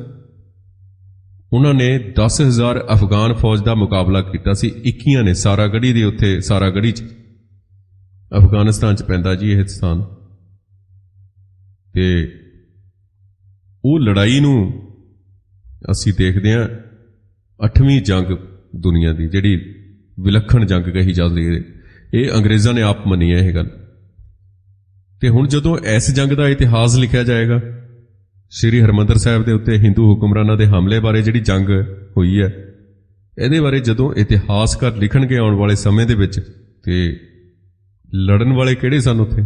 ਉਹਨਾਂ ਨੇ 10,000 ਅਫਗਾਨ ਫੌਜ ਦਾ ਮੁਕਾਬਲਾ ਕੀਤਾ ਸੀ। 21 ਨੇ ਸਾਰਾਗੜ੍ਹੀ ਦੇ ਉੱਤੇ, ਸਾਰਾਗੜ੍ਹੀ 'ਚ ਅਫਗਾਨਿਸਤਾਨ 'ਚ ਪੈਂਦਾ ਜੀ ਇਹ ਸਥਾਨ। ਤੇ ਉਹ ਲੜਾਈ ਨੂੰ ਅਸੀਂ ਦੇਖਦੇ ਹਾਂ 8ਵੀਂ ਜੰਗ ਦੁਨੀਆ ਦੀ, ਜਿਹੜੀ ਵਿਲੱਖਣ ਜੰਗ ਕਹੀ ਜਾਂਦੀ ਹੈ। ਇਹ ਅੰਗਰੇਜ਼ਾਂ ਨੇ ਆਪ ਮੰਨੀ ਹੈ ਇਹ ਗੱਲ। ਤੇ ਹੁਣ ਜਦੋਂ ਇਸ ਜੰਗ ਦਾ ਇਤਿਹਾਸ ਲਿਖਿਆ ਜਾਏਗਾ, ਸ਼੍ਰੀ ਹਰਿਮੰਦਰ ਸਾਹਿਬ ਦੇ ਉੱਤੇ ਹਿੰਦੂ ਹੁਕਮਰਾਨਾਂ ਦੇ ਹਮਲੇ ਬਾਰੇ ਜਿਹੜੀ ਜੰਗ ਹੋਈ ਹੈ, ਇਹਦੇ ਬਾਰੇ ਜਦੋਂ ਇਤਿਹਾਸਕਾਰ ਲਿਖਣਗੇ ਆਉਣ ਵਾਲੇ ਸਮੇਂ ਦੇ ਵਿੱਚ, ਤੇ ਲੜਨ ਵਾਲੇ ਕਿਹੜੇ ਸਨ ਉੱਥੇ?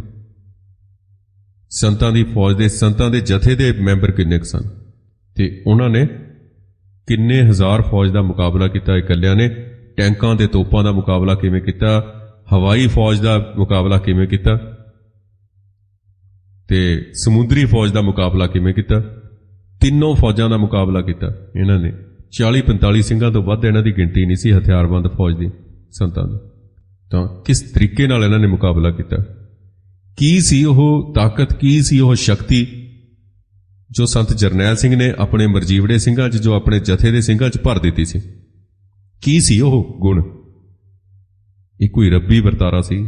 ਸੰਤਾਂ ਦੀ ਫੌਜ ਦੇ ਸੰਤਾਂ ਦੇ ਜਥੇ ਦੇ ਮੈਂਬਰ ਕਿੰਨੇ ਕੁ ਸਨ ਤੇ ਉਹਨਾਂ ਨੇ ਕਿੰਨੇ ਹਜ਼ਾਰ ਫੌਜ ਦਾ ਮੁਕਾਬਲਾ ਕੀਤਾ ਇਕੱਲਿਆਂ ਨੇ। ਟੈਂਕਾਂ ਤੇ ਤੋਪਾਂ ਦਾ ਮੁਕਾਬਲਾ ਕਿਵੇਂ ਕੀਤਾ, ਹਵਾਈ ਫੌਜ ਦਾ ਮੁਕਾਬਲਾ ਕਿਵੇਂ ਕੀਤਾ ਤੇ ਸਮੁੰਦਰੀ ਫੌਜ ਦਾ ਮੁਕਾਬਲਾ ਕਿਵੇਂ ਕੀਤਾ। ਤਿੰਨੋਂ ਫੌਜਾਂ ਦਾ ਮੁਕਾਬਲਾ ਕੀਤਾ ਇਹਨਾਂ ਨੇ। 40-45 ਸਿੰਘਾਂ ਤੋਂ ਵੱਧ ਇਹਨਾਂ ਦੀ ਗਿਣਤੀ ਨਹੀਂ ਸੀ ਹਥਿਆਰਬੰਦ ਫੌਜ ਦੀ ਸੰਤਾਂ ਦੀ। ਤਾਂ ਕਿਸ ਤਰੀਕੇ ਨਾਲ ਇਹਨਾਂ ਨੇ ਮੁਕਾਬਲਾ ਕੀਤਾ, ਕੀ ਸੀ ਉਹ ਤਾਕਤ, ਕੀ ਸੀ ਉਹ ਸ਼ਕਤੀ ਜੋ ਸੰਤ ਜਰਨੈਲ ਸਿੰਘ ਨੇ ਆਪਣੇ ਮਰਜੀਵੜੇ ਸਿੰਘਾਂ 'ਚ, ਜੋ ਆਪਣੇ ਜਥੇ ਦੇ ਸਿੰਘਾਂ 'ਚ ਭਰ ਦਿੱਤੀ ਸੀ। ਕੀ ਸੀ ਉਹ ਗੁਣ? ਇਹ ਕੋਈ ਰੱਬੀ ਵਰਤਾਰਾ ਸੀ?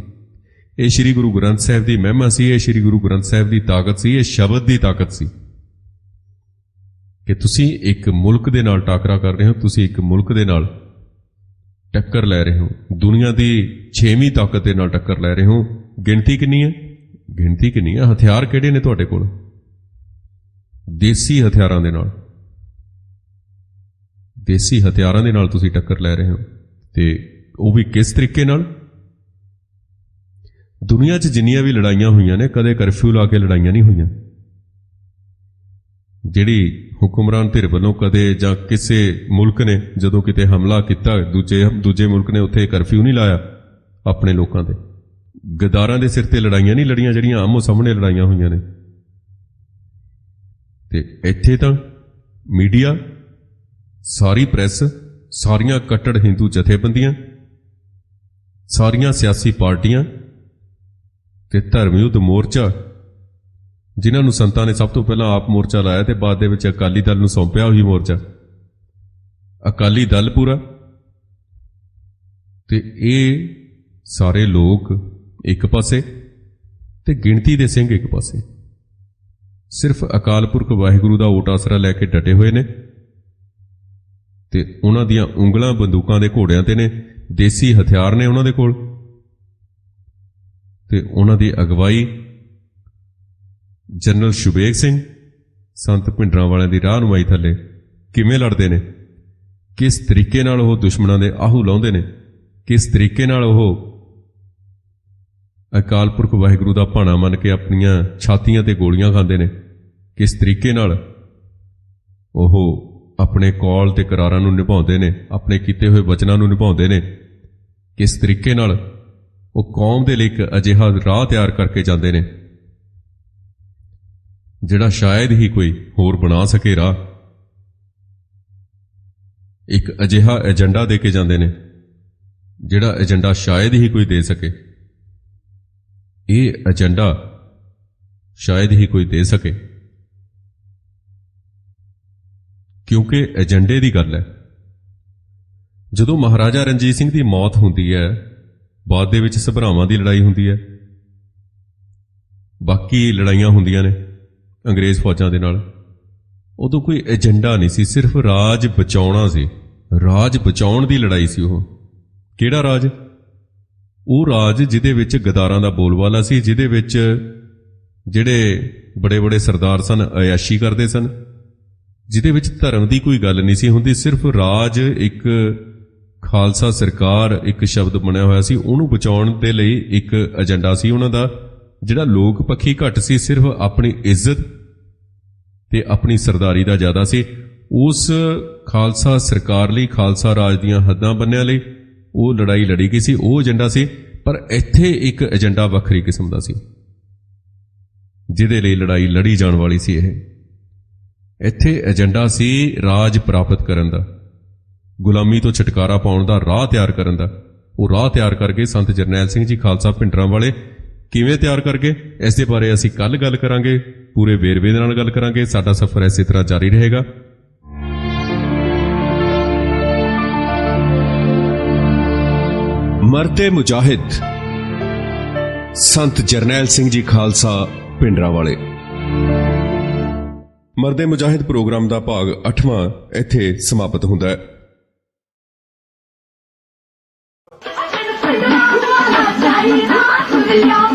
ਇਹ ਸ੍ਰੀ ਗੁਰੂ ਗ੍ਰੰਥ ਸਾਹਿਬ ਦੀ ਮਹਿਮਾ ਸੀ? ਇਹ ਸ੍ਰੀ ਗੁਰੂ ਗ੍ਰੰਥ ਸਾਹਿਬ ਦੀ ਤਾਕਤ ਸੀ? ਇਹ ਸ਼ਬਦ ਦੀ ਤਾਕਤ ਸੀ ਕਿ ਤੁਸੀਂ ਇੱਕ ਮੁਲਕ ਦੇ ਨਾਲ ਟਾਕਰਾ ਕਰ ਰਹੇ ਹੋ, ਤੁਸੀਂ ਇੱਕ ਮੁਲਕ ਦੇ ਨਾਲ ਟੱਕਰ ਲੈ ਰਹੇ ਹੋ, ਦੁਨੀਆ ਦੀ 6ਵੀਂ ਤਾਕਤ ਦੇ ਨਾਲ ਟੱਕਰ ਲੈ ਰਹੇ ਹੋ। ਗਿਣਤੀ ਕਿੰਨੀ ਹੈ? ਗਿਣਤੀ ਕਿੰਨੀ ਹੈ? ਹਥਿਆਰ ਕਿਹੜੇ ਨੇ ਤੁਹਾਡੇ ਕੋਲ? ਦੇਸੀ ਹਥਿਆਰਾਂ ਦੇ ਨਾਲ, ਦੇਸੀ ਹਥਿਆਰਾਂ ਦੇ ਨਾਲ ਤੁਸੀਂ ਟੱਕਰ ਲੈ ਰਹੇ ਹੋ। ਤੇ ਉਹ ਵੀ ਕਿਸ ਤਰੀਕੇ ਨਾਲ? ਦੁਨੀਆ 'ਚ ਜਿੰਨੀਆਂ ਵੀ ਲੜਾਈਆਂ ਹੋਈਆਂ ਨੇ, ਕਦੇ ਕਰਫਿਊ ਲਾ ਕੇ ਲੜਾਈਆਂ ਨਹੀਂ ਹੋਈਆਂ। ਜਿਹੜੀ ਹੁਕਮਰਾਨ ਧਿਰ ਵੱਲੋਂ ਕਦੇ ਜਾਂ ਕਿਸੇ ਮੁਲਕ ਨੇ ਜਦੋਂ ਕਿਤੇ ਹਮਲਾ ਕੀਤਾ, ਦੂਜੇ ਮੁਲਕ ਨੇ ਉੱਥੇ ਕਰਫਿਊ ਨਹੀਂ ਲਾਇਆ ਆਪਣੇ ਲੋਕਾਂ ਤੇ। ਗਦਾਰਾਂ ਦੇ ਸਿਰ ਤੇ ਲੜਾਈਆਂ ਨਹੀਂ ਲੜੀਆਂ ਜਿਹੜੀਆਂ ਆਮੋ ਸਾਹਮਣੇ ਲੜਾਈਆਂ ਹੋਈਆਂ ਨੇ। ਤੇ ਇੱਥੇ ਤਾਂ ਮੀਡੀਆ, ਸਾਰੀ ਪ੍ਰੈਸ, ਸਾਰੀਆਂ ਕੱਟੜ ਹਿੰਦੂ ਜਥੇਬੰਦੀਆਂ, ਸਾਰੀਆਂ ਸਿਆਸੀ ਪਾਰਟੀਆਂ ਤੇ ਧਰਮ ਯੁੱਧ ਮੋਰਚਾ, ਜਿਨ੍ਹਾਂ ਨੂੰ ਸੰਤਾਂ ਨੇ ਸਭ ਤੋਂ ਪਹਿਲਾਂ ਆਪ ਮੋਰਚਾ ਲਾਇਆ ਤੇ ਬਾਅਦ ਦੇ ਵਿੱਚ ਅਕਾਲੀ ਦਲ ਨੂੰ ਸੌਂਪਿਆ ਉਹੀ ਮੋਰਚਾ, ਅਕਾਲੀ ਦਲ ਪੂਰਾ। ਤੇ ਇਹ ਸਾਰੇ ਲੋਕ ਇੱਕ ਪਾਸੇ ਤੇ ਗਿਣਤੀ ਦੇ ਸਿੰਘ ਇੱਕ ਪਾਸੇ, ਸਿਰਫ ਅਕਾਲ ਪੁਰਖ ਵਾਹਿਗੁਰੂ ਦਾ ਓਟ ਆਸਰਾ ਲੈ ਕੇ ਡਟੇ ਹੋਏ ਨੇ। ਤੇ ਉਹਨਾਂ ਦੀਆਂ ਉਂਗਲਾਂ ਬੰਦੂਕਾਂ ਦੇ ਘੋੜਿਆਂ ਤੇ ਨੇ, ਦੇਸੀ ਹਥਿਆਰ ਨੇ ਉਹਨਾਂ ਦੇ ਕੋਲ। ਤੇ ਉਹਨਾਂ ਦੀ ਅਗਵਾਈ ਜਨਰਲ ਸ਼ੁਬੇਗ ਸਿੰਘ ਸੰਤ ਭਿੰਡਰਾਂ ਦੀ ਰਾਹਨੁਮਾਈ ਥੱਲੇ ਕਿਵੇਂ ਲੜਦੇ ਨੇ, ਕਿਸ ਤਰੀਕੇ ਨਾਲ ਉਹ ਦੁਸ਼ਮਣਾਂ ਦੇ ਆਹੂ ਲਾਉਂਦੇ ਨੇ, ਕਿਸ ਤਰੀਕੇ ਨਾਲ ਉਹ ਅਕਾਲ ਪੁਰਖ ਵਾਹਿਗੁਰੂ ਦਾ ਭਾਣਾ ਮੰਨ ਕੇ ਆਪਣੀਆਂ ਛਾਤੀਆਂ ਤੇ ਗੋਲੀਆਂ ਖਾਂਦੇ ਨੇ, ਕਿਸ ਤਰੀਕੇ ਨਾਲ ਉਹ ਆਪਣੇ ਕੌਲ ਤੇ ਕਰਾਰਾਂ ਨੂੰ ਨਿਭਾਉਂਦੇ ਨੇ, ਆਪਣੇ ਕੀਤੇ ਹੋਏ ਵਚਨਾਂ ਨੂੰ ਨਿਭਾਉਂਦੇ ਨੇ, ਕਿਸ ਤਰੀਕੇ ਨਾਲ ਉਹ ਕੌਮ ਦੇ ਲਈ ਇੱਕ ਅਜਿਹਾ ਰਾਹ ਤਿਆਰ ਕਰਕੇ ਜਾਂਦੇ ਨੇ ਜਿਹੜਾ ਸ਼ਾਇਦ ਹੀ ਕੋਈ ਹੋਰ ਬਣਾ ਸਕੇ ਰਾਹ। ਇੱਕ ਅਜਿਹਾ ਏਜੰਡਾ ਦੇ ਕੇ ਜਾਂਦੇ ਨੇ ਜਿਹੜਾ ਏਜੰਡਾ ਸ਼ਾਇਦ ਹੀ ਕੋਈ ਦੇ ਸਕੇ। ਇਹ ਏਜੰਡਾ ਸ਼ਾਇਦ ਹੀ ਕੋਈ ਦੇ ਸਕੇ, ਕਿਉਂਕਿ ਏਜੰਡੇ ਦੀ ਗੱਲ ਹੈ। ਜਦੋਂ ਮਹਾਰਾਜਾ ਰਣਜੀਤ ਸਿੰਘ ਦੀ ਮੌਤ ਹੁੰਦੀ ਹੈ, ਬਾਅਦ ਦੇ ਵਿੱਚ ਸਭਰਾਵਾਂ ਦੀ ਲੜਾਈ ਹੁੰਦੀ ਹੈ, ਬਾਕੀ ਲੜਾਈਆਂ ਹੁੰਦੀਆਂ ਨੇ ਅੰਗਰੇਜ਼ ਫੌਜਾਂ ਦੇ ਨਾਲ, ਉਦੋਂ ਕੋਈ ਏਜੰਡਾ ਨਹੀਂ ਸੀ, ਸਿਰਫ ਰਾਜ ਬਚਾਉਣਾ ਸੀ। ਰਾਜ ਬਚਾਉਣ ਦੀ ਲੜਾਈ ਸੀ ਉਹ। ਕਿਹੜਾ ਰਾਜ? ਉਹ ਰਾਜ ਜਿਹਦੇ ਵਿੱਚ ਗਦਾਰਾਂ ਦਾ ਬੋਲਬਾਲਾ ਸੀ, ਜਿਹਦੇ ਵਿੱਚ ਜਿਹੜੇ ਬੜੇ ਬੜੇ ਸਰਦਾਰ ਸਨ ਅਯਾਸ਼ੀ ਕਰਦੇ ਸਨ, ਜਿਹਦੇ ਵਿੱਚ ਧਰਮ ਦੀ ਕੋਈ ਗੱਲ ਨਹੀਂ ਸੀ ਹੁੰਦੀ। ਸਿਰਫ ਰਾਜ, ਇੱਕ ਖਾਲਸਾ ਸਰਕਾਰ ਇੱਕ ਸ਼ਬਦ ਬਣਿਆ ਹੋਇਆ ਸੀ, ਉਹਨੂੰ ਬਚਾਉਣ ਦੇ ਲਈ ਇੱਕ ਏਜੰਡਾ ਸੀ ਉਹਨਾਂ ਦਾ, ਜਿਹੜਾ ਲੋਕ ਪੱਖੀ ਘੱਟ ਸੀ, ਸਿਰਫ ਆਪਣੀ ਇੱਜ਼ਤ ਤੇ ਆਪਣੀ ਸਰਦਾਰੀ ਦਾ ਜ਼ਿਆਦਾ ਸੀ। ਉਸ ਖਾਲਸਾ ਸਰਕਾਰ ਲਈ, ਖਾਲਸਾ ਰਾਜ ਦੀਆਂ ਹੱਦਾਂ ਬੰਨ੍ਹਿਆਂ ਲਈ ਉਹ ਲੜਾਈ ਲੜੀ ਗਈ ਸੀ, ਉਹ ਏਜੰਡਾ ਸੀ। ਪਰ ਇੱਥੇ ਇੱਕ ਏਜੰਡਾ ਵੱਖਰੀ ਕਿਸਮ ਦਾ ਸੀ ਜਿਹਦੇ ਲਈ ਲੜਾਈ ਲੜੀ ਜਾਣ ਵਾਲੀ ਸੀ। ਇੱਥੇ ਏਜੰਡਾ ਸੀ ਰਾਜ ਪ੍ਰਾਪਤ ਕਰਨ ਦਾ, ਗੁਲਾਮੀ ਤੋਂ ਛੁਟਕਾਰਾ ਪਾਉਣ ਦਾ ਰਾਹ ਤਿਆਰ ਕਰਨ ਦਾ। ਉਹ ਰਾਹ ਤਿਆਰ ਕਰਕੇ ਸੰਤ ਜਰਨੈਲ ਸਿੰਘ ਜੀ ਖਾਲਸਾ ਭਿੰਡਰਾਂ ਵਾਲੇ ਕਿਵੇਂ ਤਿਆਰ ਕਰਕੇ, ਇਸ ਦੇ ਬਾਰੇ ਅਸੀਂ ਕੱਲ ਗੱਲ ਕਰਾਂਗੇ, ਪੂਰੇ ਵੇਰਵੇ ਦੇ ਨਾਲ ਗੱਲ ਕਰਾਂਗੇ। ਸਾਡਾ ਸਫ਼ਰ ਇਸੇ ਤਰ੍ਹਾਂ ਜਾਰੀ ਰਹੇਗਾ। ਮਰਦੇ ਮੁਜਾਹਿਦ ਸੰਤ ਜਰਨੈਲ ਸਿੰਘ ਜੀ ਖਾਲਸਾ ਭਿੰਡਰਾਂ ਵਾਲੇ। ਮਰਦੇ ਮੁਜਾਹਿਦ ਪ੍ਰੋਗਰਾਮ ਦਾ ਭਾਗ 8ਵਾਂ ਇੱਥੇ ਸਮਾਪਤ ਹੁੰਦਾ ਹੈ। Zaira,